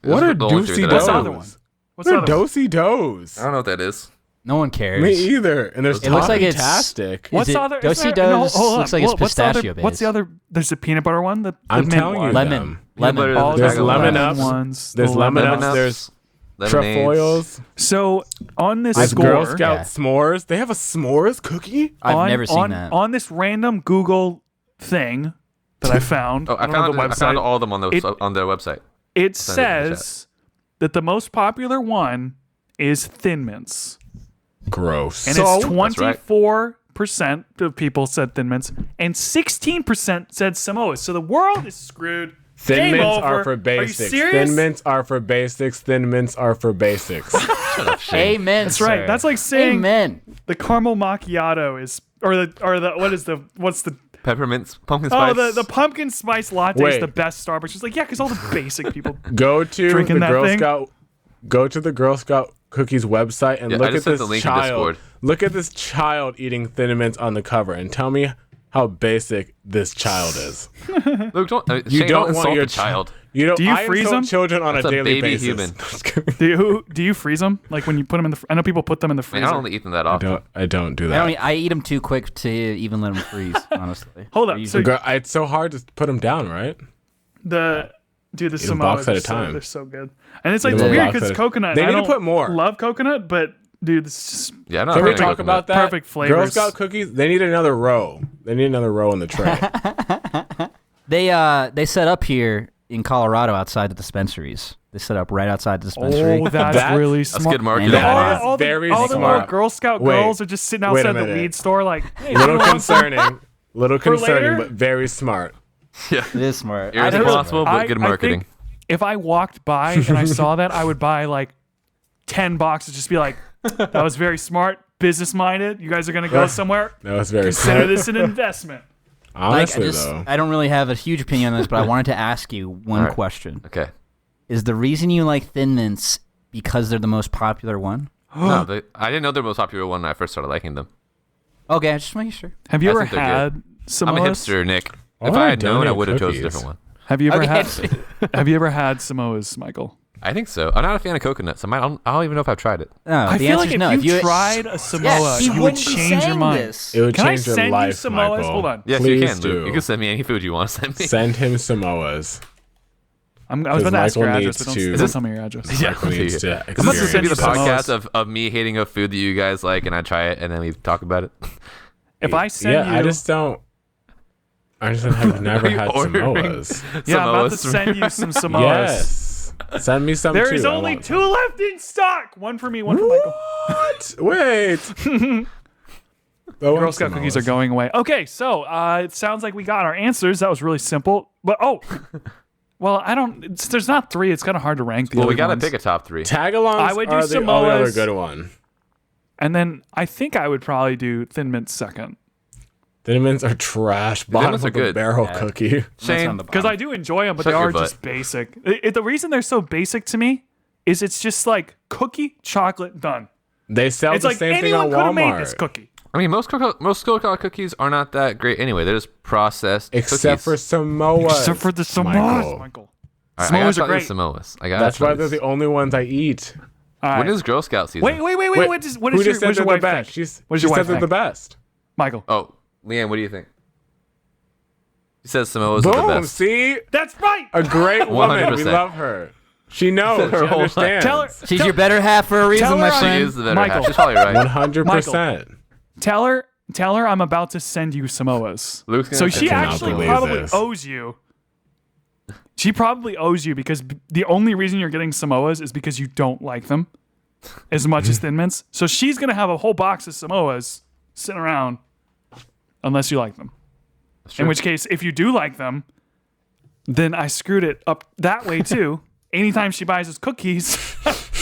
Speaker 3: What
Speaker 4: Those
Speaker 3: are
Speaker 4: the only three
Speaker 3: doosey
Speaker 4: that I
Speaker 5: What's the
Speaker 3: does?
Speaker 4: know.
Speaker 5: other one? What's
Speaker 3: What
Speaker 5: the
Speaker 3: are
Speaker 5: other one?
Speaker 3: dosey dos?
Speaker 4: I don't know what that is.
Speaker 2: No one cares.
Speaker 3: Me either. And there's
Speaker 2: It looks like it's
Speaker 3: fantastic.
Speaker 5: What's
Speaker 2: Is
Speaker 5: the
Speaker 2: it
Speaker 5: other?
Speaker 2: Dosey
Speaker 5: is there-
Speaker 2: Does?
Speaker 5: hold on.
Speaker 2: Looks like it's
Speaker 5: What's the other-
Speaker 2: pistachio based.
Speaker 5: What's the other? There's a peanut butter one. The
Speaker 3: I'm
Speaker 5: mint
Speaker 3: telling you,
Speaker 5: one.
Speaker 2: Lemon.
Speaker 3: them.
Speaker 2: Lemon.
Speaker 4: Peanut butter,
Speaker 5: There's
Speaker 4: the
Speaker 3: lemon
Speaker 4: tagline.
Speaker 3: ups.
Speaker 5: ones.
Speaker 3: There's
Speaker 5: the
Speaker 3: lemon
Speaker 4: Lemon
Speaker 3: ups.
Speaker 4: ups,
Speaker 3: There's
Speaker 4: lemonades.
Speaker 3: trefoils.
Speaker 5: So on this
Speaker 3: There's
Speaker 5: score,
Speaker 3: Girl Scout
Speaker 2: Yeah.
Speaker 3: s'mores. They have a s'mores cookie.
Speaker 2: I've never seen
Speaker 5: on,
Speaker 2: that.
Speaker 5: on this random Google thing that I found.
Speaker 4: Oh, I
Speaker 5: don't know
Speaker 4: found
Speaker 5: the
Speaker 4: I
Speaker 5: website.
Speaker 4: found all of them on
Speaker 5: It-
Speaker 4: on their website.
Speaker 5: It
Speaker 4: Send it in the
Speaker 5: says that the most popular one is Thin Mints,
Speaker 3: Gross.
Speaker 5: and
Speaker 3: So-
Speaker 5: it's
Speaker 4: That's right.
Speaker 5: 24% of people said Thin Mints, and 16% said Samoas. So the world is screwed.
Speaker 3: Thin
Speaker 5: Game
Speaker 3: mints
Speaker 5: over.
Speaker 3: are for
Speaker 5: Are you
Speaker 3: basics.
Speaker 5: serious?
Speaker 3: Thin mints are for basics. Thin mints are for basics.
Speaker 2: Amen.
Speaker 5: That's right.
Speaker 2: sir.
Speaker 5: That's like saying
Speaker 2: Amen.
Speaker 5: the caramel macchiato is, or the what's the
Speaker 4: Peppermint, pumpkin spice.
Speaker 5: the pumpkin spice latte is
Speaker 3: Wait.
Speaker 5: the best Starbucks. It's like, yeah, because all the basic people.
Speaker 3: Go to
Speaker 5: Drinking
Speaker 3: the
Speaker 5: that
Speaker 3: Girl
Speaker 5: thing?
Speaker 3: Scout. Go to the Girl Scout cookies website and
Speaker 4: Yeah, I
Speaker 3: look at
Speaker 4: just sent
Speaker 3: this
Speaker 4: the link in
Speaker 3: child.
Speaker 4: Discord.
Speaker 3: Look at this child eating Thin Mints on the cover, and tell me how basic this child is.
Speaker 4: Luke, don't,
Speaker 3: You
Speaker 4: Shayne,
Speaker 3: don't
Speaker 4: insult
Speaker 3: want your
Speaker 4: the child.
Speaker 3: You don't.
Speaker 5: Do you
Speaker 3: I
Speaker 5: freeze
Speaker 3: insult
Speaker 5: them?
Speaker 3: children on
Speaker 4: That's a
Speaker 3: daily
Speaker 4: baby
Speaker 3: basis.
Speaker 4: human.
Speaker 3: Just kidding.
Speaker 5: Do you freeze them like when you put them in the? I know people put them in the
Speaker 4: Man,
Speaker 5: freezer.
Speaker 4: I don't eat them that often.
Speaker 3: I don't do
Speaker 2: I,
Speaker 3: that.
Speaker 2: I eat them too quick to even let them freeze, honestly.
Speaker 5: Hold up,
Speaker 2: I
Speaker 5: so-
Speaker 2: usually-
Speaker 3: It's so hard to put them down, right?
Speaker 5: The
Speaker 3: a
Speaker 5: Samoas
Speaker 3: box at
Speaker 5: are
Speaker 3: a time.
Speaker 5: they're so good, and it's like
Speaker 3: Eat
Speaker 5: it's
Speaker 3: a
Speaker 5: weird
Speaker 3: box
Speaker 5: because
Speaker 3: at
Speaker 5: it's
Speaker 3: a-
Speaker 5: coconut.
Speaker 3: They
Speaker 5: and I
Speaker 3: need to
Speaker 5: don't
Speaker 3: put more.
Speaker 5: Love coconut, but dude, this is
Speaker 4: Yeah, I'm not
Speaker 3: Can
Speaker 4: a
Speaker 3: we
Speaker 4: fan of
Speaker 3: talk
Speaker 4: coconut.
Speaker 3: about that?
Speaker 5: Perfect flavors.
Speaker 3: Girl Scout cookies. They need another row. They need another row in the tray.
Speaker 2: They set up here in Colorado outside the dispensaries. They set up right outside the dispensary.
Speaker 5: Oh, that's
Speaker 3: That-
Speaker 5: really
Speaker 4: That's
Speaker 5: smart.
Speaker 4: good marketing.
Speaker 2: That
Speaker 5: all,
Speaker 2: is
Speaker 5: all the,
Speaker 3: very
Speaker 5: all the
Speaker 3: smart.
Speaker 5: little Girl Scout
Speaker 3: Wait.
Speaker 5: girls are just sitting
Speaker 3: Wait a
Speaker 5: outside the
Speaker 3: minute.
Speaker 5: weed store, like, hey,
Speaker 3: Little
Speaker 5: anyone want some?
Speaker 3: concerning. Little
Speaker 5: For
Speaker 3: concerning,
Speaker 5: later?
Speaker 3: but very smart.
Speaker 4: Yeah.
Speaker 2: It is smart.
Speaker 4: Irresponsible, but good
Speaker 5: I
Speaker 4: marketing.
Speaker 5: think if I walked by and I saw that, I would buy like 10 boxes. Just be like, that was very smart, business minded. You guys are gonna go somewhere.
Speaker 3: That was very
Speaker 5: Consider
Speaker 3: smart.
Speaker 5: this an investment.
Speaker 3: Honestly, though.
Speaker 2: I don't really have a huge opinion on this, but I wanted to ask you one
Speaker 4: Alright.
Speaker 2: question.
Speaker 4: Okay.
Speaker 2: Is the reason you like Thin Mints because they're the most popular one?
Speaker 4: No, I didn't know they're the most popular one when I first started liking them.
Speaker 2: Okay, just making sure.
Speaker 5: Have you
Speaker 4: I
Speaker 5: ever
Speaker 4: think they're
Speaker 5: had Samoas?
Speaker 4: I'm a hipster, Nick.
Speaker 3: Why
Speaker 4: If
Speaker 3: would
Speaker 4: I
Speaker 3: I
Speaker 4: had known, I
Speaker 3: donate
Speaker 4: would have chosen a
Speaker 3: cookies?
Speaker 4: different one.
Speaker 5: Have you ever
Speaker 2: Okay.
Speaker 5: had? Have you ever had Samoas, Michael?
Speaker 4: I think so. I'm not a fan of coconuts. I don't even know if I've tried it.
Speaker 2: No,
Speaker 5: I
Speaker 2: the
Speaker 5: feel
Speaker 2: answer's
Speaker 5: like
Speaker 2: no.
Speaker 5: if you
Speaker 2: you
Speaker 5: tried a Samoa,
Speaker 2: yes,
Speaker 5: you would
Speaker 2: wouldn't be
Speaker 5: change your
Speaker 2: saying
Speaker 5: mind.
Speaker 2: this.
Speaker 3: It would
Speaker 5: Can I
Speaker 3: change your
Speaker 5: send you
Speaker 3: life,
Speaker 5: Samoas?
Speaker 3: Michael.
Speaker 5: Hold on.
Speaker 4: Yes,
Speaker 3: Please
Speaker 4: you can,
Speaker 3: do.
Speaker 4: Luke. You can send me any food you want to send me.
Speaker 3: Send him Samoas.
Speaker 5: I was about to ask your
Speaker 3: Michael
Speaker 5: address, but
Speaker 3: needs
Speaker 5: don't,
Speaker 3: to-
Speaker 5: don't tell me your address.
Speaker 4: Yeah,
Speaker 3: Michael needs to
Speaker 5: I'm about to
Speaker 4: This is
Speaker 5: send
Speaker 4: gonna be
Speaker 5: you
Speaker 4: the
Speaker 5: some
Speaker 4: podcast
Speaker 5: Samoas.
Speaker 4: of me hating a food that you guys like, and I try it, and then we talk about it.
Speaker 5: If I send
Speaker 3: Yeah,
Speaker 5: you,
Speaker 3: I just don't. I just have never
Speaker 4: Are you
Speaker 3: had
Speaker 4: ordering
Speaker 3: Samoas.
Speaker 5: yeah, I'm about to
Speaker 4: Samoas?
Speaker 5: send you some Samoas.
Speaker 3: Yes. Send me some
Speaker 5: There
Speaker 3: too.
Speaker 5: is
Speaker 3: I
Speaker 5: only
Speaker 3: want
Speaker 5: 2 left in stock. One for me, one for Michael.
Speaker 3: What? Wait.
Speaker 5: Girl Scout cookies are going away. Okay, so it sounds like we got our answers. That was really simple. But well, I don't. There's not 3. It's kind of hard to rank. The
Speaker 4: Well,
Speaker 5: other
Speaker 4: we gotta
Speaker 5: ones.
Speaker 4: pick a top 3.
Speaker 3: Tagalongs
Speaker 5: I would do
Speaker 3: are the only other
Speaker 5: Samoas.
Speaker 3: good one.
Speaker 5: And then I think I would probably do Thin Mint second
Speaker 3: Thin Mints are trash. Bottom
Speaker 4: Mints are
Speaker 3: of the
Speaker 4: good.
Speaker 3: barrel
Speaker 2: Yeah.
Speaker 3: cookie.
Speaker 4: Shayne,
Speaker 5: because I do enjoy them, but
Speaker 4: Shut
Speaker 5: they
Speaker 4: your
Speaker 5: are
Speaker 4: butt.
Speaker 5: just basic. The reason they're so basic to me is it's just like cookie, chocolate, done.
Speaker 3: They sell
Speaker 5: It's
Speaker 3: the
Speaker 5: like
Speaker 3: same thing
Speaker 5: anyone
Speaker 3: on
Speaker 5: could have made this
Speaker 3: Walmart.
Speaker 5: cookie.
Speaker 4: I mean, most coconut cookies are not that great anyway. They're just processed
Speaker 3: Except for
Speaker 4: cookies.
Speaker 3: Samoas.
Speaker 5: Except for the Samoas,
Speaker 3: Michael.
Speaker 5: Michael.
Speaker 4: All right,
Speaker 5: Samoas
Speaker 4: I
Speaker 5: are
Speaker 4: gotta try
Speaker 5: great.
Speaker 4: these Samoas. I got.
Speaker 3: That's why they're the only ones I eat.
Speaker 5: All right.
Speaker 4: When is Girl Scout season?
Speaker 5: Wait. What
Speaker 3: Who
Speaker 5: is
Speaker 3: just
Speaker 5: your,
Speaker 3: said
Speaker 5: what does
Speaker 3: they're
Speaker 5: your
Speaker 3: the
Speaker 5: wife
Speaker 3: best?
Speaker 5: think?
Speaker 3: She
Speaker 5: What does your
Speaker 3: said
Speaker 5: wife
Speaker 3: they're the
Speaker 5: think?
Speaker 3: best.
Speaker 5: Michael.
Speaker 4: Oh, Leanne, what do you think? She says Samoas are the
Speaker 3: Boom!
Speaker 4: best.
Speaker 3: See,
Speaker 5: That's right.
Speaker 3: a great woman. We
Speaker 4: 100%.
Speaker 3: love her. She knows.
Speaker 4: Her
Speaker 3: She
Speaker 4: whole life.
Speaker 3: understands.
Speaker 5: Tell her.
Speaker 2: She's your better half for a reason,
Speaker 5: tell
Speaker 2: my
Speaker 5: her
Speaker 4: She
Speaker 2: friend.
Speaker 4: is the better
Speaker 5: Michael.
Speaker 4: half. She's probably right.
Speaker 3: 100%.
Speaker 5: Tell her I'm about to send you Samoas.
Speaker 4: Luke's gonna
Speaker 5: So
Speaker 4: I
Speaker 5: she
Speaker 3: cannot
Speaker 5: actually
Speaker 3: believe
Speaker 5: probably
Speaker 3: this.
Speaker 5: owes you. She probably owes you because the only reason you're getting Samoas is because you don't like them as much as Thin Mints. So she's gonna have a whole box of Samoas sitting around unless you like them.
Speaker 4: true.
Speaker 5: In which case, if you do like them, then I screwed it up that way too. Anytime she buys us cookies,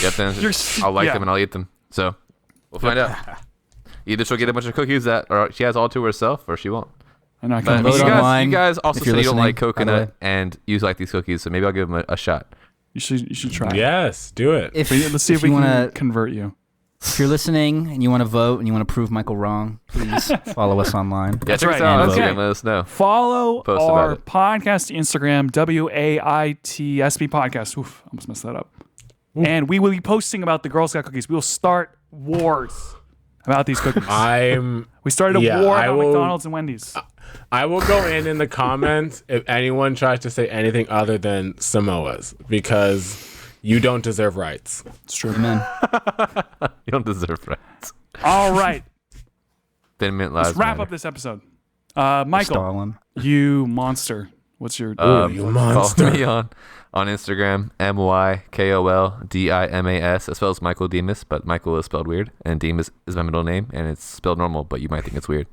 Speaker 4: Yep, then
Speaker 5: You're
Speaker 4: I'll like
Speaker 5: yeah.
Speaker 4: them and I'll eat them. So we'll find out. Either she'll get a bunch of cookies that or she has all to herself, or she won't.
Speaker 5: I'm not
Speaker 4: But
Speaker 5: gonna
Speaker 2: Vote
Speaker 4: you
Speaker 2: online
Speaker 4: guys also
Speaker 2: if
Speaker 4: said
Speaker 2: you're
Speaker 4: you don't like
Speaker 2: listening, by the
Speaker 4: coconut
Speaker 2: way.
Speaker 4: and you like these cookies, so maybe I'll give them a shot.
Speaker 5: You should try.
Speaker 3: Yes, do it.
Speaker 2: If,
Speaker 5: Let's see if we
Speaker 2: you
Speaker 5: can
Speaker 2: wanna,
Speaker 5: convert you.
Speaker 2: if you're listening and you want to vote and you want to prove Michael wrong, please follow us online.
Speaker 4: Yeah, check us
Speaker 5: right.
Speaker 4: out on
Speaker 5: Okay.
Speaker 4: Instagram. Let us know.
Speaker 5: Follow
Speaker 4: Post about
Speaker 5: our
Speaker 4: it.
Speaker 5: podcast Instagram, WAITSB podcast. Oof, almost messed that up. And we will be posting about the Girl Scout cookies. We will start wars about these cookies. We started a war about McDonald's and Wendy's.
Speaker 3: I will go in the comments if anyone tries to say anything other than Samoas, because you don't deserve rights.
Speaker 5: It's true.
Speaker 2: Amen.
Speaker 4: You don't deserve rights.
Speaker 5: All right.
Speaker 4: Let's
Speaker 5: wrap up this episode. Michael,
Speaker 2: Stalin.
Speaker 5: you monster. What's your...
Speaker 3: you monster.
Speaker 4: Follow me on Instagram, MYKOLDIMAS. It spells Michael Demas, but Michael is spelled weird, and Demas is my middle name, and it's spelled normal, but you might think it's weird.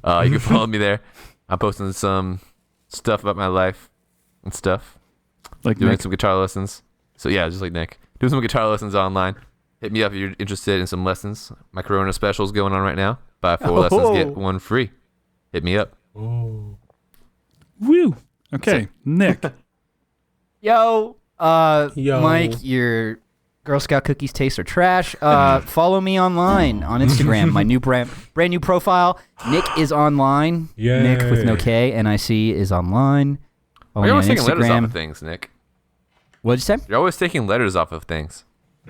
Speaker 4: You can follow me there. I'm posting some stuff about my life and stuff.
Speaker 5: Like
Speaker 4: doing
Speaker 5: Nick?
Speaker 4: some guitar lessons. So yeah, just like Nick. Doing some guitar lessons online. Hit me up if you're interested in some lessons. My Corona special is going on right now. Buy 4 lessons, get 1 free. Hit me up.
Speaker 5: Woo. Okay, Nick.
Speaker 2: Yo,
Speaker 3: Yo.
Speaker 2: Mike, your Girl Scout cookies taste are trash. Follow me online on Instagram. My new brand new profile. Nick is online.
Speaker 3: Yay.
Speaker 2: Nick with no K. NIC is online. Follow
Speaker 4: You're
Speaker 2: me
Speaker 4: always
Speaker 2: on
Speaker 4: taking letters off
Speaker 2: Instagram.
Speaker 4: of things, Nick.
Speaker 2: What'd you say?
Speaker 4: You're always taking letters off of things.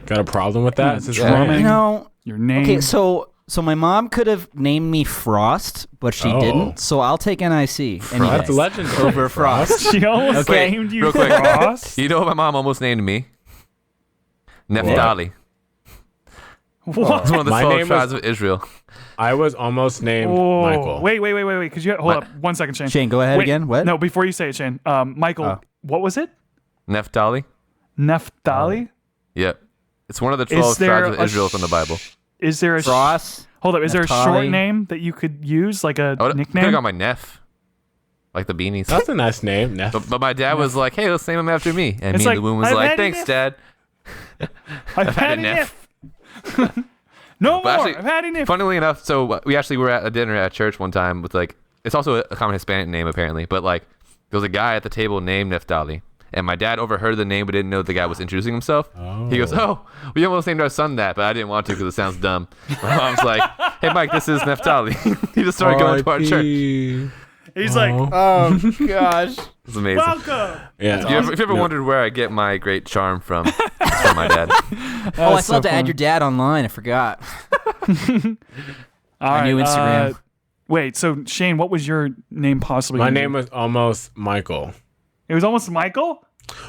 Speaker 3: Got a problem with that? Is this
Speaker 4: Yeah.
Speaker 3: wrong?
Speaker 2: You know,
Speaker 5: Your name.
Speaker 2: okay, so my mom could have named me Frost, but she didn't. So I'll take NIC. Anyway.
Speaker 3: That's legendary.
Speaker 2: Over Frost.
Speaker 5: She almost
Speaker 4: Wait,
Speaker 5: named you
Speaker 4: real quick.
Speaker 5: Frost.
Speaker 4: You know what my mom almost named me? Neftali.
Speaker 5: What?
Speaker 4: It's one of the
Speaker 3: My
Speaker 4: 12
Speaker 3: name
Speaker 4: tribes
Speaker 3: was-
Speaker 4: of Israel.
Speaker 3: I was almost named
Speaker 5: Whoa.
Speaker 3: Michael.
Speaker 5: Wait. Could you hold up 1 second, Shane?
Speaker 2: Shane, go ahead
Speaker 5: Wait,
Speaker 2: again. What?
Speaker 5: No, before you say it, Shane. Michael,
Speaker 2: Oh.
Speaker 5: what was it?
Speaker 4: Neftali?
Speaker 5: Neftali?
Speaker 4: Yep. It's one of the 12
Speaker 5: there
Speaker 4: tribes of
Speaker 5: a
Speaker 4: Israel from the Bible.
Speaker 5: Is there a
Speaker 2: Frost.
Speaker 5: hold up? Is there a short
Speaker 2: Neftali.
Speaker 5: name that you could use, like a
Speaker 4: I could have
Speaker 5: nickname?
Speaker 4: got my Neff. Like the beanies.
Speaker 3: That's a nice name.
Speaker 4: But my dad was like, hey, let's name him after me. And
Speaker 5: It's
Speaker 4: me
Speaker 5: like,
Speaker 4: and the woman was
Speaker 5: I've
Speaker 4: like,
Speaker 5: had
Speaker 4: thanks,
Speaker 5: enough.
Speaker 4: Dad.
Speaker 5: I've had
Speaker 4: had enough.
Speaker 5: enough. No
Speaker 4: But
Speaker 5: more.
Speaker 4: actually,
Speaker 5: I've had enough.
Speaker 4: Funnily enough, so we actually were at a dinner at church one time with like, it's also a common Hispanic name apparently, but like there was a guy at the table named Neftali. And my dad overheard the name but didn't know the guy was introducing himself. He goes, oh, we almost named our son that, but I didn't want to because it sounds dumb. My mom's like, hey, Mike, this is Neftali. He just started going to our church.
Speaker 5: He's like,
Speaker 2: Oh gosh.
Speaker 4: It's amazing.
Speaker 5: welcome.
Speaker 3: Yeah.
Speaker 4: If you ever wondered where I get my great charm from, it's from my dad.
Speaker 2: Oh, I still have to add your dad online. I forgot.
Speaker 5: All right,
Speaker 2: new Instagram.
Speaker 5: Wait, so Shane, what was your name possibly?
Speaker 3: My
Speaker 5: gonna
Speaker 3: name
Speaker 5: be?
Speaker 3: was almost Michael.
Speaker 5: It was almost Michael.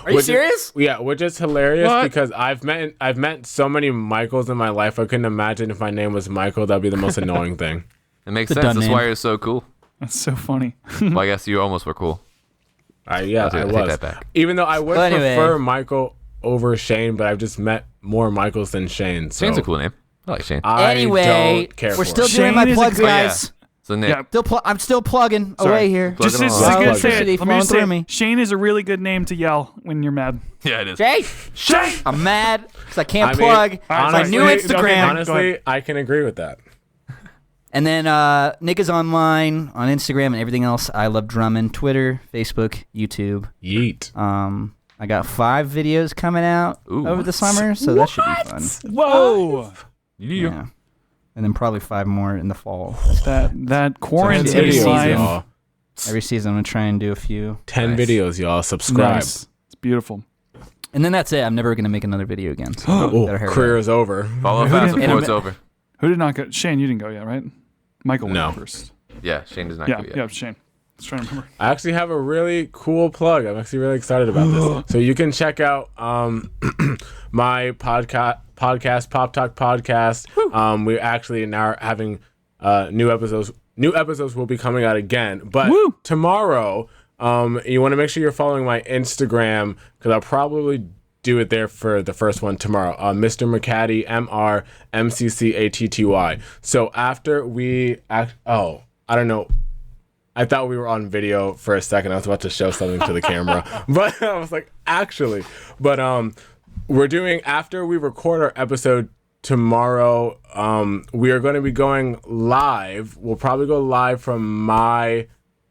Speaker 2: Are you
Speaker 3: Which is-
Speaker 2: serious?
Speaker 3: Yeah, which is hilarious
Speaker 4: What?
Speaker 3: because I've met so many Michaels in my life. I couldn't imagine if my name was Michael. That'd be the most annoying thing.
Speaker 4: It makes
Speaker 2: It's a
Speaker 4: sense.
Speaker 2: dumb
Speaker 4: That's
Speaker 2: name.
Speaker 4: why you're so cool.
Speaker 5: That's so funny.
Speaker 4: Well, I guess you almost were cool.
Speaker 3: Yeah,
Speaker 4: I
Speaker 3: I
Speaker 4: take
Speaker 3: was.
Speaker 4: that back.
Speaker 3: Even though I would
Speaker 2: Well, anyway.
Speaker 3: prefer Michael over Shane, but I've just met more Michaels than Shane. So
Speaker 4: Shane's a cool name. I like Shane.
Speaker 3: I
Speaker 2: Anyway,
Speaker 3: don't care
Speaker 2: we're
Speaker 3: for
Speaker 2: still
Speaker 3: it.
Speaker 2: doing my
Speaker 5: Shane is a
Speaker 2: plugs,
Speaker 5: good-
Speaker 2: guys.
Speaker 4: So Nick,
Speaker 5: Yeah.
Speaker 2: I'm still plugging
Speaker 5: Sorry.
Speaker 2: away here.
Speaker 4: Plug
Speaker 5: Just
Speaker 4: it
Speaker 5: to
Speaker 4: on.
Speaker 3: Wow.
Speaker 5: say
Speaker 3: Plug
Speaker 5: it.
Speaker 2: it.
Speaker 5: Let me
Speaker 2: Flowing
Speaker 5: just
Speaker 2: through
Speaker 5: say
Speaker 2: me.
Speaker 5: it. Shane is a really good name to yell when you're mad.
Speaker 4: yeah, it is.
Speaker 2: Jay,
Speaker 5: Shane.
Speaker 2: I'm mad because I can't
Speaker 3: I mean,
Speaker 2: plug my
Speaker 3: honestly-
Speaker 2: new
Speaker 3: okay,
Speaker 2: Instagram.
Speaker 3: Honestly, I can agree with that.
Speaker 2: And then Nick is online on Instagram and everything else. I Love Drumming, Twitter, Facebook, YouTube.
Speaker 3: Yeet.
Speaker 2: I got 5 videos coming out
Speaker 4: Ooh.
Speaker 2: over the summer, so that should be fun.
Speaker 5: Whoa.
Speaker 2: Yeah. And then probably 5 more in the fall.
Speaker 5: That quarantine
Speaker 2: Every season.
Speaker 5: life.
Speaker 3: y'all.
Speaker 2: Every season, I'm going to try and do a few.
Speaker 3: 10
Speaker 4: Nice.
Speaker 3: videos, y'all. Subscribe.
Speaker 5: Nice. It's beautiful.
Speaker 2: And then that's it. I'm never going to make another video again. So
Speaker 3: Oh,
Speaker 2: better hurry
Speaker 3: career
Speaker 2: up.
Speaker 3: is over.
Speaker 4: Follow fast
Speaker 5: didn't-
Speaker 4: before it's over.
Speaker 5: Who did not go? Shane, you didn't go yet, right? Michael
Speaker 3: No.
Speaker 5: went first.
Speaker 4: Yeah, Shane does not
Speaker 5: Yeah,
Speaker 4: go yet.
Speaker 5: yeah, Shane. Let's try to remember.
Speaker 3: I actually have a really cool plug. I'm actually really excited about this. So you can check out my podcast, Pop Talk Podcast. We actually now are having new episodes. New episodes will be coming out again. But
Speaker 5: Woo!
Speaker 3: tomorrow, you want to make sure you're following my Instagram because I'll probably do it there for the first one tomorrow. Mr. McCatty, MrMCCATTY. So after we I don't know. I thought we were on video for a second. I was about to show something to the camera, but I was like, actually, but we're doing after we record our episode tomorrow. We are going to be going live. We'll probably go live from my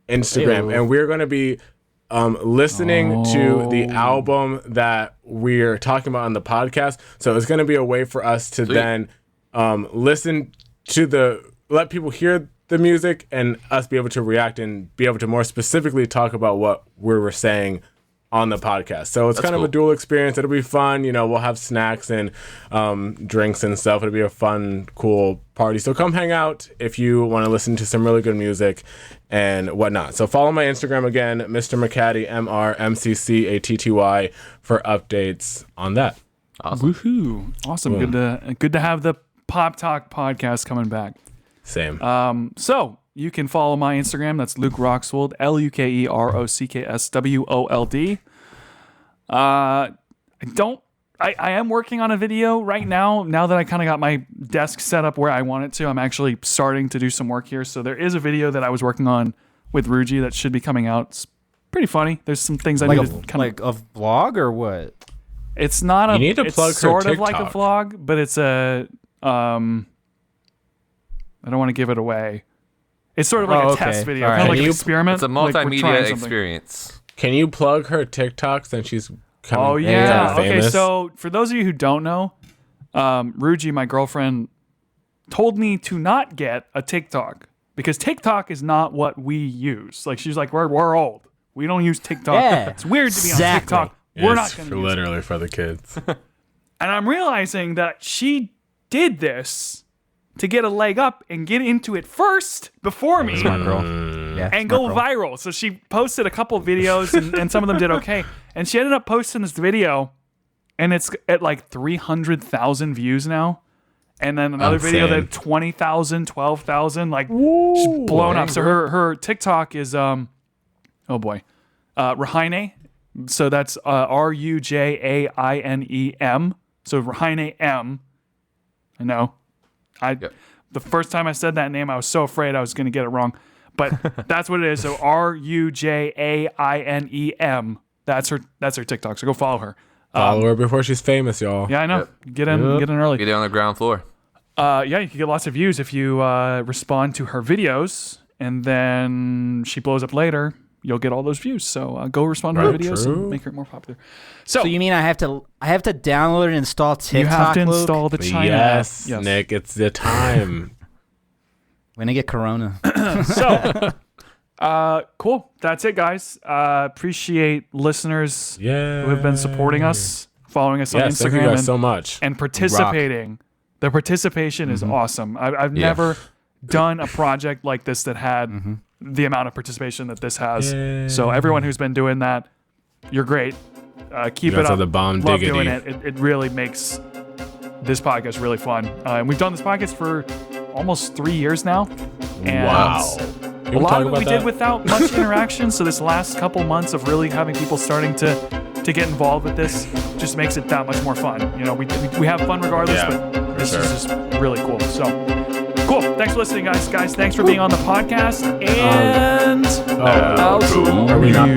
Speaker 3: Instagram, and we're going to be listening to the album that we're talking about on the podcast. So it's going to be a way for us to then listen to let people hear the music and us be able to react and be able to more specifically talk about what we were saying on the podcast. So it's
Speaker 4: That's
Speaker 3: kind of
Speaker 4: cool.
Speaker 3: a dual experience. It'll be fun. We'll have snacks and drinks and stuff. It'll be a fun, cool party. So come hang out if you want to listen to some really good music and whatnot. So follow my Instagram again, Mr. McCatty, MrMCCATTY, for updates on that.
Speaker 4: Awesome.
Speaker 5: Woohoo! Awesome. Good to have the Pop Talk podcast coming back.
Speaker 3: Same.
Speaker 5: So you can follow my Instagram. That's Luke Roxwold, LukeRockswold. I am working on a video right now. Now that I kind of got my desk set up where I want it to, I'm actually starting to do some work here. So there is a video that I was working on with Ruji that should be coming out. It's pretty funny. There's some things I need to kind of
Speaker 2: like a vlog or what?
Speaker 5: It's not a.
Speaker 3: You need to
Speaker 5: it's
Speaker 3: plug her
Speaker 5: sort of like a
Speaker 3: TikTok.
Speaker 5: vlog, but it's a. I don't want to give it away. It's sort of like a test video,
Speaker 2: All
Speaker 5: kind of
Speaker 2: right.
Speaker 5: like an experiment.
Speaker 4: It's a
Speaker 5: like we're
Speaker 4: multimedia
Speaker 5: trying something.
Speaker 4: experience.
Speaker 3: Can you plug her TikTok since she's coming?
Speaker 5: Oh yeah. Okay,
Speaker 3: famous?
Speaker 5: so for those of you who don't know, Ruji, my girlfriend, told me to not get a TikTok because TikTok is not what we use. Like she's like, we're old. We don't use TikTok.
Speaker 2: Yeah,
Speaker 5: It's weird to be on
Speaker 2: exactly.
Speaker 5: TikTok. We're not
Speaker 3: It's
Speaker 5: going to use it.
Speaker 3: literally for the kids.
Speaker 5: And I'm realizing that she did this to get a leg up and get into it first before me
Speaker 2: Smart girl. Yeah,
Speaker 5: and
Speaker 2: smart
Speaker 5: go
Speaker 2: girl.
Speaker 5: viral. So she posted a couple videos and some of them did okay. And she ended up posting this video and it's at like 300,000 views now. And then another video that had 20,000, 12,000, like she's blown up. So her TikTok is, Rahine. So that's RUJAINEM. So Rahine M. I know. The first time I said that name, I was so afraid I was going to get it wrong. But that's what it is. So RUJAINEM. That's her TikTok. So go follow her.
Speaker 3: Follow her before she's famous, y'all.
Speaker 5: Yeah, I know. Get in early.
Speaker 4: Get it on the ground floor.
Speaker 5: Yeah, you can get lots of views if you respond to her videos, and then she blows up later. You'll get all those views. So go respond to her videos
Speaker 3: true.
Speaker 5: and make her more popular. So
Speaker 2: you mean I have to download and install TikTok?
Speaker 5: you have to
Speaker 2: Luke?
Speaker 5: install the China
Speaker 3: Yes,
Speaker 5: app.
Speaker 3: Nick, it's the time.
Speaker 2: When I get Corona.
Speaker 5: So, cool. That's it, guys. Appreciate listeners who have been supporting us, following us on
Speaker 3: Yes, thank you
Speaker 5: Instagram,
Speaker 3: guys so much.
Speaker 5: and participating. The participation is awesome. I've never done a project like this that had the amount of participation that this has. So everyone who's been doing that, you're great. Keep
Speaker 3: You
Speaker 5: it
Speaker 3: guys
Speaker 5: up.
Speaker 3: are the bomb
Speaker 5: Love
Speaker 3: diggity.
Speaker 5: doing it. It really makes this podcast really fun. And we've done this podcast for almost 3 years now. And
Speaker 3: Wow.
Speaker 5: a lot of it we did without much interaction. So this last couple months of really having people starting to get involved with this just makes it that much more fun. We have fun regardless, but this is just really cool. So cool. Thanks for listening, guys. Guys, thanks for being on the podcast. And
Speaker 3: Are we not?